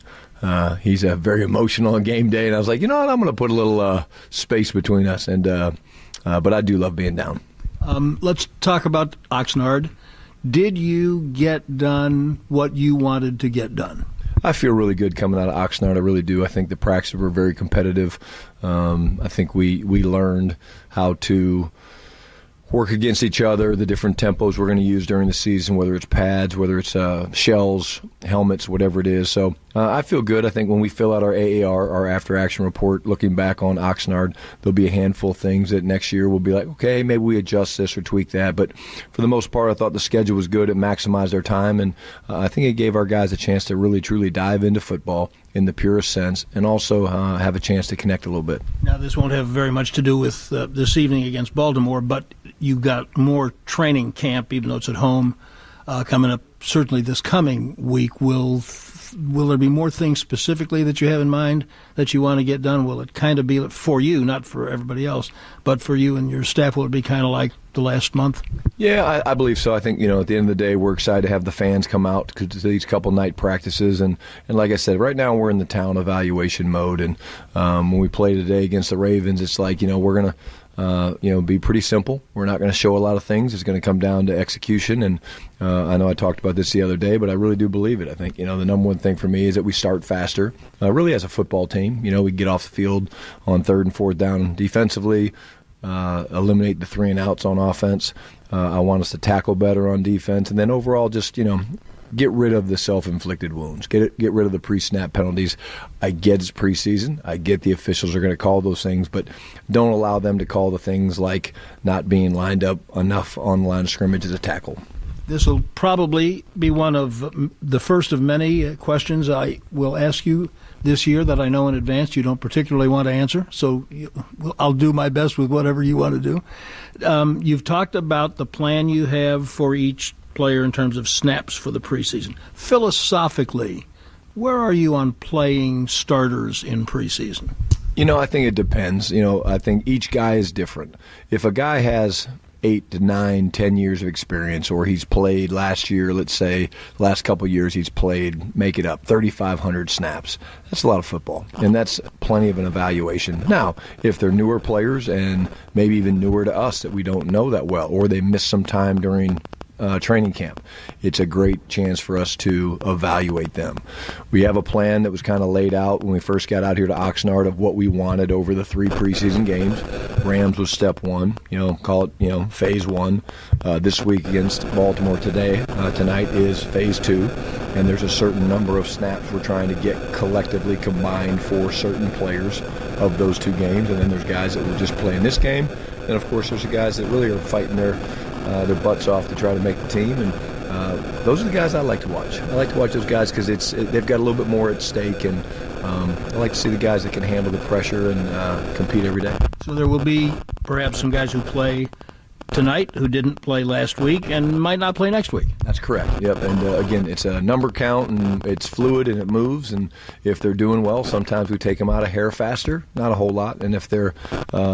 He's very emotional on game day, and I was like, you know what, I'm going to put a little space between us. And but I do love being down. Let's talk about Oxnard. Did you get done what you wanted to get done? I feel really good coming out of Oxnard. I really do. I think the practices were very competitive. I think we learned how to work against each other, the different tempos we're going to use during the season, whether it's pads, whether it's shells, helmets, whatever it is. So I feel good. I think when we fill out our AAR, our after-action report, looking back on Oxnard, there'll be a handful of things that next year we'll be like, okay, maybe we adjust this or tweak that. But for the most part, I thought the schedule was good. It maximized our time, and I think it gave our guys a chance to really, truly dive into football in the purest sense, and also have a chance to connect a little bit. Now, this won't have very much to do with this evening against Baltimore, but you've got more training camp, even though it's at home, coming up certainly this coming week. Will there be more things specifically that you have in mind that you want to get done? Will it kind of be for you, not for everybody else, but for you and your staff, will it be kind of like the last month? Yeah, I believe so. I think, at the end of the day, we're excited to have the fans come out to these couple night practices. And like I said, right now we're in the town evaluation mode. And when we play today against the Ravens, it's like, we're going to be pretty simple. We're not going to show a lot of things. It's going to come down to execution. And I know I talked about this the other day, but I really do believe it. I think, the number one thing for me is that we start faster, really as a football team. We get off the field on 3rd and 4th down defensively, eliminate the 3 and outs on offense. I want us to tackle better on defense. And then overall just, get rid of the self-inflicted wounds. Get rid of the pre-snap penalties. I get it's preseason. I get the officials are going to call those things, but don't allow them to call the things like not being lined up enough on the line of scrimmage as a tackle. This will probably be one of the first of many questions I will ask you this year that I know in advance you don't particularly want to answer, so I'll do my best with whatever you want to do. You've talked about the plan you have for each player in terms of snaps for the preseason. Philosophically, where are you on playing starters in preseason? I think it depends. I think each guy is different. If a guy has 8 to 9, 10 years of experience, or he's played last year, let's say, last couple of years he's played, make it up, 3,500 snaps. That's a lot of football, and that's plenty of an evaluation. Now, if they're newer players and maybe even newer to us that we don't know that well, or they miss some time during training camp, it's a great chance for us to evaluate them. We have a plan that was kind of laid out when we first got out here to Oxnard of what we wanted over the 3 preseason games. Rams was step 1, call it, phase 1. This week against Baltimore tonight is phase 2, and there's a certain number of snaps we're trying to get collectively combined for certain players of those 2 games, and then there's guys that will just play in this game, and of course there's the guys that really are fighting their butts off to try to make the team, and those are the guys I like to watch. I like to watch those guys because they've got a little bit more at stake, and I like to see the guys that can handle the pressure and compete every day. So there will be perhaps some guys who play tonight who didn't play last week and might not play next week. That's correct. Yep. And again, it's a number count, and it's fluid and it moves. And if they're doing well, sometimes we take them out a hair faster, not a whole lot. And if they're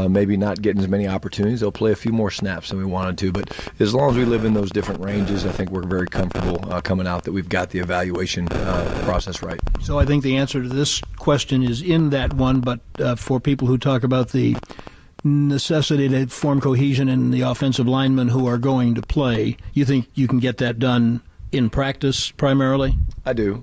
maybe not getting as many opportunities, they'll play a few more snaps than we wanted to. But as long as we live in those different ranges, I think we're very comfortable coming out that we've got the evaluation process right. So I think the answer to this question is in that one. But for people who talk about the necessity to form cohesion in the offensive linemen who are going to play, you think you can get that done in practice primarily? I do.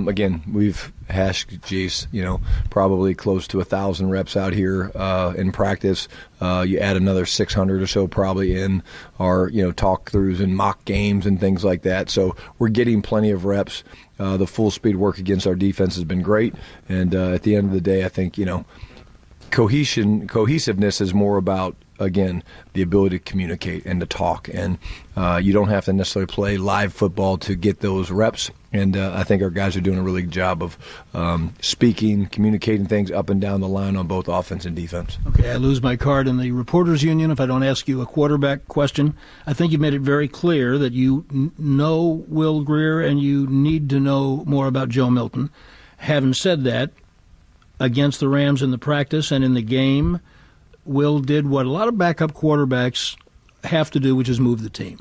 Again, we've Jace, probably close to 1,000 reps out here in practice. You add another 600 or so probably in our, talk-throughs and mock games and things like that. So we're getting plenty of reps. The full speed work against our defense has been great. And at the end of the day, I think, cohesiveness is more about, again, the ability to communicate and to talk. And you don't have to necessarily play live football to get those reps. And I think our guys are doing a really good job of speaking, communicating things up and down the line on both offense and defense. Okay, I lose my card in the Reporters Union if I don't ask you a quarterback question. I think you made it very clear that you know Will Grier and you need to know more about Joe Milton. Having said that, against the Rams in the practice and in the game, Will did what a lot of backup quarterbacks have to do, which is move the team.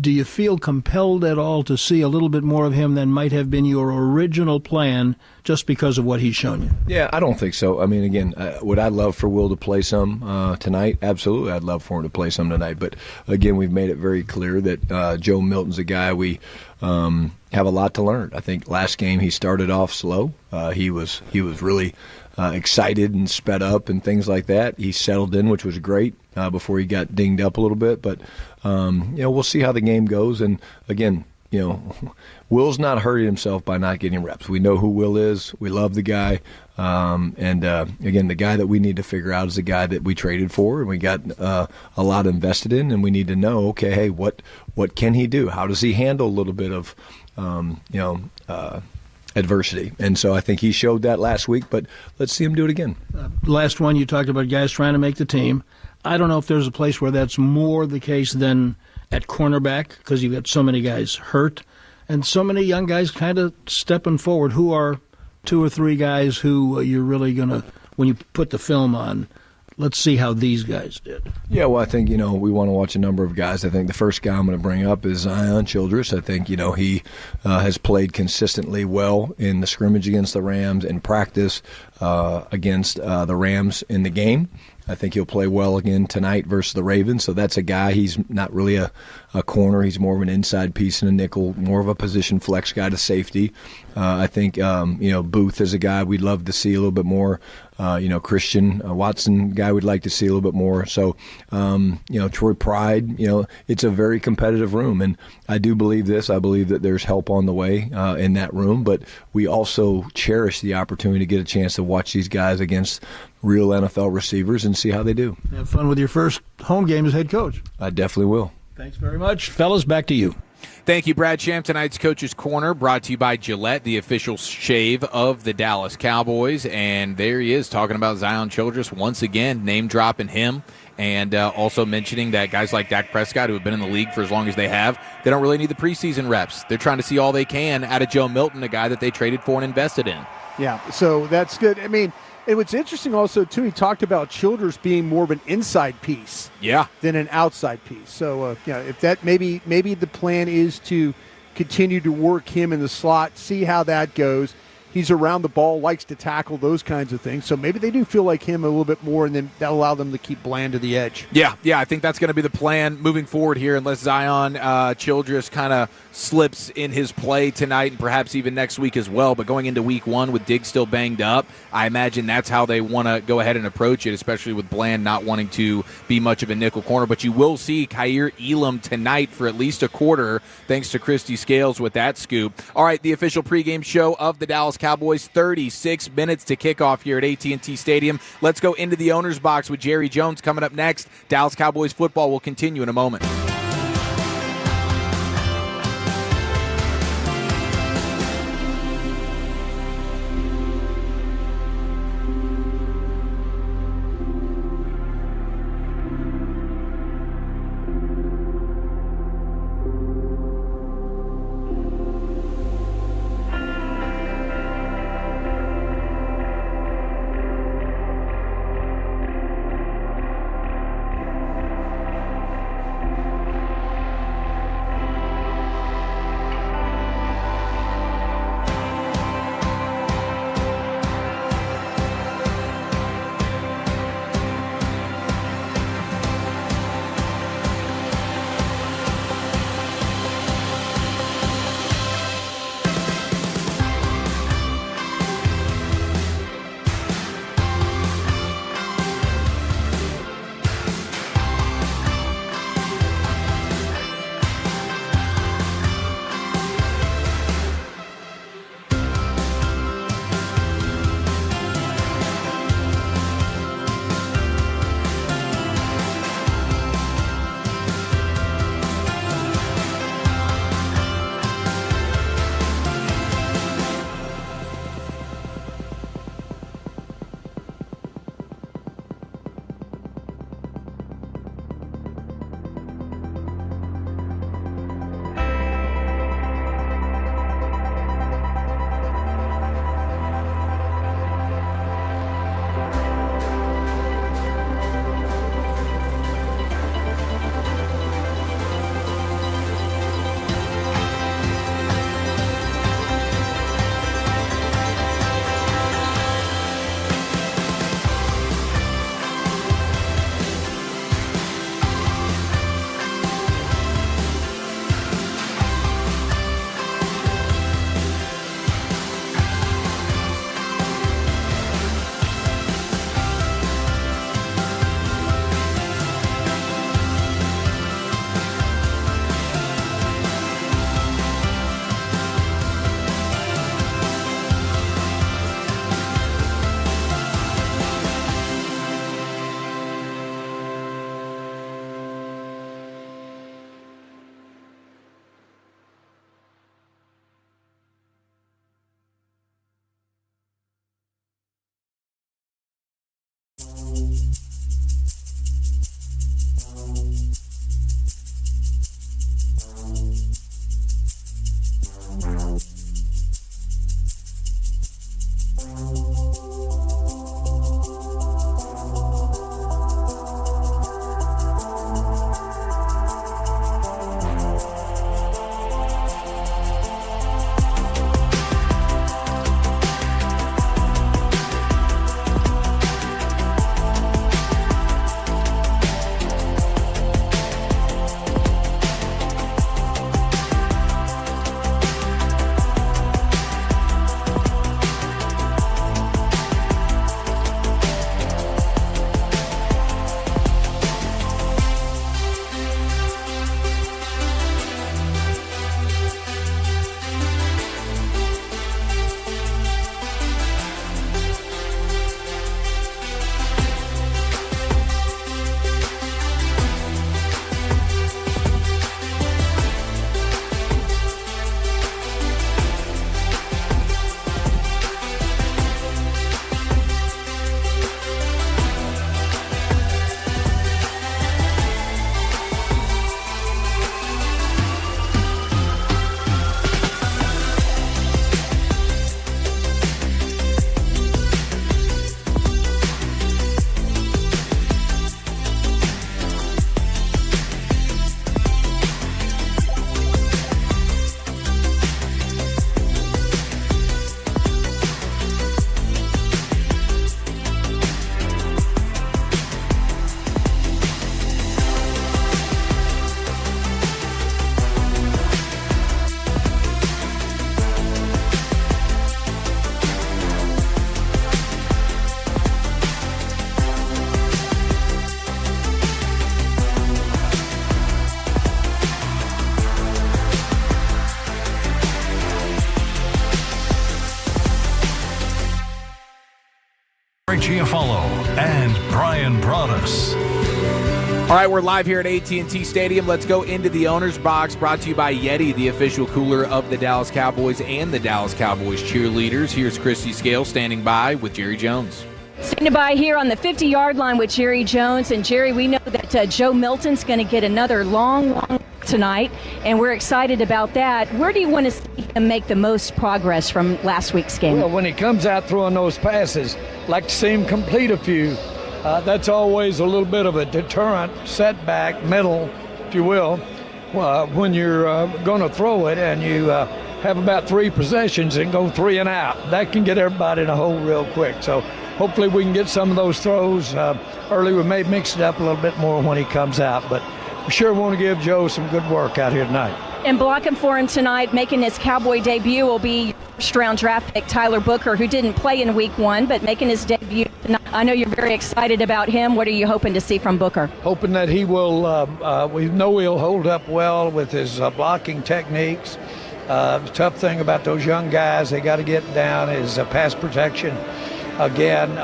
Do you feel compelled at all to see a little bit more of him than might have been your original plan just because of what he's shown you? Yeah, I don't think so. I mean, again, would I love for Will to play some tonight? Absolutely, I'd love for him to play some tonight. But, again, we've made it very clear that Joe Milton's a guy we have a lot to learn. I think last game he started off slow. He was really excited and sped up and things like that. He settled in, which was great before he got dinged up a little bit. But, we'll see how the game goes. And, again, Will's not hurting himself by not getting reps. We know who Will is. We love the guy. Again, the guy that we need to figure out is the guy that we traded for and we got a lot invested in. And we need to know, okay, hey, what can he do? How does he handle a little bit of, adversity? And so I think he showed that last week, but let's see him do it again. Last one, you talked about guys trying to make the team. I don't know if there's a place where that's more the case than at cornerback because you've got so many guys hurt and so many young guys kind of stepping forward. Who are 2 or 3 guys who you're really going to, when you put the film on, let's see how these guys did? Yeah, well, I think, we want to watch a number of guys. I think the first guy I'm going to bring up is Zion Childress. I think, he has played consistently well in the scrimmage against the Rams, in practice against the Rams in the game. I think he'll play well again tonight versus the Ravens. So that's a guy. He's not really a corner. He's more of an inside piece and a nickel, more of a position flex guy to safety. I think, Booth is a guy we'd love to see a little bit more. Christian Watson, guy we'd like to see a little bit more. So, Troy Pride, it's a very competitive room. And I do believe this. I believe that there's help on the way in that room. But we also cherish the opportunity to get a chance to watch these guys against real NFL receivers and see how they do. Have fun with your first home game as head coach. I definitely will. Thanks very much. Fellas, back to you. Thank you, Brad Sham. Tonight's Coach's Corner brought to you by Gillette, the official shave of the Dallas Cowboys. And there he is talking about Zion Childress once again, name-dropping him, and also mentioning that guys like Dak Prescott, who have been in the league for as long as they have, they don't really need the preseason reps. They're trying to see all they can out of Joe Milton, a guy that they traded for and invested in. Yeah, so that's good. I mean, and what's interesting also, too, he talked about Childress being more of an inside piece than an outside piece. So, if that maybe the plan is to continue to work him in the slot, see how that goes. He's around the ball, likes to tackle, those kinds of things. So maybe they do feel like him a little bit more, and then that'll allow them to keep Bland to the edge. Yeah, I think that's going to be the plan moving forward here, unless Zion Childress kind of slips in his play tonight and perhaps even next week as well. But going into week 1 with Diggs still banged up, I imagine that's how they want to go ahead and approach it, especially with Bland not wanting to be much of a nickel corner. But you will see Kaiir Elam tonight for at least a quarter, thanks to Christy Scales with that scoop. All right, the official pregame show of the Dallas Cowboys, 36 minutes to kick off here at AT&T Stadium. Let's go into the owner's box with Jerry Jones coming up next. Dallas Cowboys football will continue in a moment. Paulo and Brian Broaddus. All right, we're live here at AT&T Stadium. Let's go into the owner's box, brought to you by Yeti, the official cooler of the Dallas Cowboys and the Dallas Cowboys cheerleaders. Here's Christy Scales standing by with Jerry Jones. Standing by here on the 50-yard line with Jerry Jones. And, Jerry, we know that Joe Milton's going to get another long tonight, and we're excited about that. Where do you want to see him make the most progress from last week's game? Well, when he comes out throwing those passes, like to see him complete a few. That's always a little bit of a deterrent, setback, mental, if you will, when you're going to throw it and you have about 3 possessions and go 3 and out. That can get everybody in a hole real quick. So hopefully we can get some of those throws early. We may mix it up a little bit more when he comes out, but we sure want to give Joe some good work out here tonight. And blocking for him tonight, making his Cowboy debut, will be first-round draft pick Tyler Booker, who didn't play in Week 1, but making his debut tonight. I know you're very excited about him. What are you hoping to see from Booker? Hoping that he will, we know he'll hold up well with his blocking techniques. The tough thing about those young guys, they got to get down is pass protection. Again,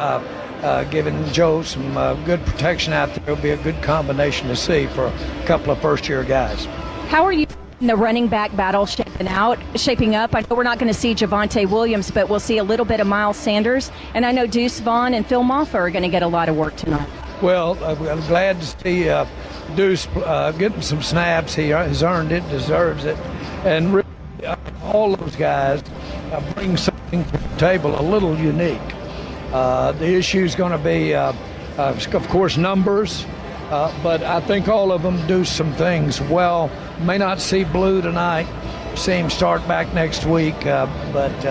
giving Joe some good protection out there will be a good combination to see for a couple of first-year guys. How are you in the running back battle shaping up? I know we're not going to see Javonte Williams, but we'll see a little bit of Miles Sanders. And I know Deuce Vaughn and Phil Maffa are going to get a lot of work tonight. Well, I'm glad to see Deuce getting some snaps. He has earned it, deserves it. And really, all those guys bring something to the table a little unique. The issue is going to be, of course, numbers. But I think all of them do some things well. May not see Blue tonight, see him start back next week, but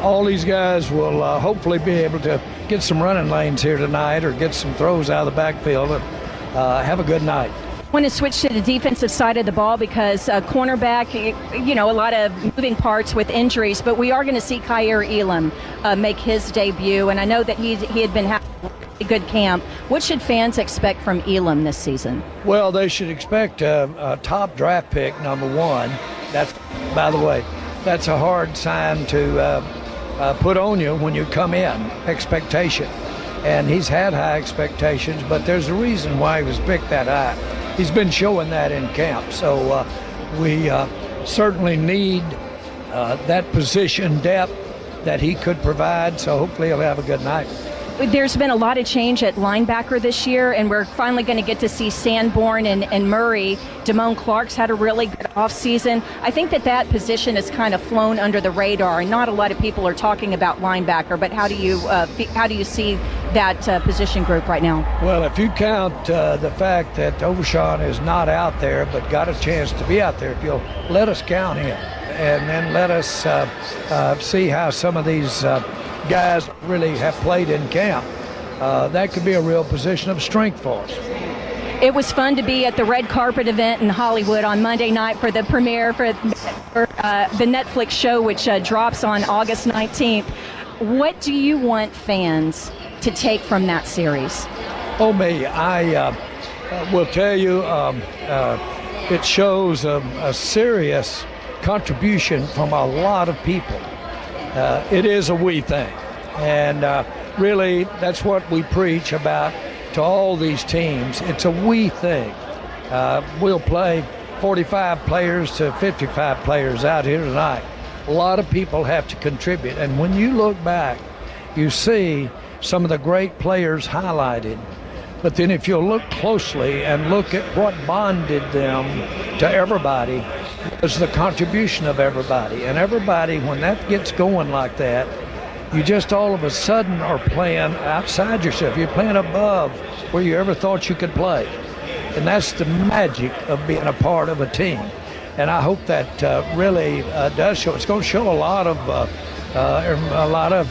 all these guys will hopefully be able to get some running lanes here tonight or get some throws out of the backfield and have a good night. I want to switch to the defensive side of the ball because cornerback, a lot of moving parts with injuries, but we are going to see Kyer Elam make his debut, and I know that he had been having a good camp. What should fans expect from Elam this season? Well, they should expect a top draft pick, number 1. That's, by the way, that's a hard sign to put on you when you come in, expectation. And he's had high expectations, but there's a reason why he was picked that high. He's been showing that in camp. So we certainly need that position depth that he could provide. So hopefully he'll have a good night. There's been a lot of change at linebacker this year, and we're finally going to get to see Sanborn and Murray. Damone Clark's had a really good offseason. I think that position has kind of flown under the radar, and not a lot of people are talking about linebacker. But how do you see that position group right now? Well, if you count the fact that Overshawn is not out there but got a chance to be out there, if you'll let us count him, and then let us see how some of these guys really have played in camp, that could be a real position of strength for us. It was fun to be at the red carpet event in Hollywood on Monday night for the premiere for the Netflix show, which drops on August 19th. What do you want fans to take from that series? Oh, me, I will tell you, it shows a serious contribution from a lot of people. It is a we thing, and really that's what we preach about to all these teams. It's a we thing. We'll play 45 players to 55 players out here tonight. A lot of people have to contribute, and when you look back, you see some of the great players highlighted. But then if you'll look closely and look at what bonded them to everybody, was the contribution of everybody. And everybody, when that gets going like that, you just all of a sudden are playing outside yourself. You're playing above where you ever thought you could play. And that's the magic of being a part of a team. And I hope that really does show. It's going to show a lot of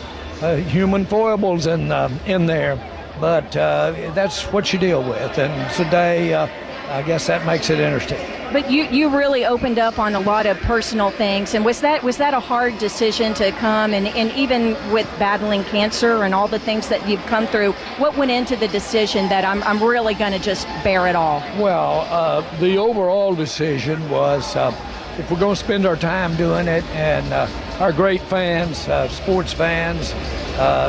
human foibles in there. But that's what you deal with. And today, I guess that makes it interesting. But you really opened up on a lot of personal things, and was that a hard decision to come and even with battling cancer and all the things that you've come through, what went into the decision that I'm really going to just bear it all? Well, the overall decision was if we're going to spend our time doing it, and our great fans, sports fans,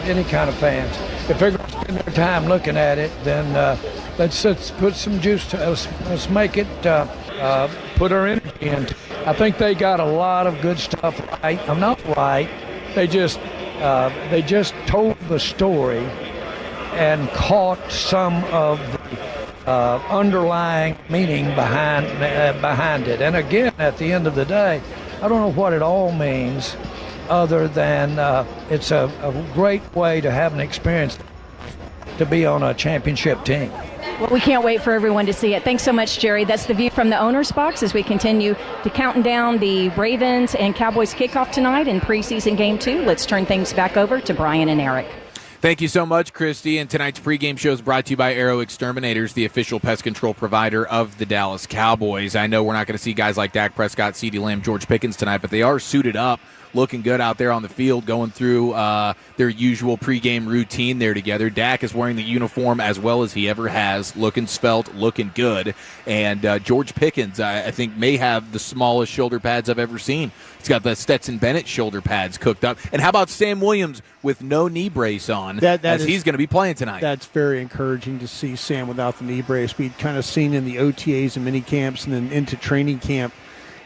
any kind of fans, if they're going to spend their time looking at it, then let's put some juice to us. Let's make it, put our energy into it. I think they got a lot of good stuff right. I'm not right. They just told the story and caught some of the underlying meaning behind it. And again, at the end of the day, I don't know what it all means, other than it's a great way to have an experience to be on a championship team. Well, we can't wait for everyone to see it. Thanks so much, Jerry. That's the view from the owner's box as we continue to counting down the Ravens and Cowboys kickoff tonight in preseason game 2. Let's turn things back over to Brian and Eric. Thank you so much, Christy. And tonight's pregame show is brought to you by Aero Exterminators, the official pest control provider of the Dallas Cowboys. I know we're not going to see guys like Dak Prescott, CeeDee Lamb, George Pickens tonight, but they are suited up, looking good out there on the field, going through their usual pregame routine there together. Dak is wearing the uniform as well as he ever has, looking svelte, looking good. And George Pickens, I think, may have the smallest shoulder pads I've ever seen. He's got the Stetson Bennett shoulder pads cooked up. And how about Sam Williams with no knee brace on as he's going to be playing tonight? That's very encouraging to see Sam without the knee brace. We'd kind of seen in the OTAs and mini camps and then into training camp,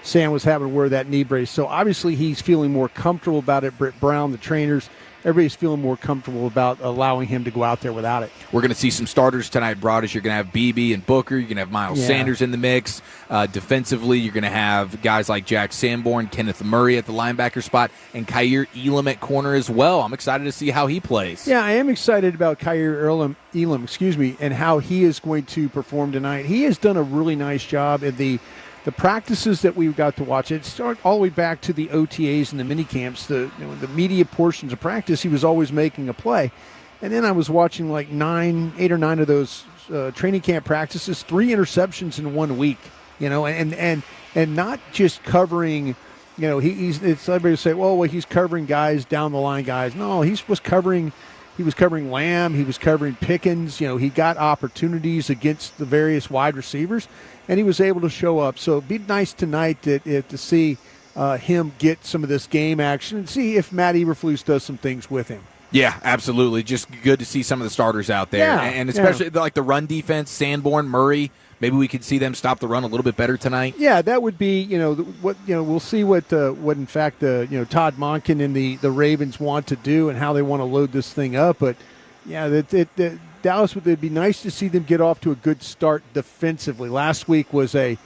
Sam was having to wear that knee brace. So obviously he's feeling more comfortable about it. Britt Brown, the trainers, everybody's feeling more comfortable about allowing him to go out there without it. We're going to see some starters tonight, Broadus. You're going to have BB and Booker. You're going to have Miles Sanders in the mix. Defensively, you're going to have guys like Jack Sanborn, Kenneth Murray at the linebacker spot, and Kaiir Elam at corner as well. I'm excited to see how he plays. Yeah, I am excited about Kaiir Elam, and how he is going to perform tonight. He has done a really nice job in the practices that we've got to watch. It started all the way back to the OTAs and the mini camps, the media portions of practice. He was always making a play. And then I was watching like 8 or 9 of those training camp practices, 3 interceptions in 1 week, and not just covering, it's everybody say, well, he's covering guys down the line guys. No, he was covering Lamb, he was covering Pickens, he got opportunities against the various wide receivers, and he was able to show up. So it'd be nice tonight to see him get some of this game action and see if Matt Eberflus does some things with him. Yeah, absolutely. Just good to see some of the starters out there. Yeah, and especially like the run defense, Sanborn, Murray. Maybe we could see them stop the run a little bit better tonight. Yeah, that would be, we'll see what in fact Todd Monken and the Ravens want to do and how they want to load this thing up. But yeah, Dallas, it'd be nice to see them get off to a good start defensively. Last week was right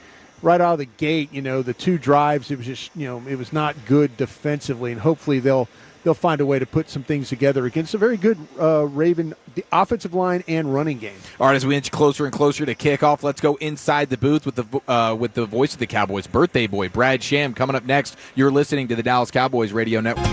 out of the gate, the 2 drives, it was just, it was not good defensively, and hopefully they'll find a way to put some things together against a very good Raven offensive line and running game. All right, as we inch closer and closer to kickoff, let's go inside the booth with the voice of the Cowboys, birthday boy, Brad Sham, coming up next. You're listening to the Dallas Cowboys Radio Network.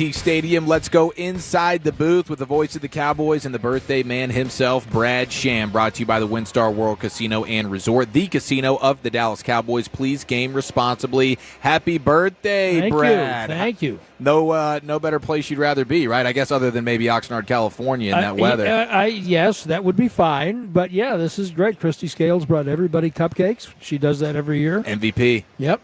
AT&T Stadium. Let's go inside the booth with the voice of the Cowboys and the birthday man himself, Brad Sham. Brought to you by the WinStar World Casino and Resort, the casino of the Dallas Cowboys. Please game responsibly. Happy birthday, Brad. Thank you. No better place you'd rather be, right? I guess other than maybe Oxnard, California in that weather. Yes, that would be fine. But, yeah, this is great. Christy Scales brought everybody cupcakes. She does that every year. MVP. Yep.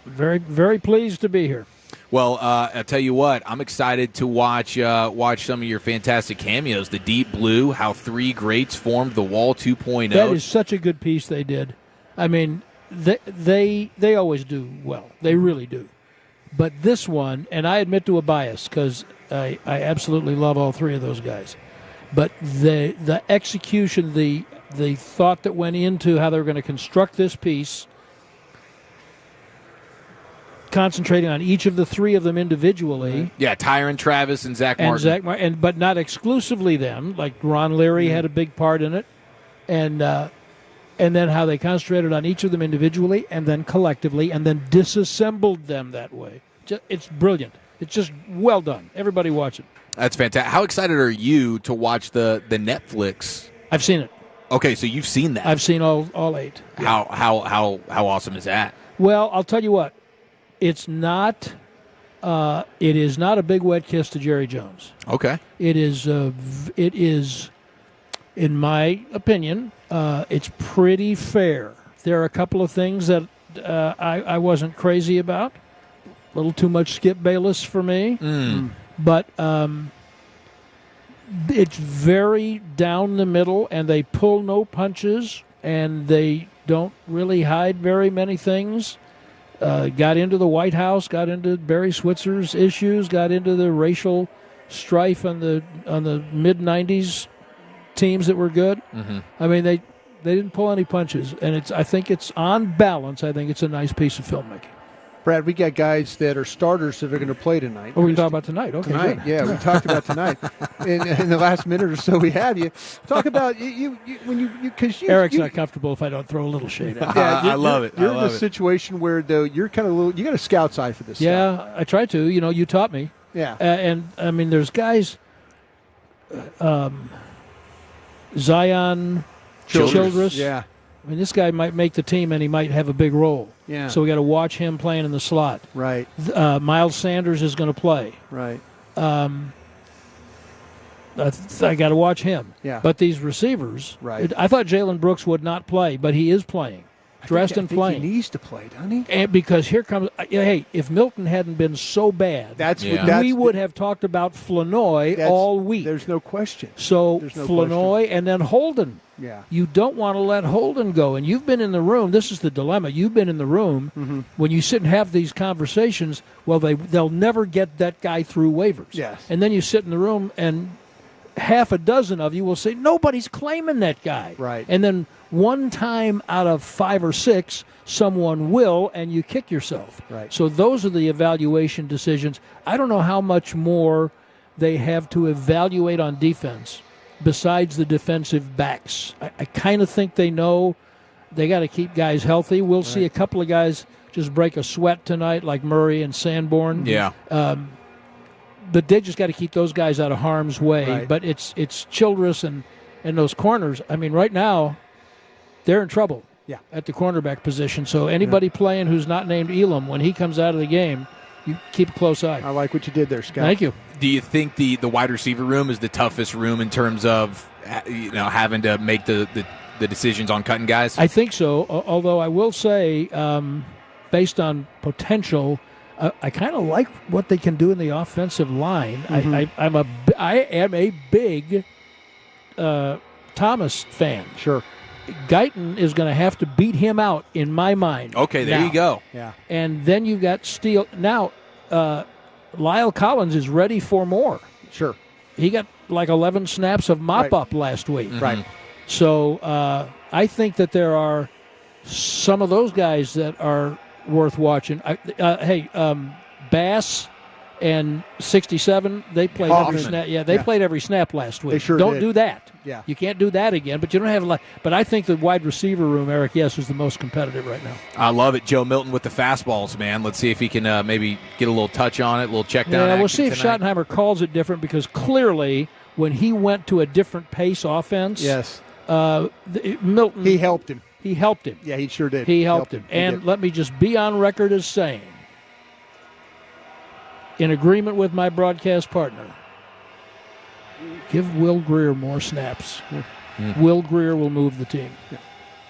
Very, very pleased to be here. Well, I'll tell you what, I'm excited to watch some of your fantastic cameos. The Deep Blue, how three greats formed the Wall 2.0. That is such a good piece they did. I mean, they always do well. They really do. But this one, and I admit to a bias because I absolutely love all three of those guys. But the execution, the thought that went into how they were going to construct this piece, concentrating on each of the three of them individually. Yeah, Tyron Travis and Zach Martin. But not exclusively them. Like Ron Leary had a big part in it. And then how they concentrated on each of them individually and then collectively and then disassembled them that way. It's brilliant. It's just well done. Everybody watch it. That's fantastic. How excited are you to watch the Netflix? I've seen it. Okay, so you've seen that. I've seen all 8. How awesome is that? Well, I'll tell you what. It is not a big wet kiss to Jerry Jones. Okay. It is, in my opinion, it's pretty fair. There are a couple of things that I wasn't crazy about. A little too much Skip Bayless for me. But it's very down the middle, and they pull no punches, and they don't really hide very many things. Got into the White House, got into Barry Switzer's issues, got into the racial strife on the mid-'90s teams that were good. Mm-hmm. I mean, they didn't pull any punches, and I think it's on balance. I think it's a nice piece of filmmaking. Brad, we got guys that are starters that are going to play tonight. Oh, we can talk about tonight. Okay, tonight. good. Yeah, we talked about tonight. In the last minute or so we have you. Talk about you because Eric's not comfortable if I don't throw a little shade at him. Yeah, I love it. You're in a situation where, though, you're kind of you got a scout's eye for this stuff. Yeah, I try to. You taught me. Yeah. And, I mean, there's guys, Zion Childress. Yeah. I mean, this guy might make the team, and he might have a big role. Yeah. So we got to watch him playing in the slot. Right. Miles Sanders is going to play. Right. I got to watch him. Yeah. But these receivers, right. I thought Jalen Brooks would not play, but he is playing. Dressed and playing. He needs to play, doesn't he? And because here comes, hey, if Milton hadn't been so bad, we would have talked about Flanoy all week. There's no question. So Flanoy and then Holden. Yeah. You don't want to let Holden go. And you've been in the room. This is the dilemma. You've been in the room when you sit and have these conversations. Well, they'll never get that guy through waivers. Yes. And then you sit in the room and half a dozen of you will say, nobody's claiming that guy. Right. And then one time out of 5 or 6, someone will, and you kick yourself. Right. So those are the evaluation decisions. I don't know how much more they have to evaluate on defense besides the defensive backs. I kind of think they know they got to keep guys healthy. We'll see a couple of guys just break a sweat tonight, like Murray and Sanborn. Yeah. But they just got to keep those guys out of harm's way. Right. But it's Childress and those corners. I mean, right now, they're in trouble at the cornerback position. So anybody playing who's not named Elam, when he comes out of the game, you keep a close eye. I like what you did there, Scott. Thank you. Do you think the wide receiver room is the toughest room in terms of having to make the decisions on cutting guys? I think so, although I will say, based on potential, I kind of like what they can do in the offensive line. Mm-hmm. I am a big Thomas fan. Sure. Guyton is going to have to beat him out in my mind. Okay, there you go. Yeah. And then you got Steele. Now, Lyle Collins is ready for more. Sure. He got like 11 snaps of mop-up last week. Mm-hmm. Right. So I think that there are some of those guys that are worth watching. Bass And 67, they played every snap. Yeah, they played every snap last week. They sure don't did. do that. Yeah. You can't do that again, but you don't have a lot. But I think the wide receiver room, Eric, yes, is the most competitive right now. I love it. Joe Milton with the fastballs, man. Let's see if he can maybe get a little touch on it, a little check down. Yeah, we'll see if tonight. Schottenheimer calls it different, because clearly when he went to a different pace offense, yes, Milton, he helped him. He helped him. Yeah, he sure did. He helped him. He And did. let me just be on record as saying, in agreement with my broadcast partner, give Will Greer more snaps. Will Greer will move the team.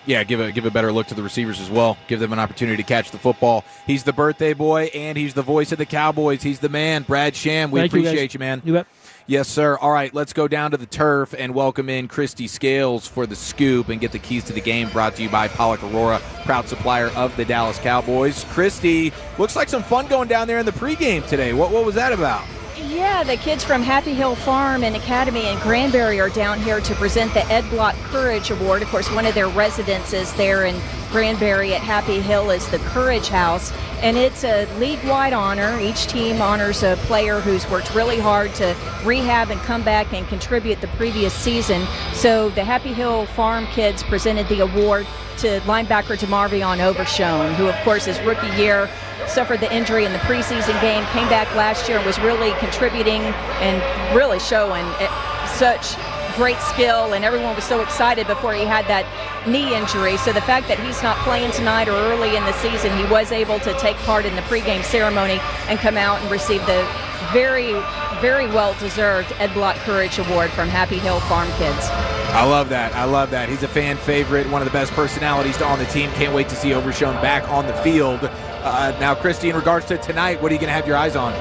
Yeah, give a better look to the receivers as well. Give them an opportunity to catch the football. He's the birthday boy, and he's the voice of the Cowboys. He's the man, Brad Sham. We appreciate you, man. You bet. Yes, sir. All right, let's go down to the turf and welcome in Christy Scales for the scoop and get the keys to the game, brought to you by Pollock Aurora, proud supplier of the Dallas Cowboys. Christy, looks like some fun going down there in the pregame today. What was that about? Yeah, the kids from Happy Hill Farm and Academy in Granbury are down here to present the Ed Block Courage Award. Of course, one of their residences there in Granbury at Happy Hill is the Courage House, and it's a league-wide honor. Each team honors a player who's worked really hard to rehab and come back and contribute the previous season. So the Happy Hill Farm kids presented the award to linebacker DeMarvion Overshone, who, of course, his rookie year suffered the injury in the preseason game, came back last year and was really contributing and really showing such great skill, and everyone was so excited before he had that knee injury. So the fact that he's not playing tonight or early in the season, he was able to take part in the pregame ceremony and come out and receive the very, very well-deserved Ed Block Courage Award from Happy Hill Farm Kids. I love that. I love that. He's a fan favorite, one of the best personalities on the team. Can't wait to see Overshone back on the field. Now, Christy, in regards to tonight, what are you going to have your eyes on?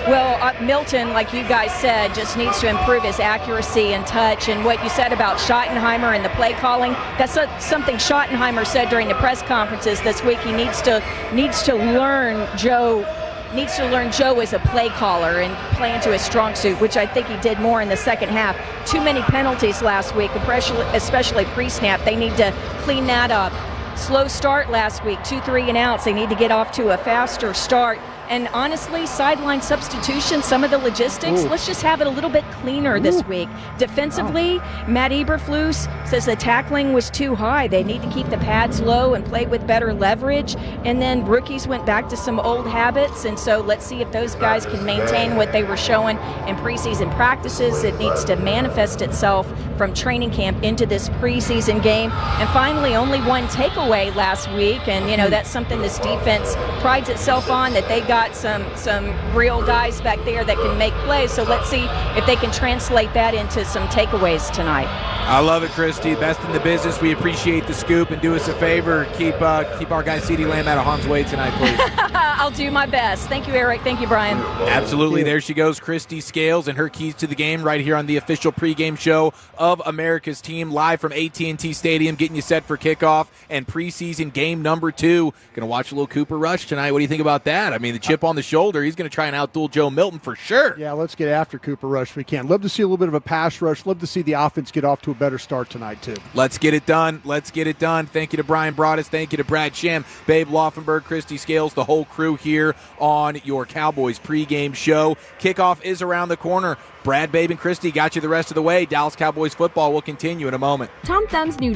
Well, Milton, like you guys said, just needs to improve his accuracy and touch. And what you said about Schottenheimer and the play calling, that's something Schottenheimer said during the press conferences this week. He needs to learn Joe as a play caller and play into his strong suit, which I think he did more in the second half. Too many penalties last week, especially pre-snap. They need to clean that up. Slow start last week, 2 3-and-outs. They need to get off to a faster start. And honestly, sideline substitution, some of the logistics, let's just have it a little bit cleaner this week. Defensively, Matt Eberflus says the tackling was too high. They need to keep the pads low and play with better leverage. And then rookies went back to some old habits. And so let's see if those guys can maintain what they were showing in preseason practices. It needs to manifest itself from training camp into this preseason game. And finally, only one takeaway last week. And, you know, that's something this defense prides itself on, that they got some real guys back there that can make plays. So let's see if they can translate that into some takeaways tonight. I love it, Christy. Best in the business. We appreciate the scoop, and do us a favor. Keep our guy CeeDee Lamb out of harm's way tonight, please. I'll do my best. Thank you, Eric. Thank you, Brian. Absolutely. There she goes, Christy Scales, and her keys to the game right here on the official pregame show of America's team, live from AT&T Stadium, getting you set for kickoff and preseason game number 2. Going to watch a little Cooper Rush tonight. What do you think about that? I mean, the chip on the shoulder. He's going to try and outduel Joe Milton for sure. Yeah, let's get after Cooper Rush if we can. Love to see a little bit of a pass rush. Love to see the offense get off to a better start tonight, too. Let's get it done. Let's get it done. Thank you to Brian Broaddus. Thank you to Brad Sham, Babe Laughenberg, Christy Scales, the whole crew here on your Cowboys pregame show. Kickoff is around the corner. Brad, Babe, and Christy got you the rest of the way. Dallas Cowboys football will continue in a moment. Tom Thumb's new